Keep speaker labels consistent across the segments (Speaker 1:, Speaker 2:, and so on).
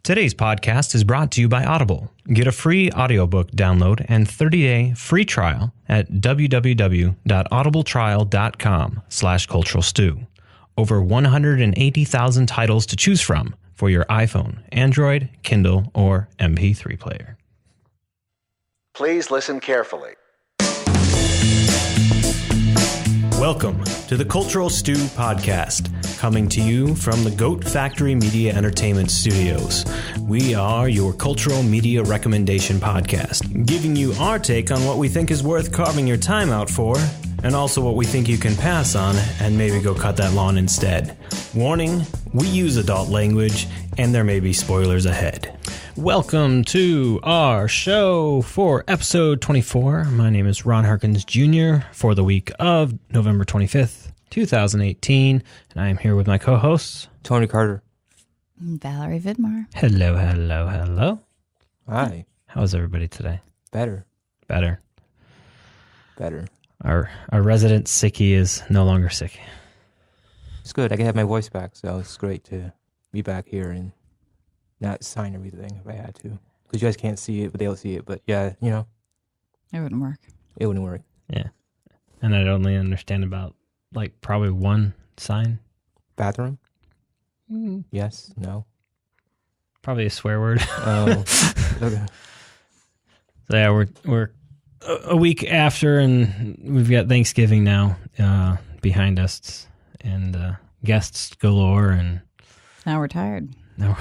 Speaker 1: Today's podcast is brought to you by Audible. Get a free audiobook download and 30-day free trial at www.audibletrial.com/culturalstew. Over 180,000 titles to choose from for your iPhone, Android, Kindle, or MP3 player.
Speaker 2: Please listen carefully.
Speaker 1: Welcome to the Cultural Stew Podcast, coming to you from the Goat Factory Media Entertainment Studios. We are your cultural media recommendation podcast, giving you our take on what we think is worth carving your time out for, and also what we think you can pass on and maybe go cut that lawn instead. Warning, we use adult language, and there may be spoilers ahead. Welcome to our show for episode 24. My name is Ron Harkins Jr. for the week of November 25th, 2018, and I am here with my co-hosts,
Speaker 3: Tony Carter.
Speaker 4: Valerie Vidmar.
Speaker 1: Hello, hello, hello.
Speaker 3: Hi.
Speaker 1: How's everybody today?
Speaker 3: Better.
Speaker 1: Our resident sickie is no longer sick.
Speaker 3: It's good. I can have my voice back, so it's great to be back here and not sign everything if I had to. Because you guys can't see it, but they'll see it. But yeah, you know.
Speaker 4: It wouldn't work.
Speaker 3: It wouldn't work.
Speaker 1: Yeah. And I'd only understand about, probably one sign.
Speaker 3: Bathroom? Yes? No?
Speaker 1: Probably a swear word.
Speaker 3: Oh. Okay.
Speaker 1: So yeah, we're a week after, and we've got Thanksgiving now behind us, and guests galore, and
Speaker 4: Now we're tired.
Speaker 1: now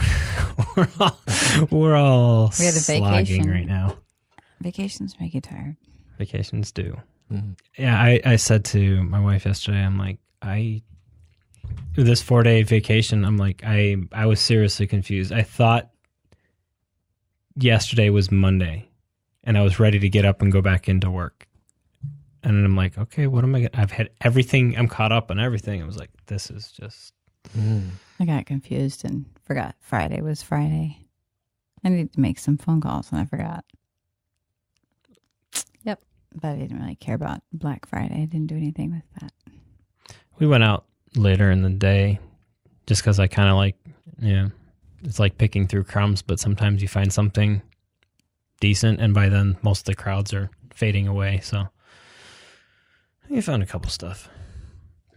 Speaker 1: we're all
Speaker 4: We had a
Speaker 1: slogging
Speaker 4: vacation.
Speaker 1: right now.
Speaker 4: Vacations make you tired.
Speaker 1: Vacations do.
Speaker 3: Mhm.
Speaker 1: Yeah, I said to my wife yesterday, I'm like, this 4-day vacation, I'm like, I was seriously confused. I thought yesterday was Monday, and I was ready to get up and go back into work. And then I'm like, okay, what am I I've had everything, I'm caught up on everything. I was like, this is just...
Speaker 4: I got confused and forgot Friday was Friday. I needed to make some phone calls and I forgot. Yep. But I didn't really care about Black Friday. I didn't do anything with that.
Speaker 1: We went out later in the day just because I kind of it's like picking through crumbs, but sometimes you find something decent, and by then most of the crowds are fading away. So I found a couple stuff,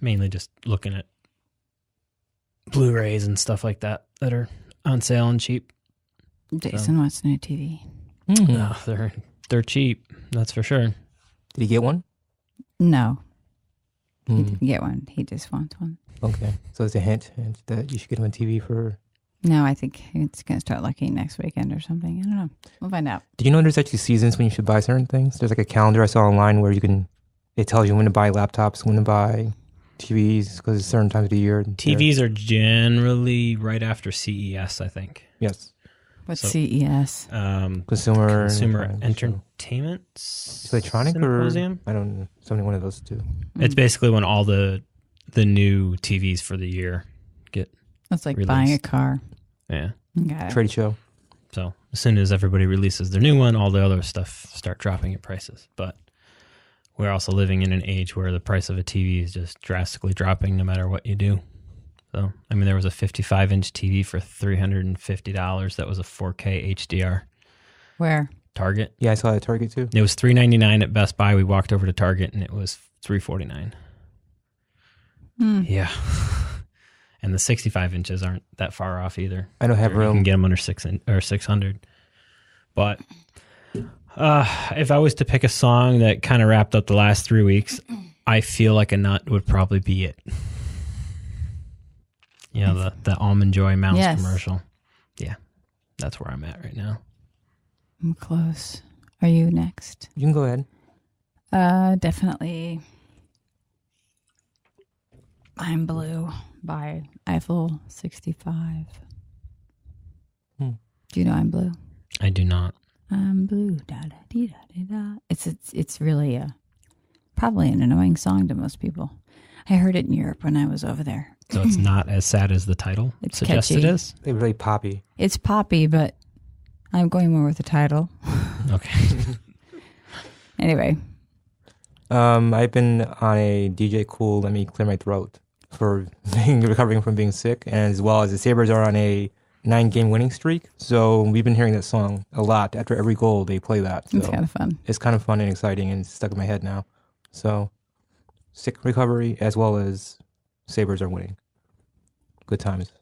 Speaker 1: mainly just looking at Blu-rays and stuff like that are on sale and cheap.
Speaker 4: Jason wants a new TV.
Speaker 1: No, they're cheap, that's for sure.
Speaker 3: Did he get one?
Speaker 4: No. He didn't get one. He just wants one.
Speaker 3: Okay. So it's a hint that you should get him a TV for...
Speaker 4: No, I think it's going to start looking next weekend or something. I don't know. We'll find out.
Speaker 3: Did you know there's actually seasons when you should buy certain things? There's like a calendar I saw online where it tells you when to buy laptops, when to buy TVs, because it's certain times of the year.
Speaker 1: TVs are generally right after CES, I think.
Speaker 3: Yes.
Speaker 4: What's
Speaker 1: So-
Speaker 4: CES?
Speaker 3: Consumer
Speaker 1: Entertainment
Speaker 3: It's electronic
Speaker 1: Symposium?
Speaker 3: or I don't know, something one of those two.
Speaker 1: It's basically when all the new TVs for the year get
Speaker 4: That's like
Speaker 1: released.
Speaker 4: buying a car.
Speaker 1: yeah.
Speaker 4: Got it.
Speaker 3: Trade show.
Speaker 1: So as soon as everybody releases their new one, all the other stuff start dropping in prices. But we're also living in an age where the price of a TV is just drastically dropping no matter what you do. So, I mean, there was a 55-inch TV for $350 that was a 4K HDR.
Speaker 4: Where?
Speaker 1: Target.
Speaker 3: Yeah, I saw that at Target too.
Speaker 1: It was $399 at Best Buy. We walked over to Target and it was $349. Yeah. And the 65 inches aren't that far off either.
Speaker 3: I don't have
Speaker 1: You can
Speaker 3: room.
Speaker 1: get them under 600. But if I was to pick a song that kind of wrapped up the last 3 weeks, I Feel Like a Nut would probably be it. You know, the Almond Joy Mouse commercial. Yeah, that's where I'm at right now.
Speaker 4: I'm close. Are you next?
Speaker 3: You can go ahead.
Speaker 4: Definitely I'm Blue by Eiffel 65. Do you know I'm Blue?
Speaker 1: I do not.
Speaker 4: I'm blue, da da dee da dee da. It's really probably an annoying song to most people. I heard it in Europe when I was over there.
Speaker 1: So it's not as sad as the title
Speaker 4: It's
Speaker 1: suggests
Speaker 4: catchy.
Speaker 1: it is?
Speaker 3: They're really poppy.
Speaker 4: It's poppy, but I'm going more with the title.
Speaker 1: Okay.
Speaker 4: Anyway,
Speaker 3: I've been on a DJ Cool Let Me Clear My Throat for recovering from being sick, and as well as the Sabres are on a 9-game winning streak. So we've been hearing that song a lot. After every goal, they play that. So
Speaker 4: It's kind of fun.
Speaker 3: it's kind of fun and exciting and it's stuck in my head now. So sick recovery as well as Sabres are winning. Good times.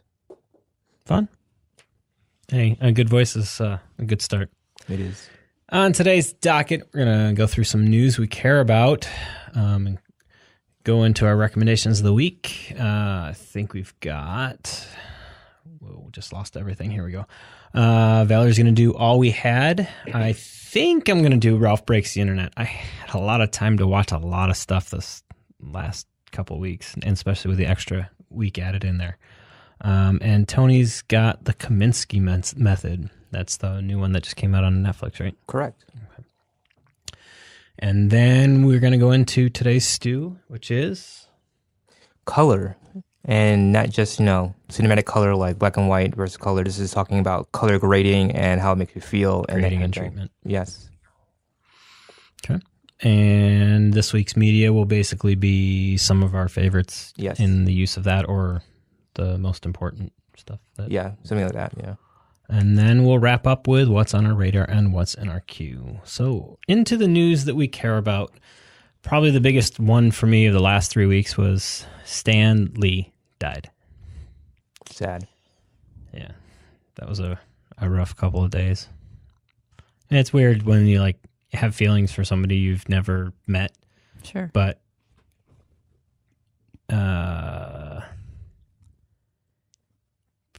Speaker 1: Fun. Hey, a good voice is a good start.
Speaker 3: It is.
Speaker 1: On today's docket, we're going to go through some news we care about and go into our recommendations of the week. I think we've got... Whoa, just lost everything. Here we go. Valerie's going to do All We Had. I think I'm going to do Ralph Breaks the Internet. I had a lot of time to watch a lot of stuff this last couple weeks, and especially with the extra week added in there. And Tony's got the Kominsky Method. That's the new one that just came out on Netflix, right?
Speaker 3: Correct.
Speaker 1: Okay. And then we're going to go into today's stew, which is...
Speaker 3: Color. And not just, cinematic color like black and white versus color. This is talking about color grading and how it makes you feel.
Speaker 1: Grading and treatment.
Speaker 3: Yes.
Speaker 1: Okay. And this week's media will basically be some of our favorites in the use of that or the most important stuff.
Speaker 3: Yeah, something like that, yeah.
Speaker 1: And then we'll wrap up with what's on our radar and what's in our queue. So into the news that we care about. Probably the biggest one for me of the last 3 weeks was Stan Lee died.
Speaker 3: Sad.
Speaker 1: Yeah. That was a rough couple of days. And it's weird when you have feelings for somebody you've never met.
Speaker 4: Sure.
Speaker 1: But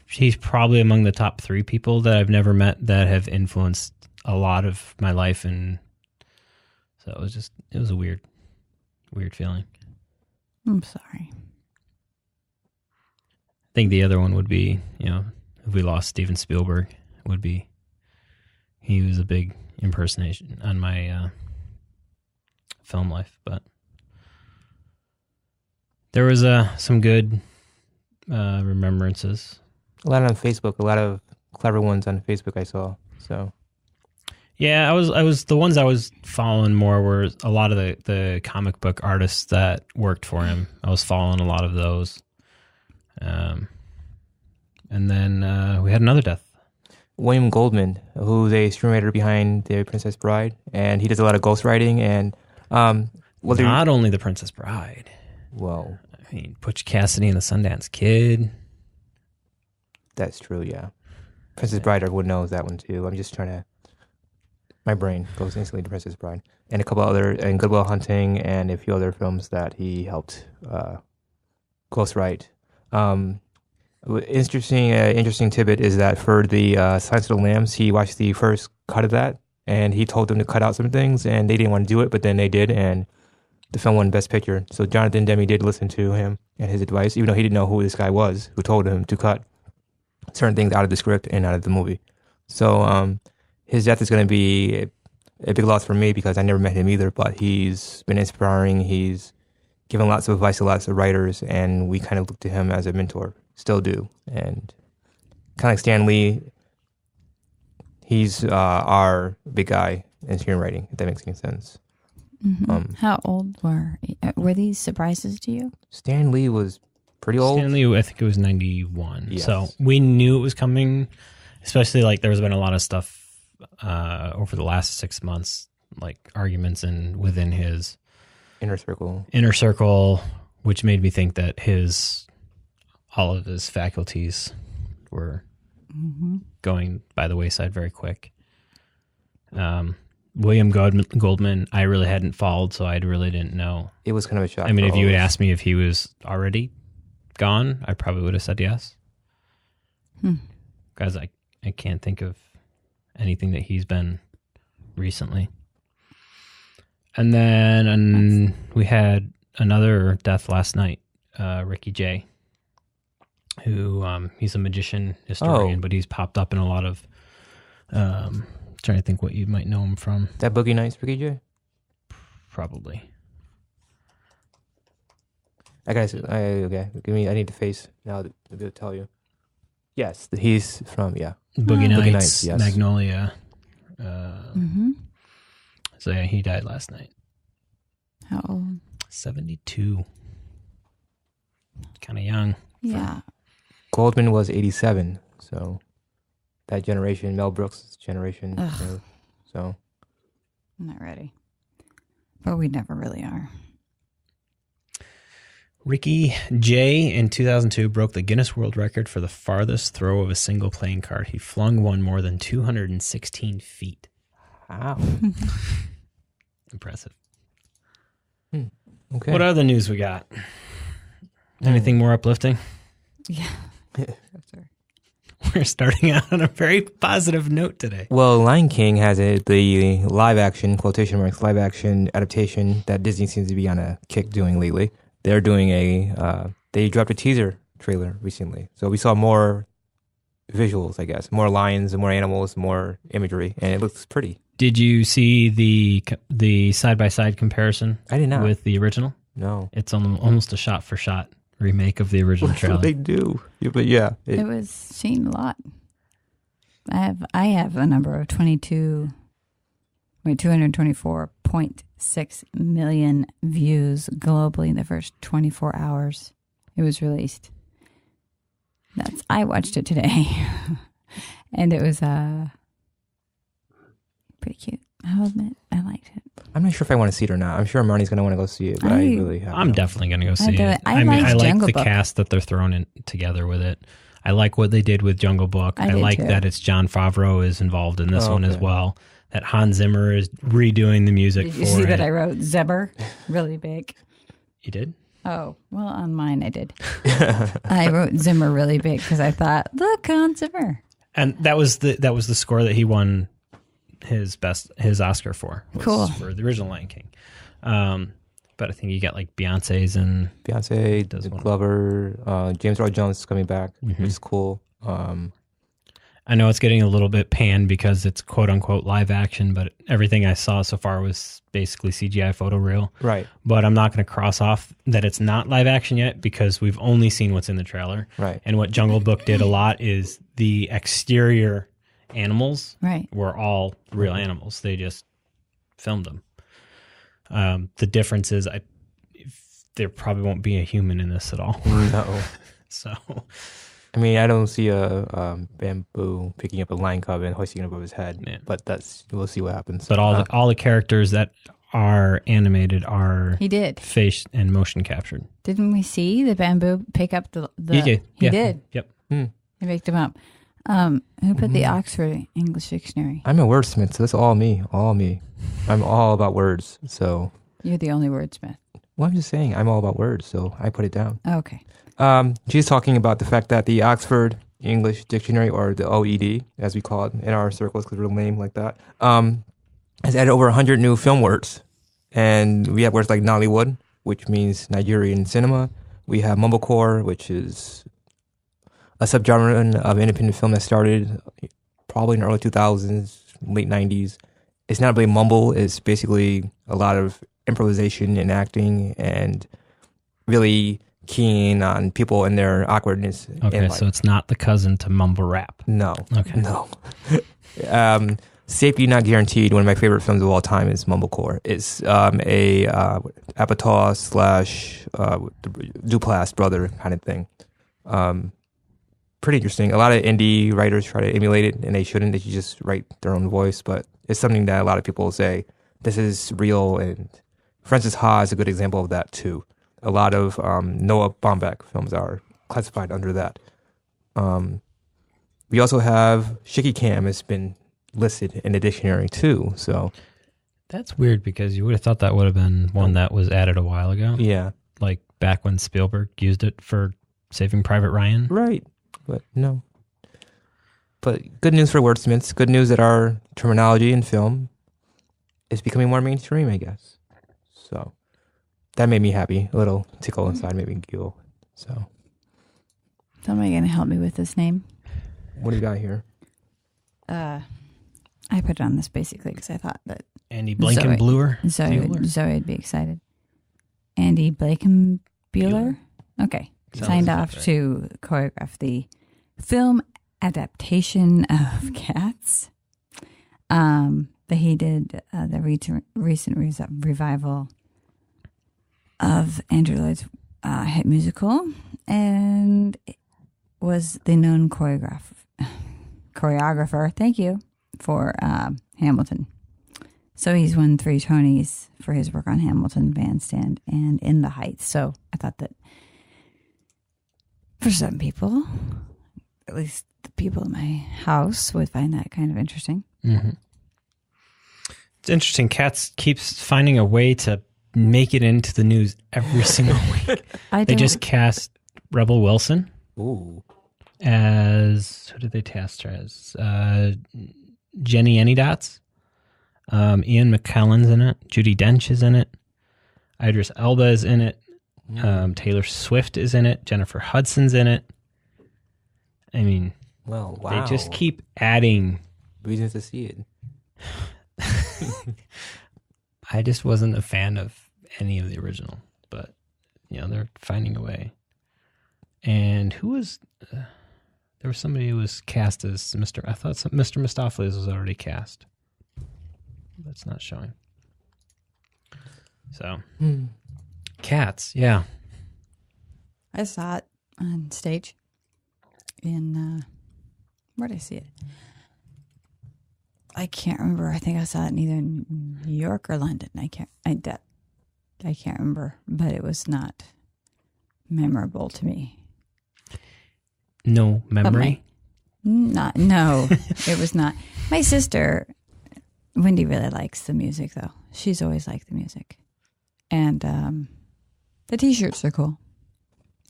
Speaker 1: he's probably among the top 3 people that I've never met that have influenced a lot of my life, and so it was a weird feeling.
Speaker 4: I'm sorry.
Speaker 1: I think the other one would be, if we lost Steven Spielberg, he was a big impersonation on my film life, but there was some good remembrances.
Speaker 3: A lot on Facebook, a lot of clever ones on Facebook I saw. So
Speaker 1: yeah, I was the ones I was following more were a lot of the comic book artists that worked for him. I was following a lot of those. And then we had another death.
Speaker 3: William Goldman, who's a screenwriter behind The Princess Bride, and he does a lot of ghostwriting and
Speaker 1: not only The Princess Bride.
Speaker 3: Well,
Speaker 1: I mean, Butch Cassidy and the Sundance Kid.
Speaker 3: That's true, yeah. Princess Bride, everyone knows that one too. I'm just trying to... My brain goes instantly to Princess Bride. And a couple other, and Good Will Hunting, and a few other films that he helped ghostwrite. Interesting tidbit is that for the Silence of the Lambs, he watched the first cut of that, and he told them to cut out some things, and they didn't want to do it, but then they did, and the film won Best Picture. So Jonathan Demme did listen to him and his advice, even though he didn't know who this guy was, who told him to cut certain things out of the script and out of the movie. So his death is going to be a big loss for me because I never met him either, but he's been inspiring. He's given lots of advice to lots of writers, and we kind of look to him as a mentor, still do. And kind of like Stan Lee, he's our big guy in screenwriting, if that makes any sense.
Speaker 4: Mm-hmm. How old were these surprises to you?
Speaker 3: Stan Lee was pretty old.
Speaker 1: Stan Lee, I think it was 91.
Speaker 3: Yes.
Speaker 1: So we knew it was coming, especially there's been a lot of stuff over the last 6 months, like arguments within his
Speaker 3: inner circle, which made me think that all of his faculties were going by the wayside very quick. William Goldman, I really hadn't followed, so I really didn't know. It was kind of a shock.
Speaker 1: I mean, if you had asked me if he was already gone, I probably would have said yes. Because I can't think of anything that he's been recently. And then we had another death last night, Ricky Jay, who he's a magician historian, but he's popped up in a lot of... trying to think what you might know him from.
Speaker 3: That Boogie Nights Ricky Jay?
Speaker 1: Probably.
Speaker 3: Okay. I need the face now to be able to tell you. Yes, he's from,
Speaker 1: Boogie Nights,
Speaker 3: yes.
Speaker 1: Magnolia. So yeah, he died last night.
Speaker 4: How old?
Speaker 1: 72. Kind of young.
Speaker 4: Yeah.
Speaker 3: Goldman was 87, so that generation, Mel Brooks' generation. So
Speaker 4: I'm not ready. But we never really are.
Speaker 1: Ricky Jay in 2002 broke the Guinness World Record for the farthest throw of a single playing card. He flung one more than 216 feet.
Speaker 3: wow.
Speaker 1: Impressive.
Speaker 3: Okay.
Speaker 1: What other news we got? Anything more uplifting?
Speaker 4: Yeah.
Speaker 1: We're starting out on a very positive note today.
Speaker 3: Well, Lion King has the live action, quotation marks, live action adaptation that Disney seems to be on a kick doing lately. They're doing they dropped a teaser trailer recently. So we saw more visuals, I guess. More lions, more animals, more imagery, and it looks pretty.
Speaker 1: Did you see the side-by-side comparison?
Speaker 3: I did not.
Speaker 1: With the original?
Speaker 3: No.
Speaker 1: It's almost a shot-for-shot remake of the original
Speaker 3: That's
Speaker 1: trailer.
Speaker 3: what they do. Yeah, but yeah.
Speaker 4: It was seen a lot. I have a number of 224.6 million views globally in the first 24 hours it was released. I watched it today. And it was pretty cute. I'll admit, I liked it.
Speaker 3: I'm not sure if I want to see it or not. I'm sure Marnie's going to want to go see it, but I really haven't.
Speaker 1: I'm definitely going to go see it.
Speaker 4: I
Speaker 1: like
Speaker 4: Jungle
Speaker 1: the
Speaker 4: Book.
Speaker 1: cast that they're throwing in together with it. I like what they did with Jungle Book. I
Speaker 4: did
Speaker 1: like
Speaker 4: too.
Speaker 1: that it's Jon Favreau is involved in this one as
Speaker 3: okay.
Speaker 1: well. That Hans Zimmer is redoing the music
Speaker 4: Did
Speaker 1: for
Speaker 4: you see
Speaker 1: it.
Speaker 4: that I wrote Zebber really big?
Speaker 1: You did?
Speaker 4: Oh, well, on mine I did. I wrote Zimmer really big because I thought, look, Hans Zimmer.
Speaker 1: And that was the score that he won his Oscar for.
Speaker 4: Cool.
Speaker 1: For the original Lion King. But I think you got like Beyonce's and
Speaker 3: Beyonce, Glover, James Earl Jones is coming back, which is cool.
Speaker 1: I know it's getting a little bit panned because it's quote unquote live action, but everything I saw so far was basically CGI photoreal.
Speaker 3: Right.
Speaker 1: But I'm not going to cross off that it's not live action yet because we've only seen what's in the trailer.
Speaker 3: Right.
Speaker 1: And what Jungle Book did a lot is the exterior animals were all real animals. They just filmed them. The difference is there probably won't be a human in this at all.
Speaker 3: No.
Speaker 1: So,
Speaker 3: I mean, I don't see a bamboo picking up a lion cub and hoisting it above his head, but we'll see what happens.
Speaker 1: but all the characters that are animated are
Speaker 4: He did.
Speaker 1: face and motion captured.
Speaker 4: Didn't we see the bamboo pick up the
Speaker 1: He did.
Speaker 4: He
Speaker 1: Yeah.
Speaker 4: did.
Speaker 1: Yep.
Speaker 4: He picked him up. Who put the Oxford English Dictionary?
Speaker 3: I'm a wordsmith, so that's all me. I'm all about words, so...
Speaker 4: You're the only wordsmith.
Speaker 3: Well, I'm just saying, I'm all about words, so I put it down.
Speaker 4: Okay.
Speaker 3: She's talking about the fact that the Oxford English Dictionary, or the OED, as we call it in our circles, because we're named like that, has added over 100 new film words. And we have words like Nollywood, which means Nigerian cinema. We have Mumblecore, which is a subgenre of independent film that started probably in the early 2000s, late 90s. It's not really mumble. It's basically a lot of improvisation and acting and really keen on people and their awkwardness.
Speaker 1: Okay, so it's not the cousin to mumble rap.
Speaker 3: No.
Speaker 1: Okay.
Speaker 3: No. Safety Not Guaranteed, one of my favorite films of all time, is Mumblecore. It's a Apatow / Duplass brother kind of thing. Pretty interesting. A lot of indie writers try to emulate it, and they shouldn't. They should just write their own voice, but it's something that a lot of people say, this is real, and Francis Ha is a good example of that, too. A lot of Noah Baumbach films are classified under that. We also have Shaky Cam has been listed in the dictionary, too, so...
Speaker 1: That's weird because you would have thought that would have been one that was added a while ago.
Speaker 3: Yeah.
Speaker 1: Like back when Spielberg used it for Saving Private Ryan.
Speaker 3: Right. But no. But good news for wordsmiths. Good news that our terminology in film is becoming more mainstream, I guess. So that made me happy. A little tickle inside made me giggle. So.
Speaker 4: Somebody going to help me with this name?
Speaker 3: What do you got here?
Speaker 4: I put it on this basically because I thought that
Speaker 1: Andy Blankenbuehler.
Speaker 4: Zoe would be excited. Andy Blankenbuehler? Okay. Signed off to choreograph the film adaptation of Cats. But he did the recent revival of Andrew Lloyd's hit musical and was the known choreographer choreographer. Thank you for Hamilton. So he's won 3 Tonys for his work on Hamilton, Bandstand, and In the Heights. So I thought that for some people, at least the people in my house, would find that kind of interesting.
Speaker 1: Mm-hmm. It's interesting. Cats keeps finding a way to make it into the news every single week. They just cast Rebel Wilson.
Speaker 3: Ooh.
Speaker 1: As, who did they cast her as? Jenny Anydots. Ian McKellen's in it. Judi Dench is in it. Idris Elba is in it. Taylor Swift is in it. Jennifer Hudson's in it. I mean,
Speaker 3: well, wow.
Speaker 1: They just keep adding
Speaker 3: reasons to see it.
Speaker 1: I just wasn't a fan of any of the original, but they're finding a way. And who was there was somebody who was cast as Mr. I thought Mr. Mistopheles was already cast. That's not showing. So, Cats, yeah.
Speaker 4: I saw it on stage in where did I see it? I can't remember. I think I saw it in either New York or London. I can't remember, but it was not memorable to me.
Speaker 1: No memory?
Speaker 4: No, it was not. My sister, Wendy, really likes the music, though. She's always liked the music. And the T-shirts are cool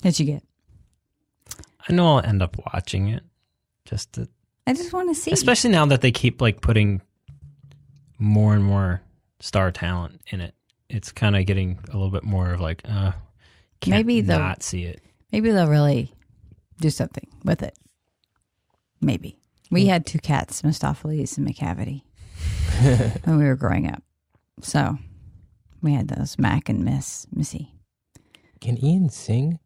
Speaker 4: that you get.
Speaker 1: I know I'll end up watching it.
Speaker 4: I just want to see.
Speaker 1: Especially now that they keep putting more and more star talent in it. It's kind of getting a little bit more of can't not see it.
Speaker 4: Maybe they'll really do something with it. Maybe. We had 2 cats, Mistopheles and McCavity, when we were growing up. So we had those, Mac and Missy.
Speaker 3: Can Ian sing?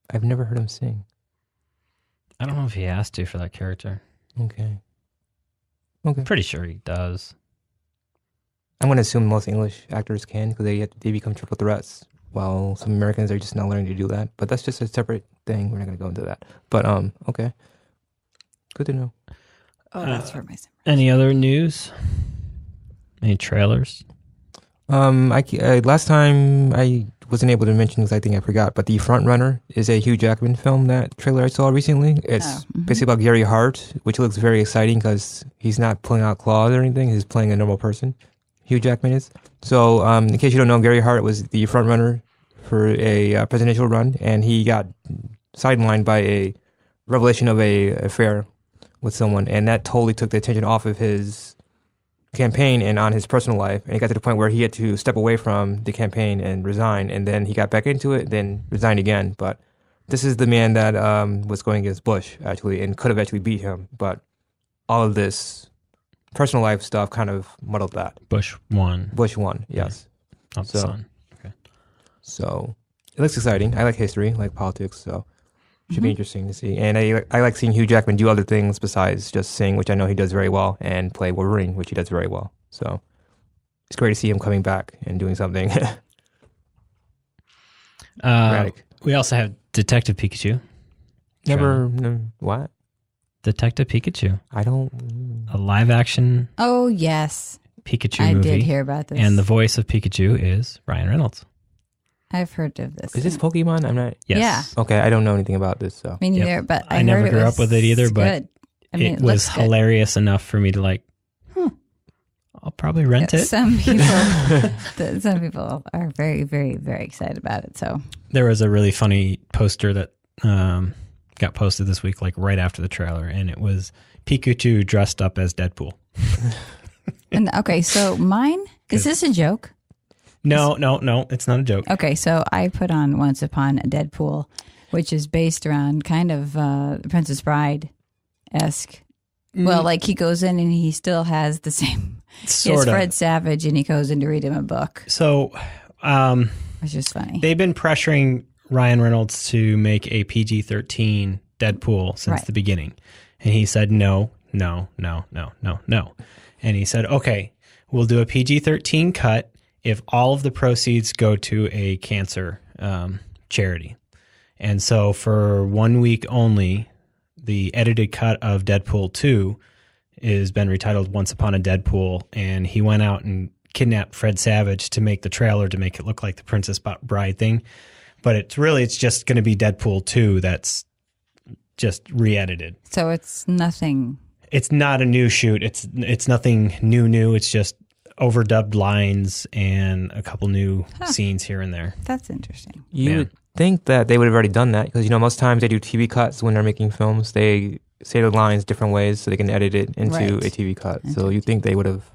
Speaker 3: I've never heard him sing.
Speaker 1: I don't know if he has to for that character.
Speaker 3: Okay.
Speaker 1: Pretty sure he does.
Speaker 3: I'm going to assume most English actors can because they become triple threats, while some Americans are just not learning to do that. But that's just a separate thing. We're not going to go into that. But okay. Good to know.
Speaker 4: Oh, that's for my summer.
Speaker 1: Any other news? Any trailers?
Speaker 3: Last time I wasn't able to mention because I think I forgot, but The Front Runner is a Hugh Jackman film, that trailer I saw recently. It's basically about Gary Hart, which looks very exciting because he's not pulling out claws or anything. He's playing a normal person. Hugh Jackman is. So, in case you don't know, Gary Hart was the front runner for a presidential run, and he got sidelined by a revelation of a affair with someone, and that totally took the attention off of his campaign and on his personal life. And it got to the point where he had to step away from the campaign and resign, and then he got back into it, then resigned again. But this is the man that was going against Bush, actually, and could have actually beat him. But all of this personal life stuff kind of muddled that.
Speaker 1: Bush won,
Speaker 3: yes.
Speaker 1: Not the son. Okay.
Speaker 3: So it looks exciting. I like history, I like politics, so should be interesting to see. And I like seeing Hugh Jackman do other things besides just sing, which I know he does very well, and play Wolverine, which he does very well. So it's great to see him coming back and doing something.
Speaker 1: We also have Detective Pikachu.
Speaker 3: What?
Speaker 1: Detective Pikachu.
Speaker 3: I don't.
Speaker 1: A live action.
Speaker 4: Oh, yes.
Speaker 1: Pikachu movie.
Speaker 4: I did hear about this.
Speaker 1: And the voice of Pikachu is Ryan Reynolds.
Speaker 4: I've heard of this.
Speaker 3: Is this Pokemon? I'm not.
Speaker 1: Yes.
Speaker 4: Yeah.
Speaker 3: Okay, I don't know anything about this. So.
Speaker 4: Me neither, but I
Speaker 1: never
Speaker 4: heard
Speaker 1: grew up with it either, but it was hilarious enough for me to I'll probably rent it.
Speaker 4: Some people are very, very, very excited about it. So
Speaker 1: there was a really funny poster that got posted this week, right after the trailer, and it was Pikachu dressed up as Deadpool.
Speaker 4: And okay, so mine, is this a joke?
Speaker 1: No, it's not a joke.
Speaker 4: Okay, so I put on Once Upon a Deadpool, which is based around kind of Princess Bride-esque. Well, he goes in and he still has the same. It's Fred Savage, and he goes in to read him a book.
Speaker 1: So,
Speaker 4: it's just funny.
Speaker 1: They've been pressuring Ryan Reynolds to make a PG-13 Deadpool since the beginning. And he said, no. And he said, okay, we'll do a PG-13 cut if all of the proceeds go to a cancer charity. And so for 1 week only, the edited cut of Deadpool 2 has been retitled Once Upon a Deadpool, and he went out and kidnapped Fred Savage to make the trailer to make it look like the Princess Bride thing. But it's just going to be Deadpool 2 that's just re-edited.
Speaker 4: So it's nothing.
Speaker 1: It's not a new shoot. It's nothing new. It's just overdubbed lines and a couple new scenes here and there.
Speaker 4: That's interesting.
Speaker 3: You would think that they would have already done that because, most times they do TV cuts when they're making films. They say the lines different ways so they can edit it into a TV cut. So you think they would have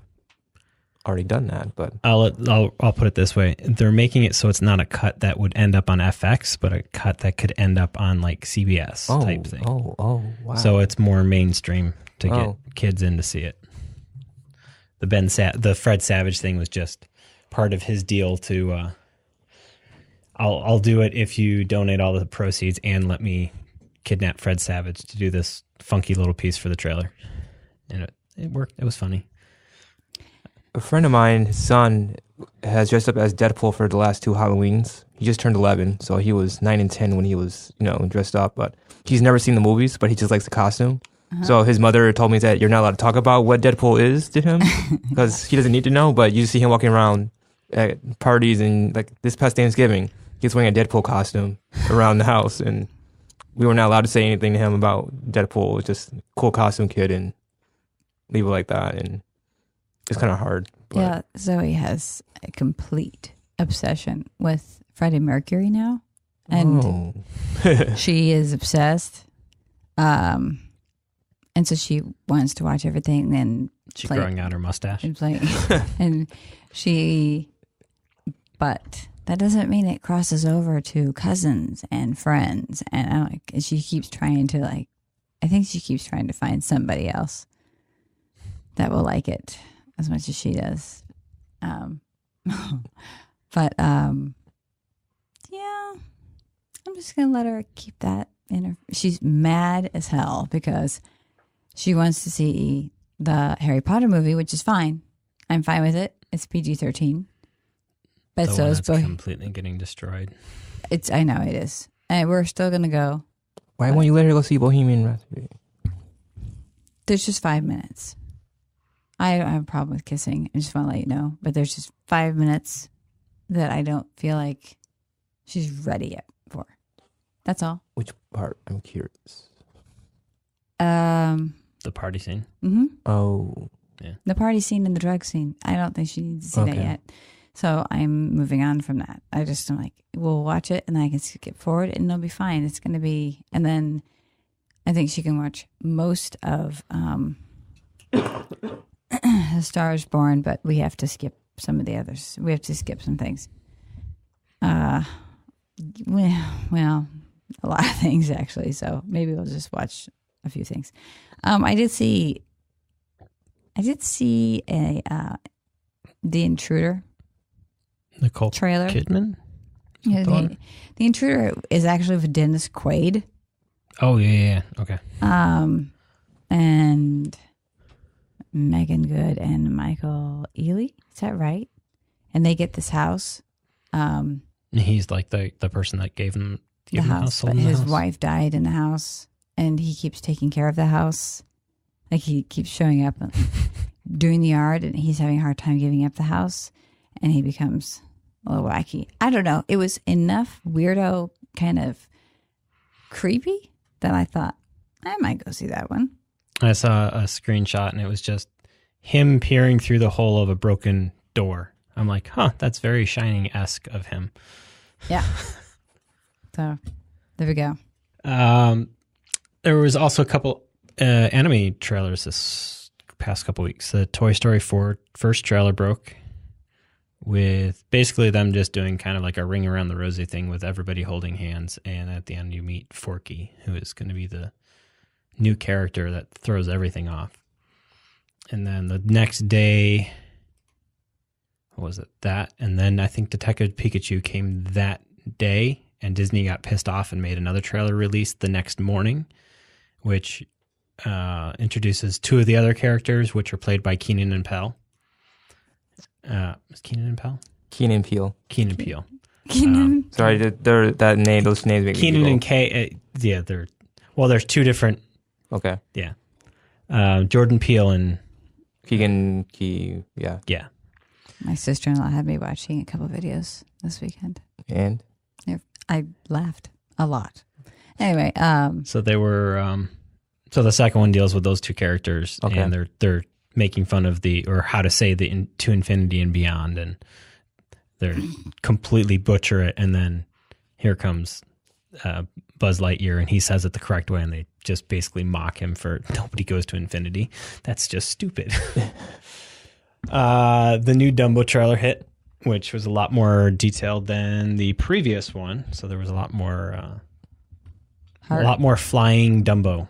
Speaker 3: already done that, but
Speaker 1: I'll put it this way: they're making it so it's not a cut that would end up on FX, but a cut that could end up on like CBS type thing.
Speaker 3: Oh, wow! So
Speaker 1: So it's more mainstream to get kids in to see it. The Fred Savage thing was just part of his deal to. I'll do it if you donate all the proceeds and let me kidnap Fred Savage to do this funky little piece for the trailer, and it worked. It was funny.
Speaker 3: A friend of mine, his son, has dressed up as Deadpool for the last 2 Halloweens. He just turned 11, so he was 9 and 10 when he was, dressed up. But he's never seen the movies, but he just likes the costume. So his mother told me that you're not allowed to talk about what Deadpool is to him because he doesn't need to know. But you see him walking around at parties, and like this past Thanksgiving, he was wearing a Deadpool costume around the house, and we were not allowed to say anything to him about Deadpool. It was just a cool costume kid, and leave it like that. And it's kind of hard. But.
Speaker 4: Yeah, Zoe has a complete obsession with Freddie Mercury now, and she is obsessed. And so she wants to watch everything. And
Speaker 1: she's growing out her mustache.
Speaker 4: And but that doesn't mean it crosses over to cousins and friends. And she keeps trying to I think she keeps trying to find somebody else that will like it as much as she does. But yeah, I'm just going to let her keep that in her. She's mad as hell because she wants to see the Harry Potter movie, which is fine. I'm fine with it. It's PG-13. But so is
Speaker 1: completely getting destroyed.
Speaker 4: I know it is. And we're still going to go.
Speaker 3: Why won't you let her go see Bohemian Rhapsody?
Speaker 4: There's just 5 minutes. I don't have a problem with kissing. I just want to let you know. But there's just 5 minutes that I don't feel like she's ready yet for. That's all.
Speaker 3: Which part? I'm curious.
Speaker 1: The party scene?
Speaker 4: Mm-hmm.
Speaker 3: Oh.
Speaker 1: Yeah.
Speaker 4: The party scene and the drug scene. I don't think she needs to see that yet. So I'm moving on from that. I just am like, we'll watch it and I can skip forward and it'll be fine. It's going to be, and then I think she can watch most of A Star is Born, but we have to skip some of the others. We have to skip some things. Well, a lot of things actually. So maybe we'll just watch a few things. I did see a The Intruder.
Speaker 1: Nicole
Speaker 4: trailer.
Speaker 1: Kidman?
Speaker 4: Yeah, the Intruder is actually with Dennis Quaid.
Speaker 1: Oh, yeah. Okay.
Speaker 4: And Megan Good and Michael Ealy. Is that right? And they get this house.
Speaker 1: He's like the person that gave him
Speaker 4: the house. But his wife died in the house, and he keeps taking care of the house. Like he keeps showing up and doing the yard, and he's having a hard time giving up the house, and he becomes a little wacky. I don't know. It was enough weirdo kind of creepy that I thought I might go see that one.
Speaker 1: I saw a screenshot, and it was just him peering through the hole of a broken door. I'm like, that's very Shining-esque of him.
Speaker 4: Yeah. So, there we go.
Speaker 1: There was also a couple anime trailers this past couple weeks. The Toy Story 4 first trailer broke with basically them just doing kind of like a ring around the rosy thing with everybody holding hands. And at the end, you meet Forky, who is going to be the new character that throws everything off. And then the next day, what was it? That. And then I think Detective Pikachu came that day, and Disney got pissed off and made another trailer release the next morning, which introduces two of the other characters, which are played by Keenan and Peele. Is Keenan and Peele?
Speaker 3: Keenan Peele.
Speaker 1: Keenan Peele.
Speaker 3: Sorry, those names make
Speaker 1: Keenan
Speaker 3: me
Speaker 1: and Kay. There's two different
Speaker 3: Okay.
Speaker 1: Yeah. Jordan Peele and
Speaker 3: Keegan Key. Yeah.
Speaker 1: yeah.
Speaker 4: My sister-in-law had me watching a couple videos this weekend.
Speaker 3: And
Speaker 4: I laughed a lot. Anyway,
Speaker 1: So they were. So the second one deals with those two characters,
Speaker 3: Okay.
Speaker 1: and they're making fun of how to say to infinity and beyond, and they're completely butcher it, and then here comes Buzz Lightyear, and he says it the correct way, and they just basically mock him for nobody goes to infinity. That's just stupid. The new Dumbo trailer hit, which was a lot more detailed than the previous one, so there was a lot more flying Dumbo.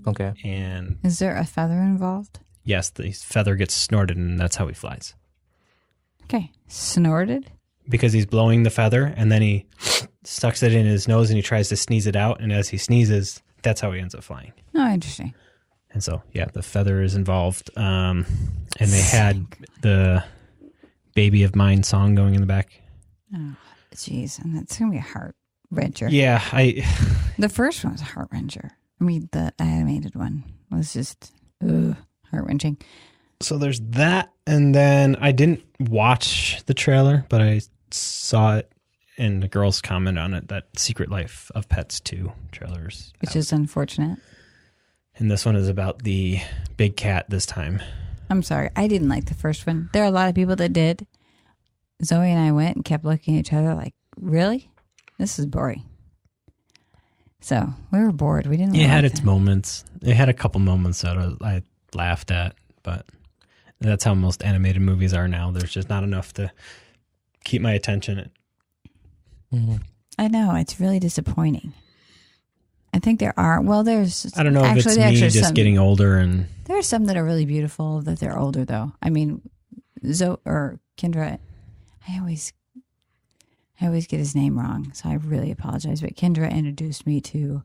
Speaker 3: okay.
Speaker 1: And
Speaker 4: is there a feather involved?
Speaker 1: yes, the feather gets snorted, and that's how he flies.
Speaker 4: Okay, snorted.
Speaker 1: Because he's blowing the feather, and then he sucks it in his nose, and he tries to sneeze it out, and as he sneezes, that's how he ends up flying.
Speaker 4: Oh, interesting.
Speaker 1: And so, yeah, the feather is involved. And they had the Baby of Mine song going in the back.
Speaker 4: Oh, jeez, and that's gonna be a heart wrencher.
Speaker 1: Yeah,
Speaker 4: The first one was a heart wrencher. I mean, the animated one was just heart wrenching.
Speaker 1: So there's that, and then I didn't watch the trailer, but I saw it, and the girls comment on it, that Secret Life of Pets 2 trailers.
Speaker 4: Which is unfortunate.
Speaker 1: And this one is about the big cat this time.
Speaker 4: I'm sorry. I didn't like the first one. There are a lot of people that did. Zoe and I went and kept looking at each other like, really? This is boring. So we were bored. We didn't
Speaker 1: It had
Speaker 4: like
Speaker 1: its
Speaker 4: it.
Speaker 1: moments. It had a couple moments that I laughed at, but that's how most animated movies are now. There's just not enough to keep my attention.
Speaker 3: Mm-hmm.
Speaker 4: I know. It's really disappointing. I think there are. Well, there's.
Speaker 1: I don't know if it's me just getting older, and
Speaker 4: there are some that are really beautiful that they're older, though. I mean, Zoe or Kendra. I always get his name wrong, so I really apologize. But Kendra introduced me to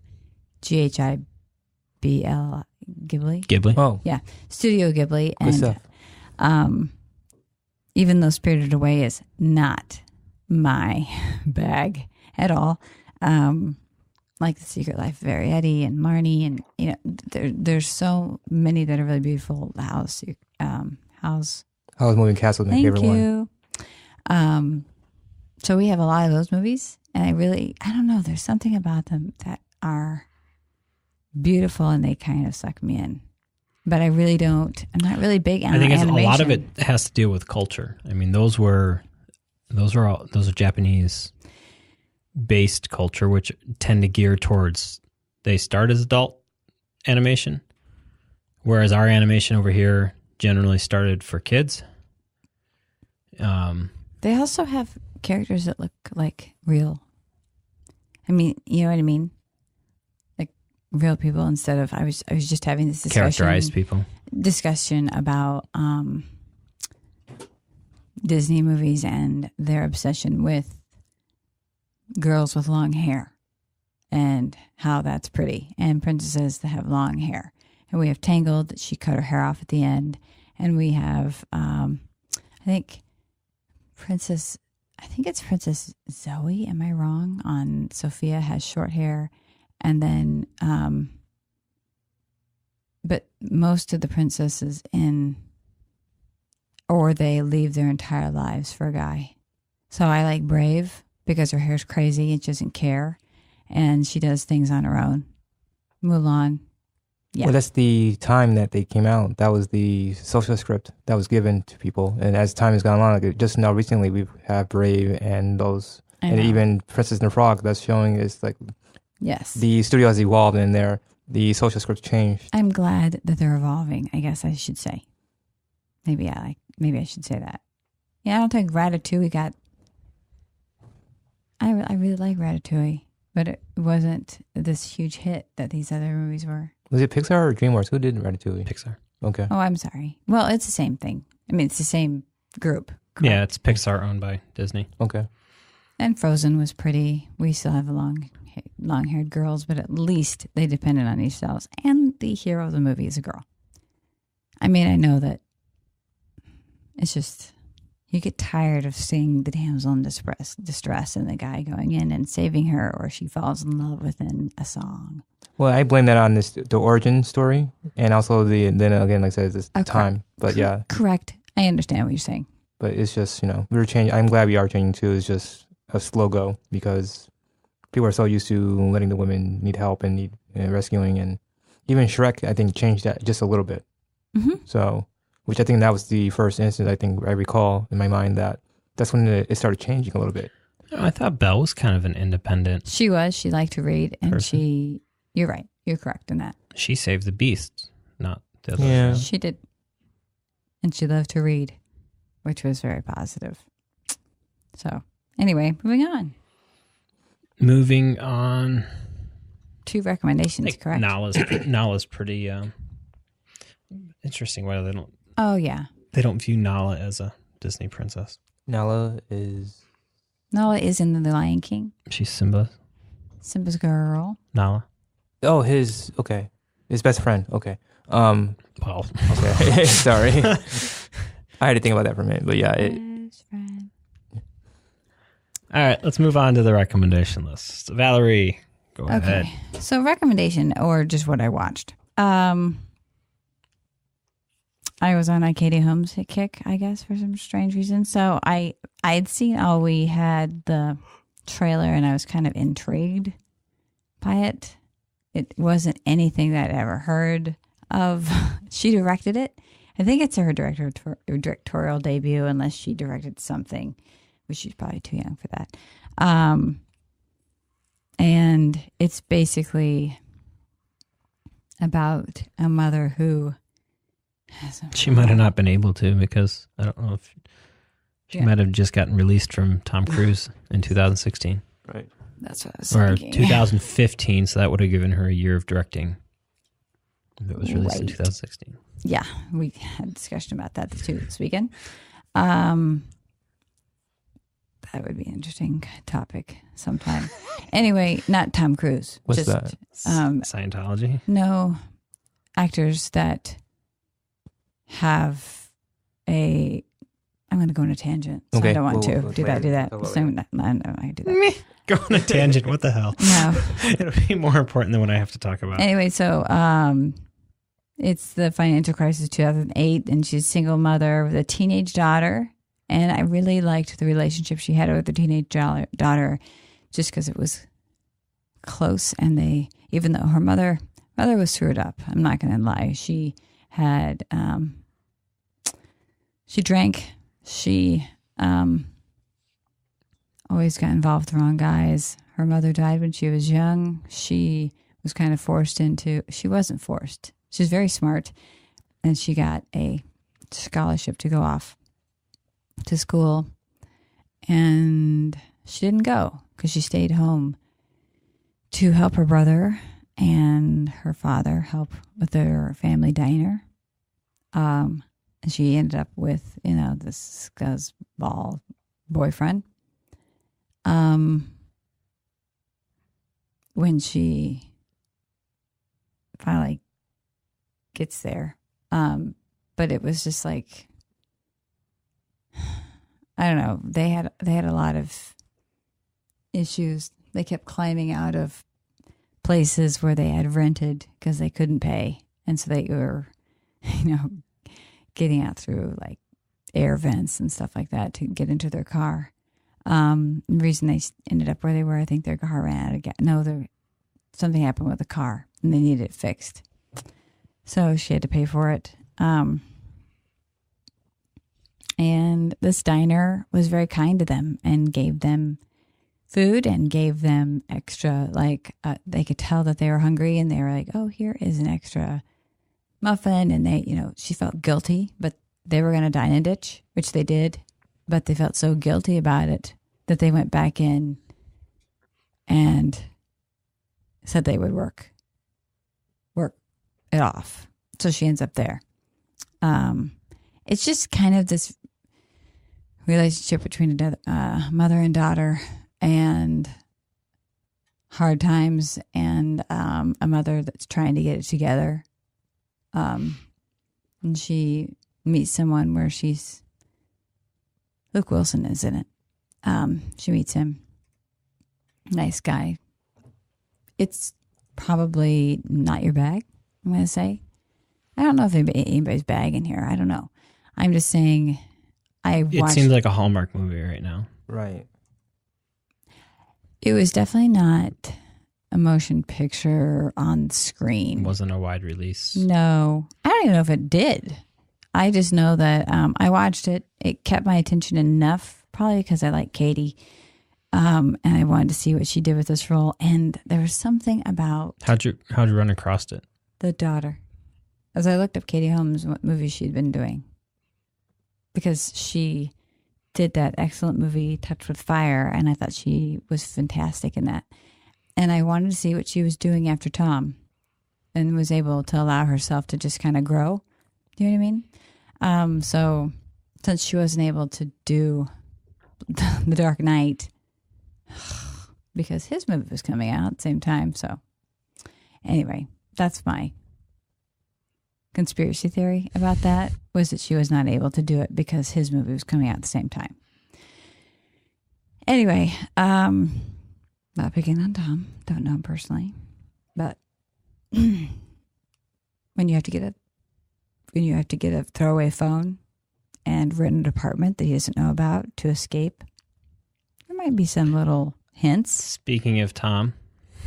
Speaker 4: GHIBL Ghibli.
Speaker 1: Ghibli.
Speaker 3: Oh,
Speaker 4: Yeah, Studio Ghibli,
Speaker 3: good stuff.
Speaker 4: even though Spirited Away is not my bag at all, like The Secret Life of Arietti and Marnie, and there's so many that are really beautiful. The House.
Speaker 3: Howl's Moving Castle is my favorite one.
Speaker 4: Thank you. So we have a lot of those movies, and I don't know, there's something about them that are beautiful, and they kind of suck me in. But I'm not really big on animation.
Speaker 1: a lot of it has to deal with culture. I mean, those are Japanese based culture, which tend to gear towards, they start as adult animation, whereas our animation over here generally started for kids.
Speaker 4: They also have characters that look like real. I mean, you know what I mean? Like real people instead of, I was just having this
Speaker 1: Characterized
Speaker 4: discussion about Disney movies and their obsession with girls with long hair and how that's pretty, and princesses that have long hair. And we have Tangled, that she cut her hair off at the end, and we have I think it's Princess Zoe, am I wrong? On Sophia has short hair, and then but most of the princesses they leave their entire lives for a guy. So I like Brave because her hair's crazy and she doesn't care, and she does things on her own. Mulan. Yeah.
Speaker 3: Well, that's the time that they came out. That was the social script that was given to people. And as time has gone on, like just now recently, we have Brave and those, and even Princess and the Frog. That's showing is like,
Speaker 4: yes,
Speaker 3: the studio has evolved, and the social scripts changed. I'm
Speaker 4: glad that they're evolving, I guess I should say. Maybe I should say that. Yeah, I don't think Ratatouille got. I really like Ratatouille, but it wasn't this huge hit that these other movies were.
Speaker 3: Was it Pixar or DreamWorks? Who did Ratatouille?
Speaker 1: Pixar.
Speaker 3: Okay.
Speaker 4: Oh, I'm sorry. Well, it's the same thing. I mean, it's the same group. Correct?
Speaker 1: Yeah, it's Pixar owned by Disney.
Speaker 3: Okay.
Speaker 4: And Frozen was pretty. We still have long-haired girls, but at least they depended on themselves. And the hero of the movie is a girl. I mean, I know that it's just You get tired of seeing the damsel in distress and the guy going in and saving her, or she falls in love within a song.
Speaker 3: Well, I blame that on the origin story, and also then again, like I said, this time. But yeah,
Speaker 4: correct. I understand what you're saying.
Speaker 3: But it's just, we're changing. I'm glad we are changing too. It's just a slow go because people are so used to letting the women need help and need rescuing, and even Shrek, I think, changed that just a little bit.
Speaker 4: Mm-hmm.
Speaker 3: So, which I think that was the first instance I think I recall in my mind that's when it started changing a little bit.
Speaker 1: I thought Belle was kind of an independent.
Speaker 4: She was. She liked to read, and
Speaker 1: person.
Speaker 4: You're right. You're correct in that.
Speaker 1: She saved the beasts, not the other.
Speaker 3: Yeah,
Speaker 4: she did, and she loved to read, which was very positive. So, anyway, moving on. 2 recommendations, correct?
Speaker 3: Nala's
Speaker 1: pretty interesting. Why they don't?
Speaker 4: Oh yeah.
Speaker 1: They don't view Nala as a Disney princess.
Speaker 3: Nala is
Speaker 4: in The Lion King.
Speaker 1: She's Simba's
Speaker 4: girl.
Speaker 1: Nala.
Speaker 3: Oh, his best friend. Okay. Well. Okay. Sorry. I had to think about that for a minute, but yeah.
Speaker 4: Best friend.
Speaker 1: All right, let's move on to the recommendation list. Valerie, go ahead.
Speaker 4: So recommendation, or just what I watched. I was on a Katie Holmes kick, I guess, for some strange reason. So I'd seen we had the trailer, and I was kind of intrigued by it. It wasn't anything that I'd ever heard of. She directed it. I think it's her directorial debut, unless she directed something, which she's probably too young for that. And it's basically about a mother who
Speaker 1: she might have not been able to, because I don't know if she might have just gotten released from Tom Cruise in 2016.
Speaker 3: Right.
Speaker 4: That's what I was thinking.
Speaker 1: Or 2015, so that would have given her a year of directing if it was released in 2016.
Speaker 4: Yeah, we had a discussion about that too this weekend. That would be an interesting topic sometime. Anyway, not Tom Cruise.
Speaker 3: What's that?
Speaker 1: Scientology?
Speaker 4: No, actors that have I'm going to go on a tangent. So
Speaker 3: okay.
Speaker 4: I don't want to do that. So no, I do that.
Speaker 1: Go on a tangent. What the hell?
Speaker 4: No.
Speaker 1: It'll be more important than what I have to talk about.
Speaker 4: Anyway, so it's the financial crisis of 2008, and she's a single mother with a teenage daughter. And I really liked the relationship she had with the teenage daughter, just because it was close. And even though her mother was screwed up, I'm not going to lie. She had, she drank. She always got involved with the wrong guys. Her mother died when she was young. She was kind of she wasn't forced. She was very smart, and she got a scholarship to go off to school, and she didn't go because she stayed home to help her brother and her father help with their family diner. And she ended up with, this scuzzball boyfriend. When she finally gets there. But it was just like, I don't know. They had a lot of issues. They kept climbing out of places where they had rented because they couldn't pay. And so they were, getting out through like air vents and stuff like that to get into their car. The reason they ended up where they were, I think their car ran out of gas. No, something happened with the car and they needed it fixed. So she had to pay for it. And this diner was very kind to them and gave them food and gave them extra, they could tell that they were hungry, and they were like, oh, here is an extra muffin. And she felt guilty, but they were going to dine and ditch, which they did. But they felt so guilty about it that they went back in and said they would work it off. So she ends up there. It's just kind of this relationship between a mother and daughter, and hard times, and a mother that's trying to get it together. And she meets someone where she's Luke Wilson is in it. She meets him. Nice guy. It's probably not your bag, I'm going to say. I don't know if anybody's bag in here. I don't know. I'm just saying
Speaker 1: It seems like a Hallmark movie right now.
Speaker 3: Right.
Speaker 4: It was definitely not a motion picture on screen.
Speaker 1: It wasn't a wide release.
Speaker 4: No. I don't even know if it did. I just know that I watched it. It kept my attention enough, probably because I like Katie. And I wanted to see what she did with this role. And there was something about...
Speaker 1: How'd you run across it?
Speaker 4: The daughter. As I looked up Katie Holmes, what movies she'd been doing. Because she did that excellent movie, Touched with Fire, and I thought she was fantastic in that. And I wanted to see what she was doing after Tom, and was able to allow herself to just kind of grow. Do you know what I mean? So since she wasn't able to do The Dark Knight, because his movie was coming out at the same time. So anyway, that's my conspiracy theory about that, was that she was not able to do it because his movie was coming out at the same time. Anyway, not picking on Tom, don't know him personally, but when you have to get a throwaway phone and rent an apartment that he doesn't know about to escape, there might be some little hints.
Speaker 1: Speaking of Tom,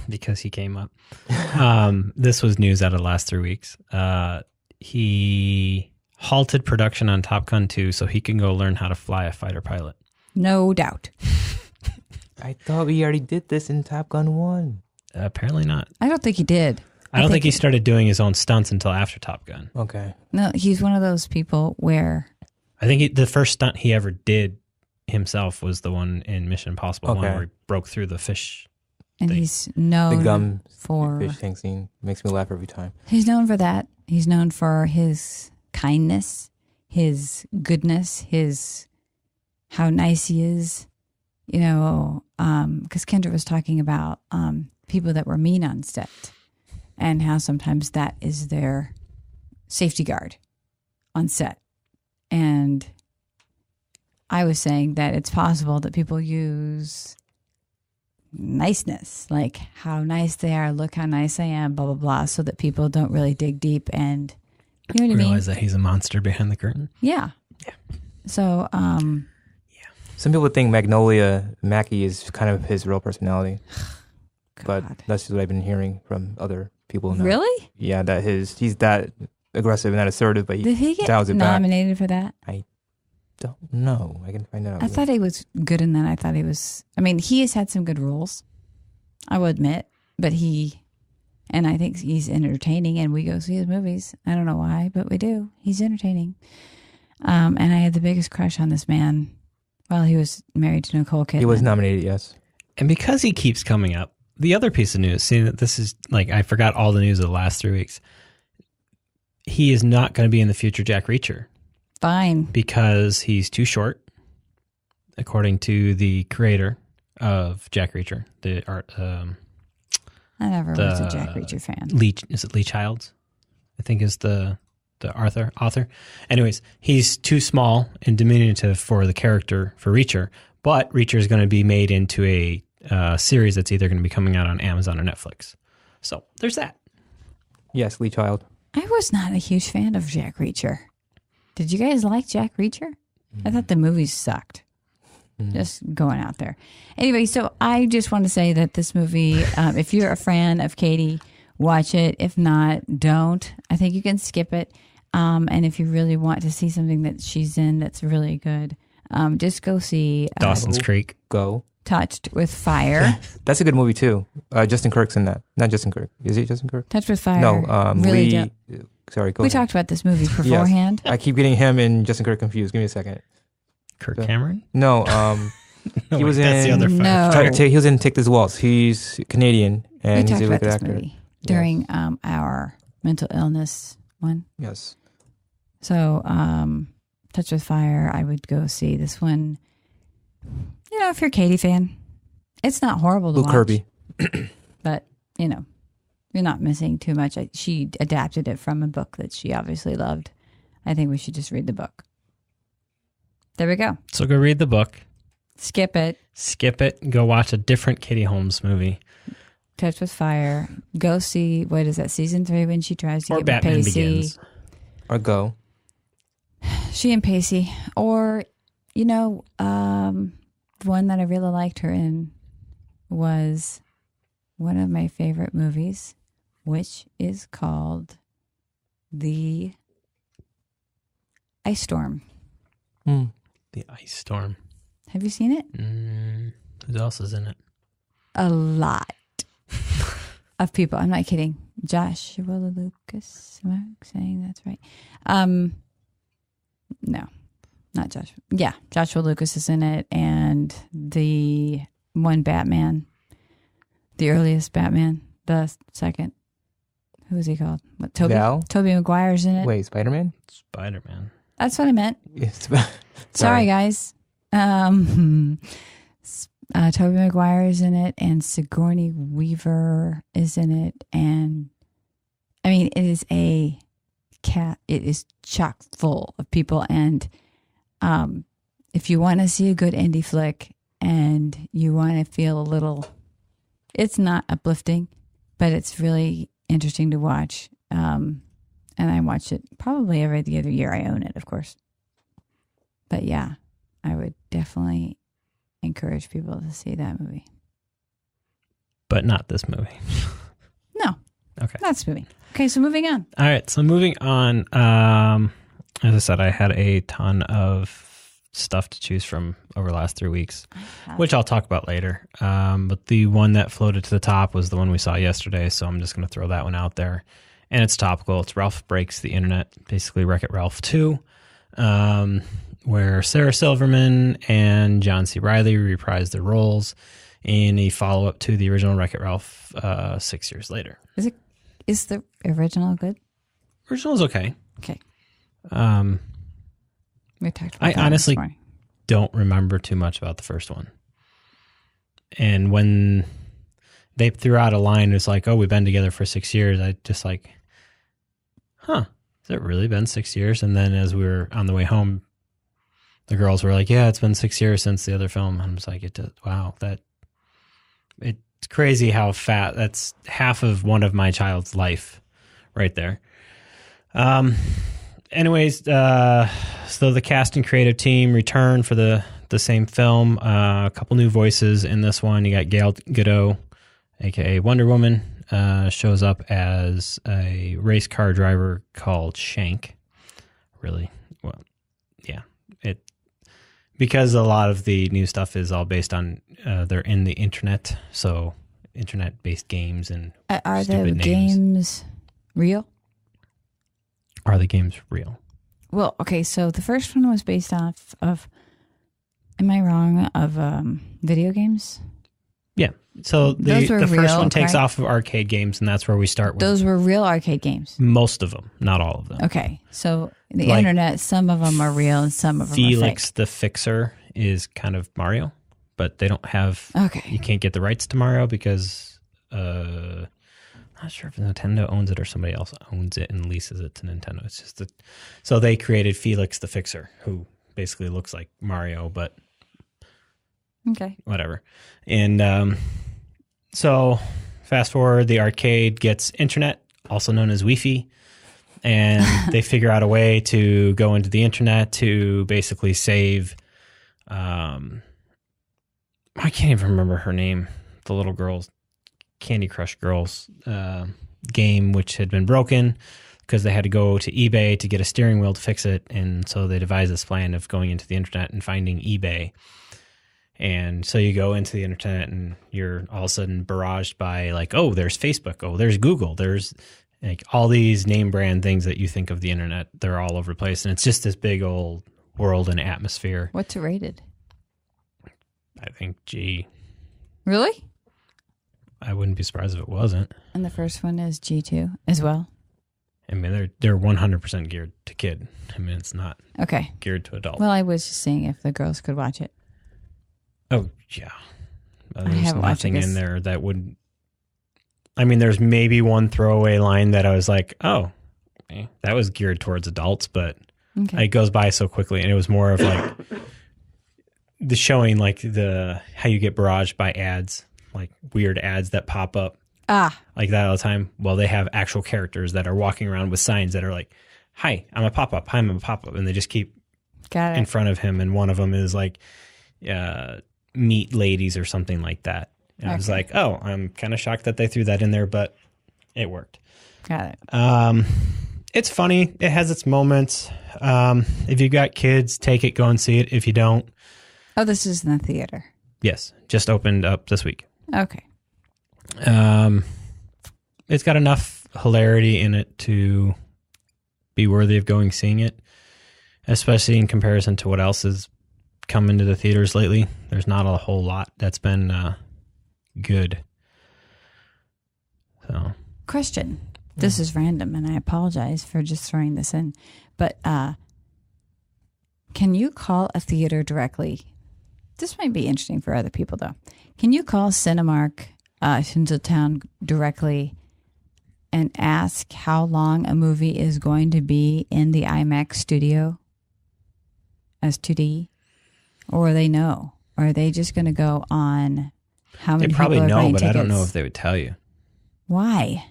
Speaker 1: because he came up, this was news out of the last 3 weeks. He halted production on Top Gun 2 so he can go learn how to fly a fighter pilot.
Speaker 4: No doubt.
Speaker 3: I thought we already did this in Top Gun 1.
Speaker 1: Apparently not.
Speaker 4: I don't think he did.
Speaker 1: I don't think he started doing his own stunts until after Top Gun.
Speaker 3: Okay.
Speaker 4: No, he's one of those people where...
Speaker 1: I think the first stunt he ever did himself was the one in Mission Impossible 1 where he broke through the fish
Speaker 4: And
Speaker 1: thing.
Speaker 4: he's known
Speaker 3: The gum
Speaker 4: for...
Speaker 3: fish tank scene makes me laugh every time.
Speaker 4: He's known for that. He's known for his kindness, his goodness, his how nice he is. You know, because Kendra was talking about people that were mean on set and how sometimes that is their safety guard on set. And I was saying that it's possible that people use niceness, like how nice they are, look how nice I am, blah, blah, blah, so that people don't really dig deep and, you know what I mean?
Speaker 1: Realize that he's a monster behind the curtain.
Speaker 4: Yeah.
Speaker 1: Yeah.
Speaker 4: So,
Speaker 3: Some people think Magnolia Mackie is kind of his real personality, but that's just what I've been hearing from other people. Now.
Speaker 4: Really?
Speaker 3: Yeah, that he's that aggressive and that assertive, but
Speaker 4: Did he get
Speaker 3: dials it
Speaker 4: nominated for that?
Speaker 3: back. Don't know. I can find out.
Speaker 4: I thought he was good in that. I thought he was, I mean, he has had some good roles, I will admit, but and I think he's entertaining, and we go see his movies. I don't know why, but we do. He's entertaining. And I had the biggest crush on this man while he was married to Nicole Kidman.
Speaker 3: He was nominated, yes.
Speaker 1: And because he keeps coming up, the other piece of news, seeing that this is like, I forgot all the news of the last 3 weeks. He is not going to be in the future Jack Reacher.
Speaker 4: Fine.
Speaker 1: Because he's too short, according to the creator of Jack Reacher, the art.
Speaker 4: I never was a Jack Reacher fan.
Speaker 1: Is it Lee Childs? I think is the author. Anyways, he's too small and diminutive for the character for Reacher, but Reacher is going to be made into a series that's either going to be coming out on Amazon or Netflix. So there's that.
Speaker 3: Yes, Lee Child.
Speaker 4: I was not a huge fan of Jack Reacher. Did you guys like Jack Reacher? I thought the movies sucked. Just going out there. Anyway, so I just want to say that this movie, if you're a fan of Katie, watch it. If not, don't. I think you can skip it. And if you really want to see something that she's in that's really good, just go see
Speaker 1: Dawson's Creek.
Speaker 3: Go.
Speaker 4: Touched with Fire.
Speaker 3: That's a good movie too. Justin Kirk's in that. Not Justin Kirk. Is it Justin Kirk?
Speaker 4: Touched with Fire.
Speaker 3: No,
Speaker 4: really
Speaker 3: Lee. Sorry, go
Speaker 4: We
Speaker 3: ahead.
Speaker 4: talked about this movie beforehand.
Speaker 3: Yes. I keep getting him and Justin Kirk confused. Give me a second.
Speaker 1: Kirk Cameron?
Speaker 3: No, he was
Speaker 1: that's the
Speaker 3: in.
Speaker 1: other
Speaker 4: No.
Speaker 3: He was in Take This Waltz. He's Canadian
Speaker 4: We
Speaker 3: and he's
Speaker 4: talked
Speaker 3: a
Speaker 4: about
Speaker 3: really good
Speaker 4: this
Speaker 3: actor.
Speaker 4: movie during our mental illness one.
Speaker 3: Yes.
Speaker 4: So, Touch with Fire, I would go see this one. You know, if you're a Katie fan, it's not horrible to
Speaker 3: Luke
Speaker 4: watch.
Speaker 3: Kirby.
Speaker 4: But, you know, you're not missing too much. She adapted it from a book that she obviously loved. I think we should just read the book. There we go.
Speaker 1: So go read the book.
Speaker 4: Skip it.
Speaker 1: Skip it. Go watch a different Katie Holmes movie.
Speaker 4: Touch with Fire. Go see, what is that, season 3 when she tries to
Speaker 1: Or
Speaker 4: get
Speaker 1: Batman
Speaker 4: with Pacey.
Speaker 1: Begins.
Speaker 3: Or Go.
Speaker 4: She and Pacey. Or, the one that I really liked her in was one of my favorite movies, which is called The Ice Storm.
Speaker 1: The Ice Storm.
Speaker 4: Have you seen it?
Speaker 1: Who else is in it?
Speaker 4: A lot of people. I'm not kidding. Joshua Lucas. Am I saying that's right? No, not Joshua. Yeah, Joshua Lucas is in it, and the one Batman, the earliest Batman, the second. Who is he called? What? Toby Maguire's in it.
Speaker 3: Wait, Spider-Man?
Speaker 1: Spider-Man.
Speaker 4: That's what I meant.
Speaker 3: Yes.
Speaker 4: Sorry, guys. Toby Maguire is in it, and Sigourney Weaver is in it, and I mean, it is a cat. It is chock full of people, and if you want to see a good indie flick and you want to feel a little, it's not uplifting, but it's really interesting to watch. And I watch it probably every other year. I own it, of course. But yeah, I would definitely encourage people to see that movie.
Speaker 1: But not this movie.
Speaker 4: No.
Speaker 1: Okay.
Speaker 4: Not this movie. Okay, so moving on.
Speaker 1: All right, so moving on. As I said, I had a ton of stuff to choose from over the last 3 weeks, which I'll talk about later. But the one that floated to the top was the one we saw yesterday, so I'm just going to throw that one out there. And it's topical. It's Ralph Breaks the Internet, basically Wreck-It Ralph 2, where Sarah Silverman and John C. Reilly reprised their roles in a follow-up to the original Wreck-It Ralph 6 years later.
Speaker 4: Is the original good?
Speaker 1: Original's okay.
Speaker 4: Okay.
Speaker 1: We talked about I honestly don't remember too much about the first one. And when they threw out a line, it's like, oh, we've been together for 6 years. I just like, has it really been 6 years? And then as we were on the way home, the girls were like, yeah, it's been 6 years since the other film. And I was like, wow, it's crazy how fat, that's half of one of my child's life right there. Anyways, so the cast and creative team return for the same film. A couple new voices in this one. You got Gal Gadot, aka Wonder Woman, shows up as a race car driver called Shank. Really, well, yeah. Because a lot of the new stuff is all based on they're in the internet, so internet-based games and
Speaker 4: are
Speaker 1: stupid
Speaker 4: the
Speaker 1: names.
Speaker 4: Games real?
Speaker 1: Are the games real?
Speaker 4: Well, okay, so the first one was based off of, am I wrong, of video games?
Speaker 1: Yeah. So the first
Speaker 4: real,
Speaker 1: one takes
Speaker 4: right?
Speaker 1: off of arcade games, and that's where we start with.
Speaker 4: Those were real arcade games?
Speaker 1: Most of them, not all of them.
Speaker 4: Okay, so the internet, some of them are real and some of them are fake.
Speaker 1: Felix the Fixer is kind of Mario, but they don't have...
Speaker 4: Okay.
Speaker 1: You can't get the rights to Mario because... I'm not sure if Nintendo owns it or somebody else owns it and leases it to Nintendo. It's just so they created Felix the Fixer, who basically looks like Mario, but
Speaker 4: okay,
Speaker 1: whatever. And so fast forward, the arcade gets internet, also known as Wi-Fi, and they figure out a way to go into the internet to basically save. I can't even remember her name. The little girl's. Candy Crush Girls game, which had been broken because they had to go to eBay to get a steering wheel to fix it. And so they devised this plan of going into the internet and finding eBay. And so you go into the internet and you're all of a sudden barraged by like, oh, there's Facebook. Oh, there's Google. There's like all these name brand things that you think of the internet. They're all over the place. And it's just this big old world and atmosphere.
Speaker 4: What's it rated?
Speaker 1: I think G.
Speaker 4: Really?
Speaker 1: I wouldn't be surprised if it wasn't.
Speaker 4: And the first one is G2 as well?
Speaker 1: I mean, they're 100% geared to kid. I mean, it's not geared to adult.
Speaker 4: Well, I was just saying if the girls could watch it.
Speaker 1: Oh, yeah. There's
Speaker 4: haven't watched it
Speaker 1: nothing in there that would... I mean, there's maybe one throwaway line that I was like, oh, that was geared towards adults, but
Speaker 4: Okay.
Speaker 1: It goes by so quickly, and it was more of like the showing, like how you get barraged by ads, like weird ads that pop up like that all the time. Well, they have actual characters that are walking around with signs that are like, "Hi, I'm a pop-up. Hi, I'm a pop-up," and they just keep in front of him. And one of them is like, "Meet ladies" or something like that. And I was like, "Oh, I'm kind of shocked that they threw that in there, but it worked."
Speaker 4: Got it.
Speaker 1: It's funny. It has its moments. If you got kids, take it, go and see it. If you don't.
Speaker 4: Oh, this is in the theater.
Speaker 1: Yes. Just opened up this week.
Speaker 4: Okay.
Speaker 1: It's got enough hilarity in it to be worthy of going seeing it, especially in comparison to what else has come into the theaters lately. There's not a whole lot that's been good. So,
Speaker 4: question. This is random, and I apologize for just throwing this in. But can you call a theater directly? This might be interesting for other people, though. Can you call Cinemark Tinseltown directly and ask how long a movie is going to be in the IMAX studio as 2D? Or they know? Or are they just going to go on how many
Speaker 1: they probably
Speaker 4: people are
Speaker 1: know,
Speaker 4: buying
Speaker 1: but
Speaker 4: tickets?
Speaker 1: I don't know if they would tell you.
Speaker 4: Why?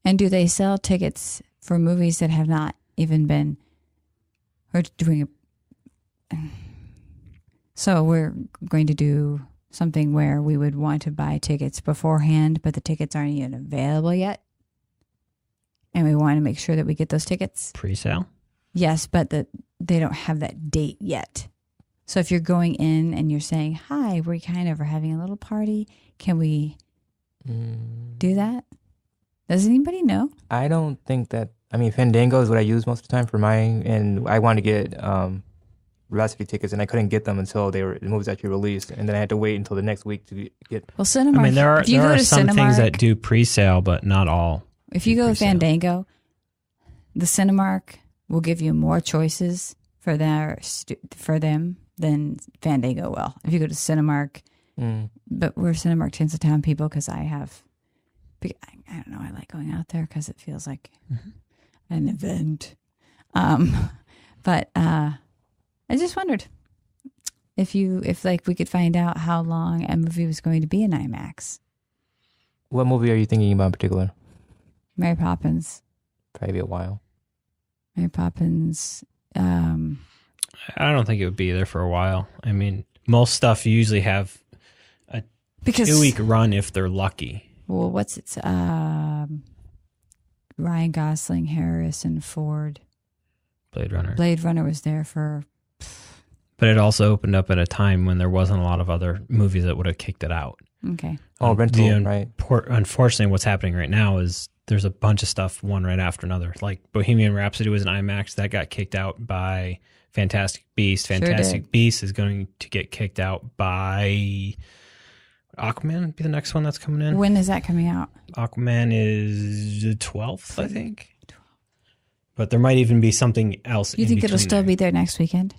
Speaker 4: And do they sell tickets for movies that have not even been, or doing a, so we're going to do something where we would want to buy tickets beforehand, but the tickets aren't even available yet. And we want to make sure that we get those tickets.
Speaker 1: Pre-sale?
Speaker 4: Yes, but they don't have that date yet. So if you're going in and you're saying, "Hi, we kind of are having a little party. Can we do that?" Does anybody know?
Speaker 3: I don't think that. I mean, Fandango is what I use most of the time for mine, and I wanted to get Velocity tickets, and I couldn't get them until the movie was actually released, and then I had to wait until the next week to get.
Speaker 4: Well, Cinemark.
Speaker 1: I mean, there are some
Speaker 4: Cinemark,
Speaker 1: things that do pre-sale, but not all.
Speaker 4: If you go to
Speaker 1: pre-sale.
Speaker 4: Fandango, the Cinemark will give you more choices for them than Fandango will. If you go to Cinemark, but we're Cinemark Tinseltown people because I don't know, I like going out there because it feels like an event. But I just wondered if we could find out how long a movie was going to be in IMAX.
Speaker 3: What movie are you thinking about in particular?
Speaker 4: Mary Poppins.
Speaker 3: Probably a while.
Speaker 4: Mary Poppins.
Speaker 1: I don't think it would be there for a while. I mean, most stuff you usually have a 2-week run if they're lucky.
Speaker 4: Well, what's it? Ryan Gosling, Harrison Ford.
Speaker 1: Blade Runner.
Speaker 4: Blade Runner was there for...
Speaker 1: But it also opened up at a time when there wasn't a lot of other movies that would have kicked it out.
Speaker 4: Okay.
Speaker 3: Oh, rental, right.
Speaker 1: Unfortunately, what's happening right now is there's a bunch of stuff one right after another. Like Bohemian Rhapsody was an IMAX that got kicked out by Fantastic Beasts. Fantastic Beasts is going to get kicked out by Aquaman. Would be the next one that's coming in.
Speaker 4: When is that coming out?
Speaker 1: Aquaman is the 12th, I think. But there might even be something else.
Speaker 4: You think it'll still be there next weekend?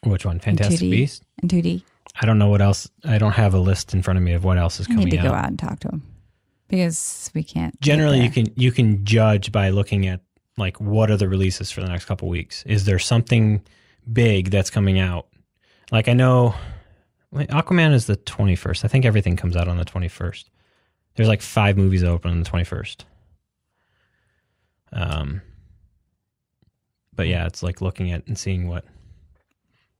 Speaker 1: Which one? Fantastic Beasts?
Speaker 4: In 2D?
Speaker 1: I don't know what else. I don't have a list in front of me of what else is coming out.
Speaker 4: I need to go out and talk to him because we can't.
Speaker 1: Generally, you can judge by looking at like what are the releases for the next couple weeks. Is there something big that's coming out? Like I know Aquaman is the 21st. I think everything comes out on the 21st. There's like 5 movies open on the 21st. But yeah, it's like looking at and seeing what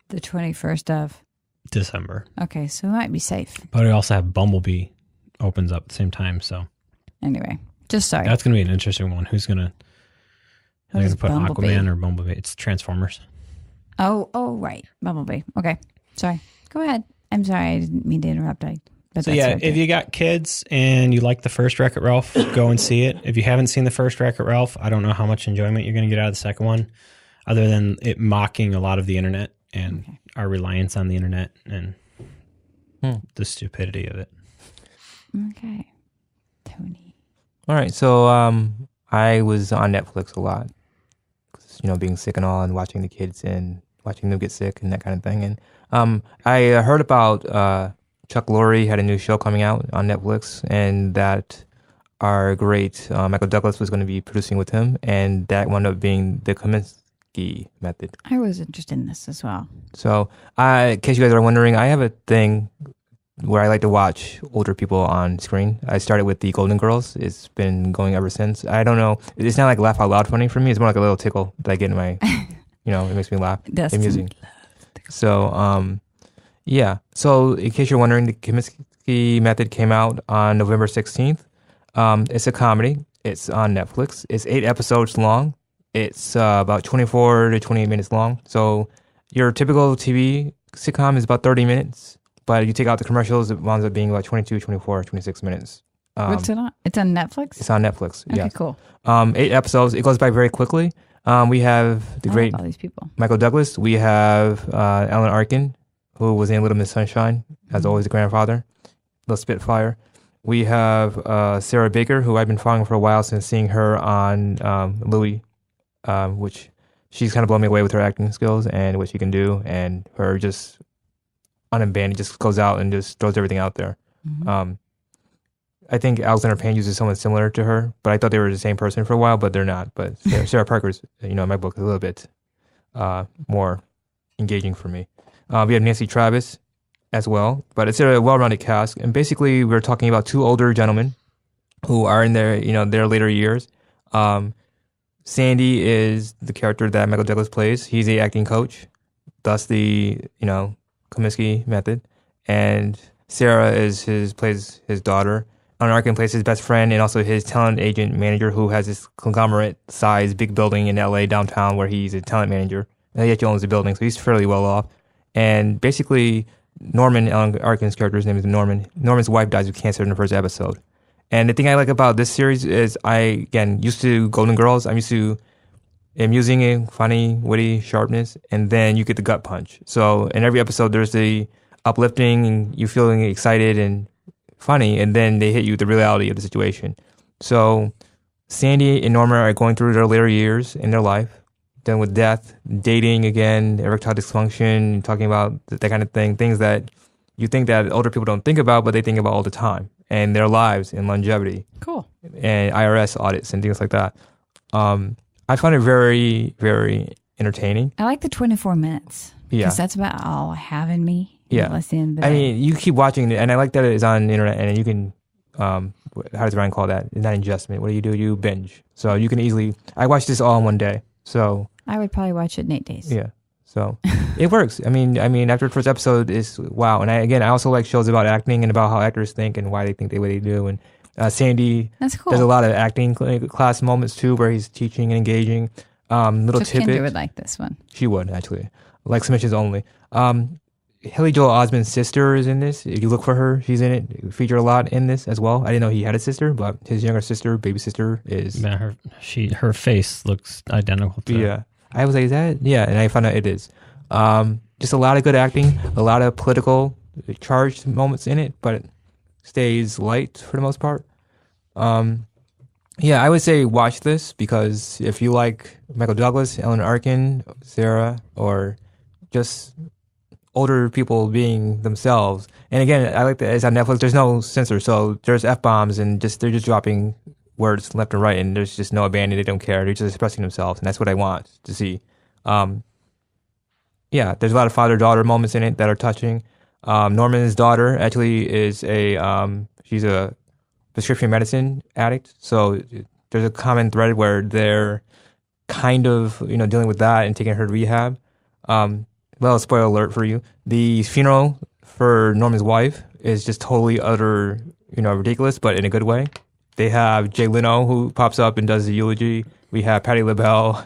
Speaker 4: the 21st of
Speaker 1: December.
Speaker 4: Okay, so it might be safe.
Speaker 1: But we also have Bumblebee opens up at the same time. So
Speaker 4: anyway, just sorry.
Speaker 1: That's going to be an interesting one. Who's going to put
Speaker 4: Bumblebee?
Speaker 1: Aquaman or Bumblebee? It's Transformers.
Speaker 4: Oh, right, Bumblebee. Okay, sorry. Go ahead. I'm sorry. I didn't mean to interrupt.
Speaker 1: So yeah, if you got kids and you like the first Wreck-It Ralph, go and see it. If you haven't seen the first Wreck-It Ralph, I don't know how much enjoyment you're going to get out of the second one, other than it mocking a lot of the internet and our reliance on the internet and the stupidity of it.
Speaker 4: Okay, Tony.
Speaker 3: All right, so I was on Netflix a lot, being sick and all, and watching the kids and watching them get sick and that kind of thing. And I heard about Chuck Lorre had a new show coming out on Netflix, and that are great. Michael Douglas was going to be producing with him, and that wound up being the Kominsky Method.
Speaker 4: I was interested in this as well.
Speaker 3: So, in case you guys are wondering, I have a thing where I like to watch older people on screen. I started with the Golden Girls. It's been going ever since. I don't know. It's not like laugh out loud funny for me. It's more like a little tickle that I get in my, it makes me laugh.
Speaker 4: That's
Speaker 3: amusing. So, yeah. So, in case you're wondering, the Kominsky Method came out on November 16th. It's a comedy. It's on Netflix. It's 8 episodes long. It's about 24 to 28 minutes long. So, your typical TV sitcom is about 30 minutes. But you take out the commercials, it winds up being about 22, 24, 26 minutes.
Speaker 4: What's it on? It's on Netflix?
Speaker 3: It's on Netflix,
Speaker 4: Okay,
Speaker 3: yeah.
Speaker 4: cool.
Speaker 3: 8 episodes. It goes by very quickly. We have the great
Speaker 4: all these people.
Speaker 3: Michael Douglas. We have Alan Arkin, who was in Little Miss Sunshine, as always the grandfather, the Spitfire. We have Sarah Baker, who I've been following for a while since seeing her on Louis, which she's kind of blown me away with her acting skills and what she can do, and her just unabandoned, just goes out and just throws everything out there.
Speaker 4: Mm-hmm.
Speaker 3: I think Alexander Payne uses someone similar to her, but I thought they were the same person for a while, but they're not. But Sarah Parker's, in my book, is a little bit more engaging for me. We have Nancy Travis as well, but it's a well-rounded cast. And basically, we're talking about 2 older gentlemen who are in their, their later years. Sandy is the character that Michael Douglas plays. He's the acting coach, thus the, Kominsky Method, and Sarah plays his daughter. Alan Arkin plays his best friend and also his talent agent manager, who has this conglomerate-sized big building in LA downtown where he's a talent manager. And he actually owns the building, so he's fairly well off. And basically, Norman, Alan Arkin's character's name is Norman. Norman's wife dies of cancer in the first episode. And the thing I like about this series is used to Golden Girls. I'm used to amusing and funny, witty, sharpness, and then you get the gut punch. So in every episode, there's the uplifting and you feeling excited and funny, and then they hit you with the reality of the situation. So Sandy and Norma are going through their later years in their life, dealing with death, dating again, erectile dysfunction, talking about that kind of thing, things that you think that older people don't think about, but they think about all the time, and their lives and longevity.
Speaker 4: Cool.
Speaker 3: And IRS audits and things like that. I find it very, very entertaining.
Speaker 4: I like the 24 minutes.
Speaker 3: Yeah.
Speaker 4: Because that's about all I have in me.
Speaker 3: Yeah. I mean, you keep watching it, and I like that it's on the internet, and you can, how does Ryan call that? It's not ingestment. What do? You binge. So you can easily, I watched this all in one day. So
Speaker 4: I would probably watch it in 8 days.
Speaker 3: Yeah. So it works. I mean, after the first episode is wow. And I also like shows about acting and about how actors think and why they think the way they do. And Sandy,
Speaker 4: that's cool.
Speaker 3: There's a lot of acting class moments too, where he's teaching and engaging. Little tidbit.
Speaker 4: Kendra would like this one.
Speaker 3: She would actually, like submissions only. Haley Joel Osment's sister is in this. If you look for her, she's in it. Featured a lot in this as well. I didn't know he had a sister, but his younger sister, baby sister, is.
Speaker 1: Yeah, her face looks identical to.
Speaker 3: Yeah, I was like, is that? Yeah, and I found out it is. Just a lot of good acting, a lot of political charged moments in it, but it stays light for the most part. Yeah, I would say watch this because if you like Michael Douglas, Alan Arkin, Sarah, or just older people being themselves. And again, I like that it's on Netflix. There's no censor, so there's F-bombs and they're just dropping words left and right, and there's just no abandon. They don't care. They're just expressing themselves, and that's what I want to see. Yeah, there's a lot of father-daughter moments in it that are touching. Norman's daughter actually is she's a prescription medicine addict, so there's a common thread where they're kind of dealing with that and taking her to rehab. Well, spoiler alert for you. The funeral for Norman's wife is just totally utter, ridiculous, but in a good way. They have Jay Leno who pops up and does the eulogy. We have Patti LaBelle.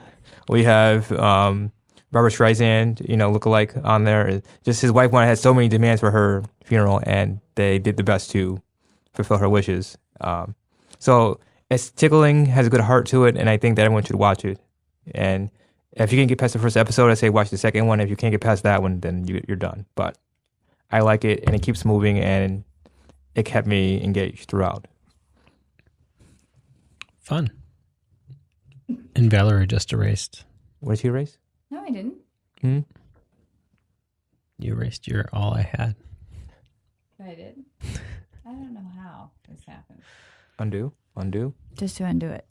Speaker 3: We have Barbara Streisand, lookalike on there. Just his wife had so many demands for her funeral, and they did the best to fulfill her wishes. So it's tickling, has a good heart to it, and I think that everyone should watch it. And if you can get past the first episode, I say watch the second one. If you can't get past that one, then you're done. But I like it, and it keeps moving, and it kept me engaged throughout.
Speaker 1: Fun. And Valerie just erased.
Speaker 3: What did she erase?
Speaker 4: No, I didn't.
Speaker 3: Hmm?
Speaker 1: You erased your all I had.
Speaker 4: I did. I don't know how this happened.
Speaker 3: Undo? Undo?
Speaker 4: Just to undo it.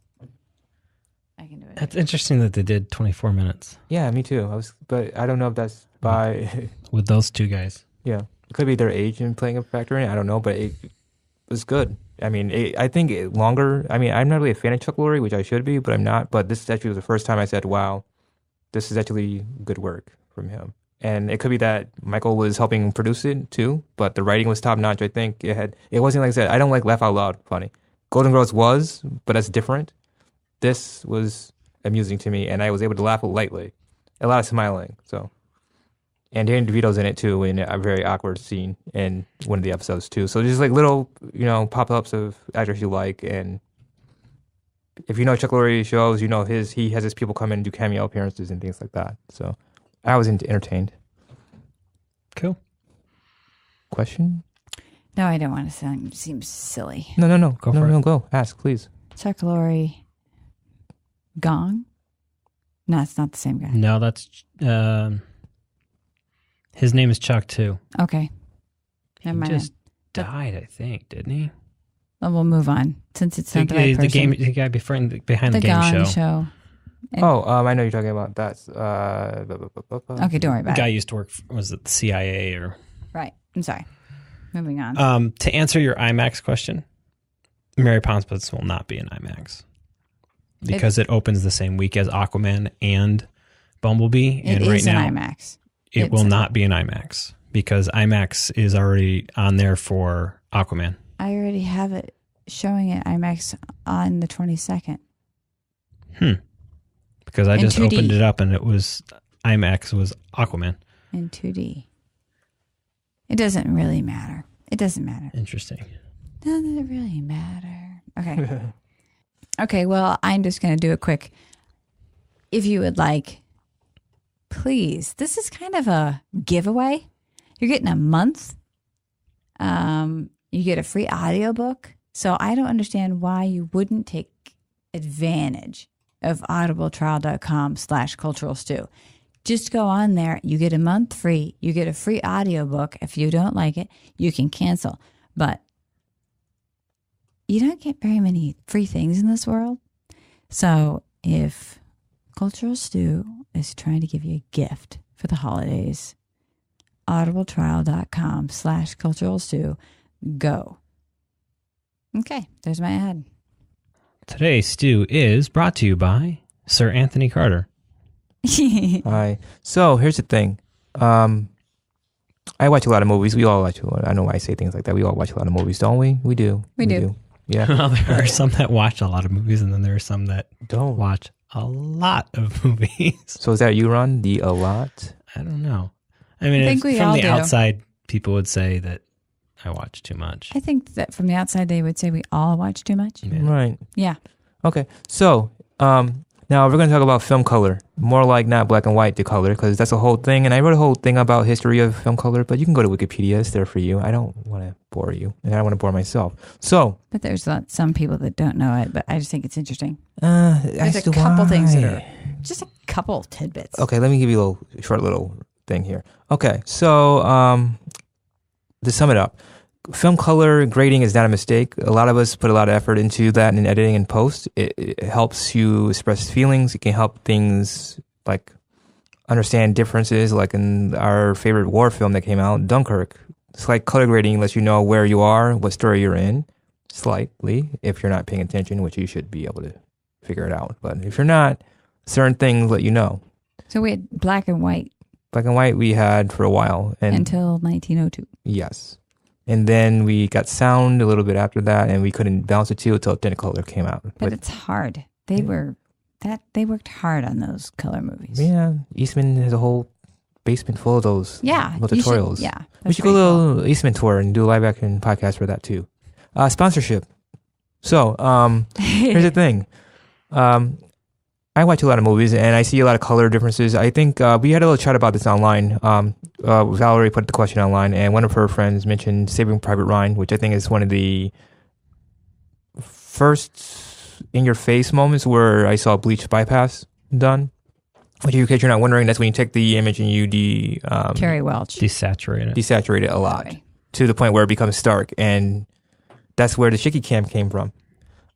Speaker 4: I can do it.
Speaker 1: That's interesting that they did 24 minutes.
Speaker 3: Yeah, me too. But I don't know if that's by...
Speaker 1: With those two guys.
Speaker 3: Yeah. It could be their age in playing a factor in it. I don't know, but it was good. I mean, I think longer... I mean, I'm not really a fan of Chuck Lorre, which I should be, but I'm not. But this actually was the first time I said, wow, this is actually good work from him. And it could be that Michael was helping produce it too, but the writing was top notch. I think it wasn't like I said, I don't like laugh out loud funny. Golden Girls was, but that's different. This was amusing to me, and I was able to laugh lightly. A lot of smiling, so. And Danny DeVito's in it too, in a very awkward scene in one of the episodes too. So just like little, pop-ups of actors you like, and if you know Chuck Lorre shows, he has his people come in and do cameo appearances and things like that. So I was entertained.
Speaker 1: Cool.
Speaker 3: Question?
Speaker 4: No, I don't want to seem silly.
Speaker 3: No.
Speaker 1: Go for it.
Speaker 3: No, go. Ask, please.
Speaker 4: Chuck Lorre. Gong? No, it's not the same guy.
Speaker 1: No, that's... his name is Chuck, too.
Speaker 4: Okay.
Speaker 1: He just died, I think, didn't he?
Speaker 4: Well, we'll move on, since it's not the right person.
Speaker 1: The guy behind the game
Speaker 4: Gong
Speaker 1: show.
Speaker 4: And,
Speaker 3: I know you're talking about that.
Speaker 4: okay, don't worry about
Speaker 1: The guy
Speaker 4: it.
Speaker 1: used to work, was it the CIA or...
Speaker 4: Right. I'm sorry. Moving on.
Speaker 1: To answer your IMAX question, Mary Poppins will not be in IMAX. Because it opens the same week as Aquaman and Bumblebee. And right now,
Speaker 4: IMAX.
Speaker 1: It will not be in IMAX because IMAX is already on there for Aquaman.
Speaker 4: I already have it showing at IMAX on the 22nd.
Speaker 1: Because I just
Speaker 4: 2D.
Speaker 1: opened it up and it was IMAX was Aquaman.
Speaker 4: In 2D. It doesn't really matter. It doesn't matter.
Speaker 1: Interesting.
Speaker 4: Doesn't it really matter? Okay. Okay, well, I'm just going to do a quick, if you would like, please, this is kind of a giveaway. You're getting a month. You get a free audiobook. So I don't understand why you wouldn't take advantage of audibletrial.com/cultural stew. Just go on there. You get a month free. You get a free audiobook. If you don't like it, you can cancel. But you don't get very many free things in this world. So if Cultural Stew is trying to give you a gift for the holidays, audibletrial.com/cultural stew, go. Okay, there's my ad.
Speaker 1: Today's stew is brought to you by Sir Anthony Carter.
Speaker 3: Hi. So here's the thing. I watch a lot of movies. We all watch. I know why I say things like that. We all watch a lot of movies, don't we? We do.
Speaker 4: We do.
Speaker 3: Yeah.
Speaker 1: Well, there are some that watch a lot of movies, and then there are some that
Speaker 3: Don't
Speaker 1: watch a lot of movies.
Speaker 3: So is that you, Ron? The a lot?
Speaker 1: I don't know. I mean,
Speaker 4: I think we
Speaker 1: from
Speaker 4: all
Speaker 1: the
Speaker 4: do.
Speaker 1: outside, people would say that I watch too much.
Speaker 4: I think that from the outside, they would say we all watch too much.
Speaker 1: Yeah.
Speaker 3: Right.
Speaker 4: Yeah.
Speaker 3: Okay. So now we're going to talk about film color. More like not black and white to color, because that's a whole thing. And I wrote a whole thing about history of film color, but you can go to Wikipedia. It's there for you. I don't want to bore you, and I don't want to bore myself. So,
Speaker 4: But there's some people that don't know it, but I just think it's interesting.
Speaker 3: there's
Speaker 4: There's a couple things that are just a couple tidbits.
Speaker 3: Okay, let me give you a short little thing here. Okay, so to sum it up, film color grading is not a mistake. A lot of us put a lot of effort into that in editing and post. It helps you express feelings. It can help things like understand differences, like in our favorite war film that came out, Dunkirk. It's like color grading lets you know where you are, what story you're in, slightly, if you're not paying attention, which you should be able to figure it out. But if you're not, certain things let you know.
Speaker 4: So we had black and white
Speaker 3: Black and white we had for a while.
Speaker 4: until 1902.
Speaker 3: Yes. And then we got sound a little bit after that, and we couldn't balance it to until Technicolor came out.
Speaker 4: But it's hard. They worked hard on those color movies.
Speaker 3: Yeah, Eastman has a whole basement full of those
Speaker 4: Yeah.
Speaker 3: little
Speaker 4: you should-
Speaker 3: tutorials.
Speaker 4: yeah.
Speaker 3: We should go to a little Eastman tour and do a live action podcast for that too. Sponsorship. So, here's the thing. I watch a lot of movies and I see a lot of color differences. I think we had a little chat about this online. Valerie put the question online, and one of her friends mentioned Saving Private Ryan, which I think is one of the first in-your-face moments where I saw bleach bypass done. Which, in case you're not wondering, that's when you take the image and you
Speaker 4: Terry Welch.
Speaker 1: Desaturate it.
Speaker 3: desaturate it a lot
Speaker 4: Sorry.
Speaker 3: to the point where it becomes stark, and that's where the shaky cam came from.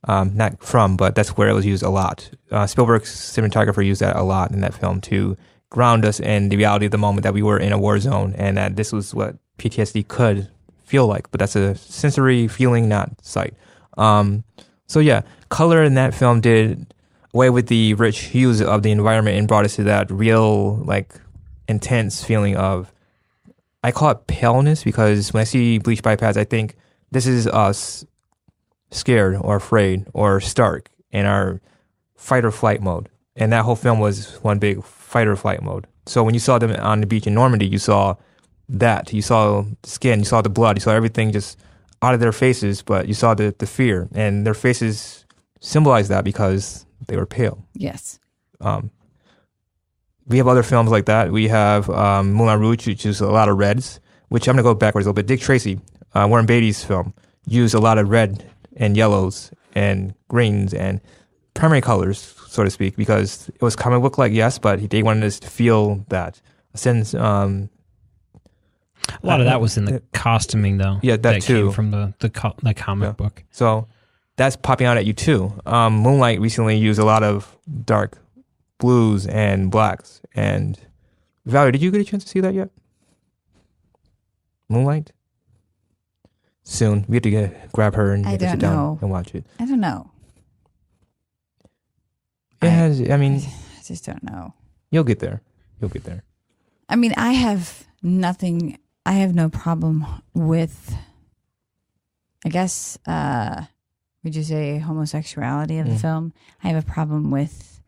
Speaker 3: Not from, but that's where it was used a lot. Spielberg's cinematographer used that a lot in that film to ground us in the reality of the moment that we were in a war zone and that this was what PTSD could feel like. But that's a sensory feeling, not sight. So yeah, color in that film did away with the rich hues of the environment and brought us to that real, like, intense feeling of, I call it paleness, because when I see bleach bypass, I think this is us scared or afraid or stark in our fight or flight mode. And that whole film was one big fight or flight mode. So when you saw them on the beach in Normandy, you saw that. You saw the skin, you saw the blood, you saw everything just out of their faces, but you saw the fear. And their faces symbolized that because they were pale.
Speaker 4: Yes.
Speaker 3: We have other films like that. We have Moulin Rouge, which is a lot of reds, which I'm going to go backwards a little bit. Dick Tracy, Warren Beatty's film, used a lot of red and yellows and greens and primary colors, so to speak, because it was comic book like, yes, but they wanted us to feel that sense.
Speaker 1: A lot of that was in the costuming, though.
Speaker 3: Yeah, that too.
Speaker 1: Came from the comic book.
Speaker 3: So that's popping out at you too. Moonlight recently used a lot of dark blues and blacks. And Valerie, did you get a chance to see that yet? Moonlight? Soon. We have to grab her and sit down and watch it.
Speaker 4: I don't know.
Speaker 3: I
Speaker 4: just don't know.
Speaker 3: You'll get there.
Speaker 4: I mean, I have no problem with, I guess, would you say homosexuality of the film? I have a problem with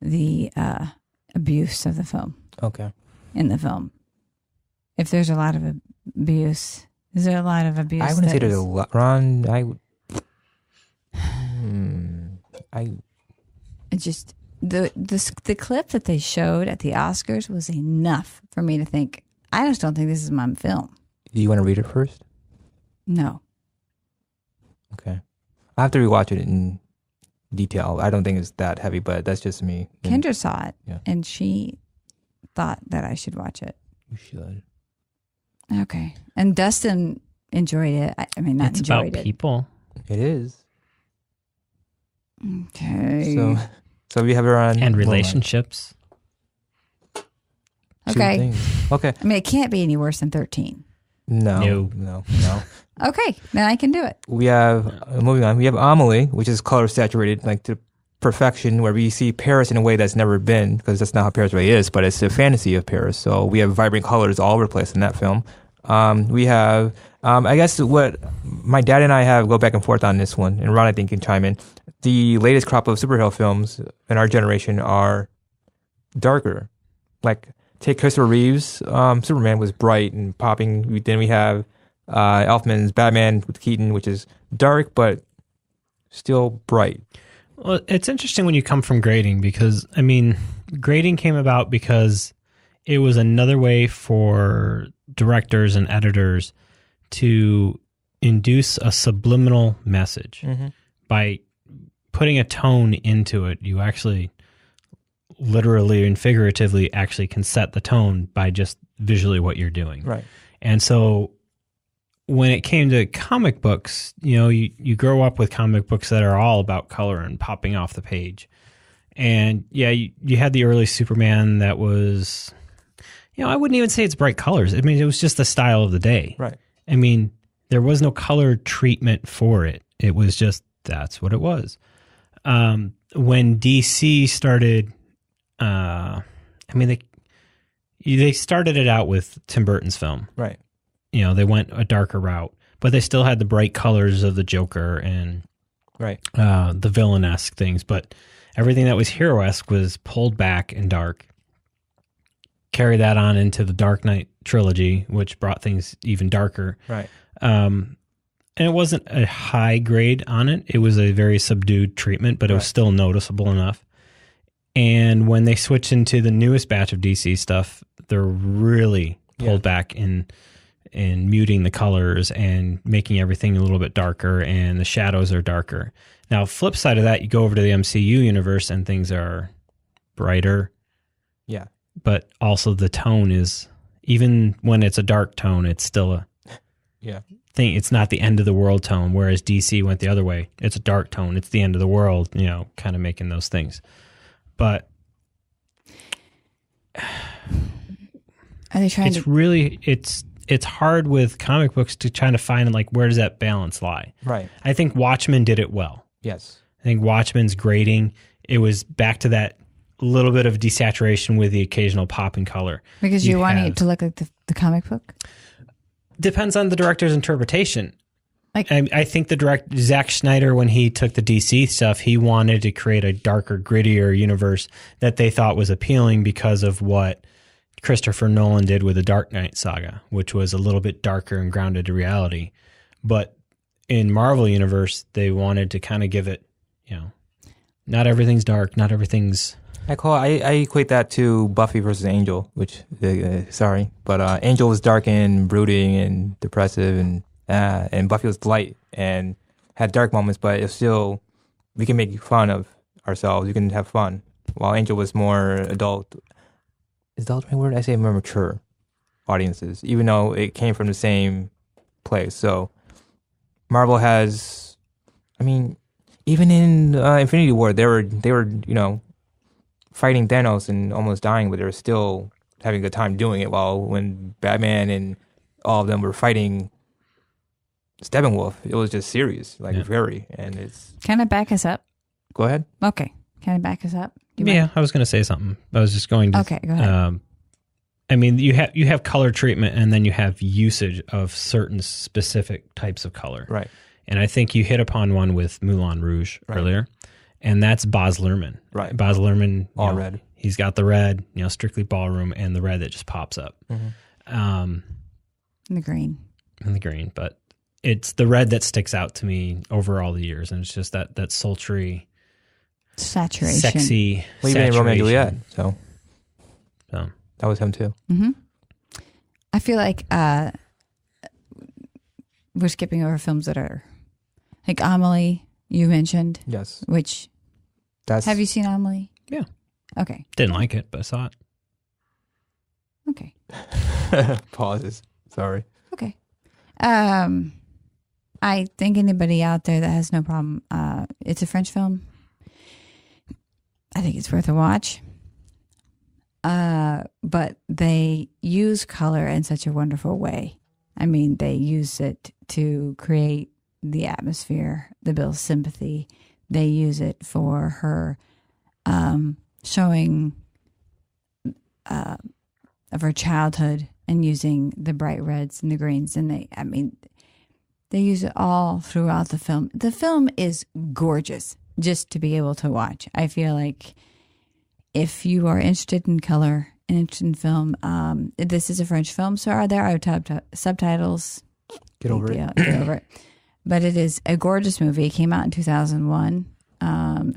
Speaker 4: the abuse of the film.
Speaker 3: Okay.
Speaker 4: In the film. If there's a lot of abuse, is there a lot of abuse?
Speaker 3: I wouldn't say there's a lot. Ron,
Speaker 4: It just, the clip that they showed at the Oscars was enough for me to think, I just don't think this is my film.
Speaker 3: Do you want to read it first?
Speaker 4: No.
Speaker 3: Okay. I have to rewatch it in detail. I don't think it's that heavy, but that's just me.
Speaker 4: Kendra saw it, and she thought that I should watch it.
Speaker 3: You should.
Speaker 4: Okay. And Dustin enjoyed it. I mean, not
Speaker 1: it's
Speaker 4: enjoyed it.
Speaker 1: It's about people.
Speaker 3: It is.
Speaker 4: Okay.
Speaker 3: So we have her on...
Speaker 1: And relationships.
Speaker 4: Okay.
Speaker 3: Okay.
Speaker 4: I mean, it can't be any worse than 13.
Speaker 3: No.
Speaker 4: Okay, then I can do it.
Speaker 3: We have, moving on, we have Amelie, which is color saturated, like to perfection, where we see Paris in a way that's never been, because that's not how Paris really is, but it's a fantasy of Paris. So we have vibrant colors all over the place in that film. We have, I guess what my dad and I go back and forth on this one, and Ron, I think, can chime in. The latest crop of superhero films in our generation are darker. Like, take Christopher Reeve's Superman was bright and popping. Then we have Elfman's Batman with Keaton, which is dark but still bright.
Speaker 1: Well, it's interesting when you come from grading because, I mean, grading came about because it was another way for directors and editors to induce a subliminal message. By putting a tone into it. You actually literally and figuratively actually can set the tone by just visually what you're doing.
Speaker 3: Right.
Speaker 1: And so when it came to comic books, you grow up with comic books that are all about color and popping off the page. And yeah, you had the early Superman that was, I wouldn't even say it's bright colors. I mean, it was just the style of the day.
Speaker 3: Right.
Speaker 1: I mean, there was no color treatment for it. It was just, that's what it was. When DC started, they started it out with Tim Burton's film.
Speaker 3: Right.
Speaker 1: They went a darker route, but they still had the bright colors of the Joker and the villain-esque things. But everything that was hero-esque was pulled back and dark. Carry that on into the Dark Knight trilogy, which brought things even darker.
Speaker 3: Right.
Speaker 1: And it wasn't a high grade on it. It was a very subdued treatment, but it was still noticeable enough. And when they switched into the newest batch of DC stuff, they're really pulled back in muting the colors and making everything a little bit darker, and the shadows are darker. Now, flip side of that, you go over to the MCU universe and things are brighter.
Speaker 3: Yeah.
Speaker 1: But also the tone is, even when it's a dark tone, it's still thing. It's not the end of the world tone, whereas DC went the other way. It's a dark tone. It's the end of the world, kind of making those things. But
Speaker 4: are they trying
Speaker 1: it's hard with comic books to try to find like where does that balance lie?
Speaker 3: Right.
Speaker 1: I think Watchmen did it well.
Speaker 3: Yes.
Speaker 1: I think Watchmen's grading, it was back to that little bit of desaturation with the occasional pop in color.
Speaker 4: Because you're wanting it to look like the comic book?
Speaker 1: Depends on the director's interpretation.
Speaker 4: Like,
Speaker 1: I think Zack Snyder, when he took the DC stuff, he wanted to create a darker, grittier universe that they thought was appealing because of what Christopher Nolan did with the Dark Knight saga, which was a little bit darker and grounded to reality. But in Marvel Universe, they wanted to kind of give it, not everything's dark, not everything's...
Speaker 3: I equate that to Buffy versus Angel, which, but Angel was dark and brooding and depressive, and Buffy was light and had dark moments, but it's still, we can make fun of ourselves, we can have fun, while Angel was more adult. Is adult the right word? I say more mature audiences, even though it came from the same place. So Marvel has, even in Infinity War, they were fighting Thanos and almost dying, but they were still having a good time doing it. While when Batman and all of them were fighting Steppenwolf, it was just serious, very. And it's...
Speaker 4: Can I back us up?
Speaker 3: Go ahead.
Speaker 4: Okay. Can I back us up?
Speaker 1: Yeah, I was going to say something. I was just going to...
Speaker 4: Okay, go ahead.
Speaker 1: You have color treatment, and then you have usage of certain specific types of color.
Speaker 3: Right.
Speaker 1: And I think you hit upon one with Moulin Rouge earlier, and that's Baz Luhrmann.
Speaker 3: Right.
Speaker 1: Baz Luhrmann,
Speaker 3: all red.
Speaker 1: He's got the red, strictly ballroom, and the red that just pops up.
Speaker 3: Mm-hmm.
Speaker 4: And the green.
Speaker 1: And the green, but it's the red that sticks out to me over all the years, and it's just that sultry...
Speaker 4: Saturation.
Speaker 1: Sexy
Speaker 3: well, even in Romeo and Juliet, so that was him too.
Speaker 4: Mm-hmm. I feel like we're skipping over films that are like Amelie, you mentioned.
Speaker 3: Yes.
Speaker 4: Which, have you seen Amelie?
Speaker 1: Yeah.
Speaker 4: Okay.
Speaker 1: Didn't like it, but I saw it.
Speaker 4: Okay.
Speaker 3: Pauses. Sorry.
Speaker 4: Okay. I think anybody out there that has no problem, it's a French film. I think it's worth a watch. But they use color in such a wonderful way. They use it to create the atmosphere, to build sympathy. They use it for her showing of her childhood and using the bright reds and the greens. And they use it all throughout the film. The film is gorgeous just to be able to watch. I feel like if you are interested in color and interested in film, this is a French film, so there are subtitles.
Speaker 3: Get over it.
Speaker 4: Get over it. But it is a gorgeous movie. It came out in 2001.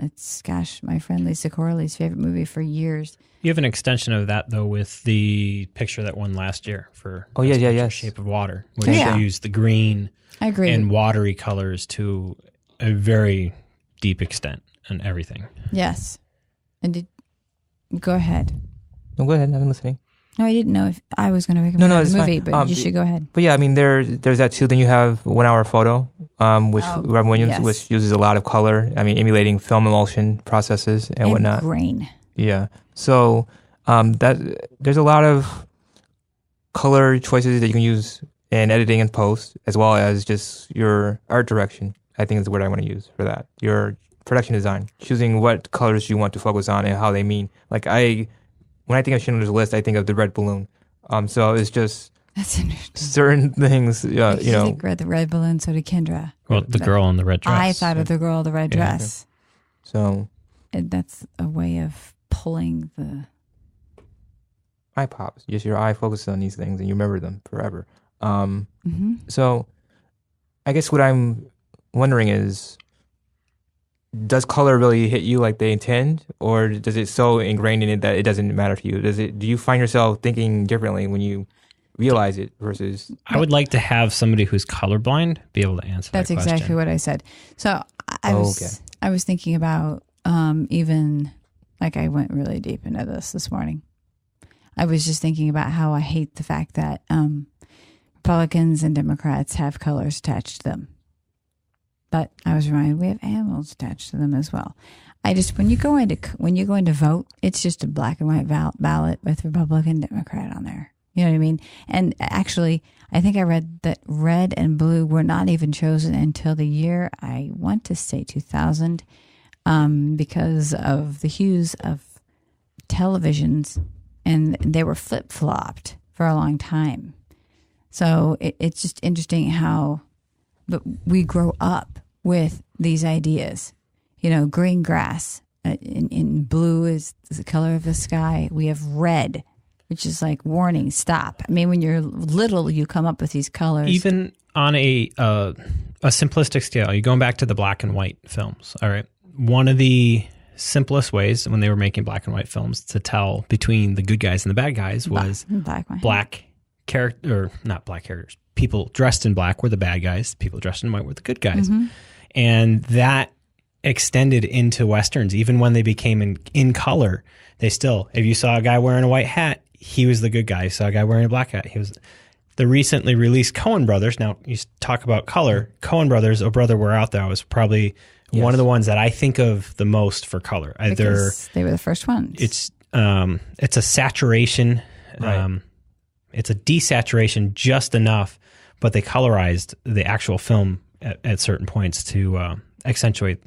Speaker 4: It's, my friend Lisa Corley's favorite movie for years.
Speaker 1: You have an extension of that, though, with the picture that won last year for Shape of Water, which used the green and watery colors to a very deep extent and everything.
Speaker 4: Yes. And go ahead.
Speaker 3: No, go ahead. I'm listening.
Speaker 4: No, I didn't know if I was going to recommend the movie,
Speaker 3: fine.
Speaker 4: but you should go ahead.
Speaker 3: But yeah, there's that too. Then you have 1 Hour Photo, which Robin Williams, which uses a lot of color. Emulating film emulsion processes and whatnot.
Speaker 4: Grain.
Speaker 3: Yeah. So there's a lot of color choices that you can use in editing and post, as well as just your art direction. I think is the word I want to use for that. Your production design, choosing what colors you want to focus on and how they mean. When I think of Schindler's List, I think of the red balloon. So it's just
Speaker 4: that's interesting.
Speaker 3: Certain things.
Speaker 4: You think the red balloon, so did Kendra.
Speaker 1: Well, the girl in the red dress.
Speaker 4: I thought of the girl in the red dress.
Speaker 3: So
Speaker 4: that's a way of pulling the
Speaker 3: eye pops. Just your eye focuses on these things and you remember them forever.
Speaker 4: Mm-hmm.
Speaker 3: So I guess what I'm wondering is, does color really hit you like they intend, or does it so ingrained in it that it doesn't matter to you? Do you find yourself thinking differently when you realize it versus...
Speaker 1: I would like to have somebody who's colorblind be able to answer that question.
Speaker 4: That's exactly what I said. So I was thinking about even, I went really deep into this morning. I was just thinking about how I hate the fact that Republicans and Democrats have colors attached to them. But I was reminded we have animals attached to them as well. When you go into vote, it's just a black and white ballot with Republican, Democrat on there. You know what I mean? And actually, I think I read that red and blue were not even chosen until the year, I want to say 2000, because of the hues of televisions, and they were flip-flopped for a long time. So it's just interesting how we grow up with these ideas. You know, green grass in blue is the color of the sky. We have red, which is like warning, stop. I mean, when you're little, you come up with these colors.
Speaker 1: Even on a simplistic scale, you're going back to the black and white films. All right. One of the simplest ways when they were making black and white films to tell between the good guys and the bad guys was black character, or not black characters. People dressed in black were the bad guys. People dressed in white were the good guys. Mm-hmm. And that extended into Westerns. Even when they became in color, they still, if you saw a guy wearing a white hat, he was the good guy. You saw a guy wearing a black hat, he was. The recently released Coen Brothers, now you talk about color, Coen Brothers, Oh Brother, We're Out There, was probably one of the ones that I think of the most for color.
Speaker 4: Because they were the first ones.
Speaker 1: It's a saturation,
Speaker 3: right.
Speaker 1: It's a desaturation just enough, but they colorized the actual film at certain points to accentuate.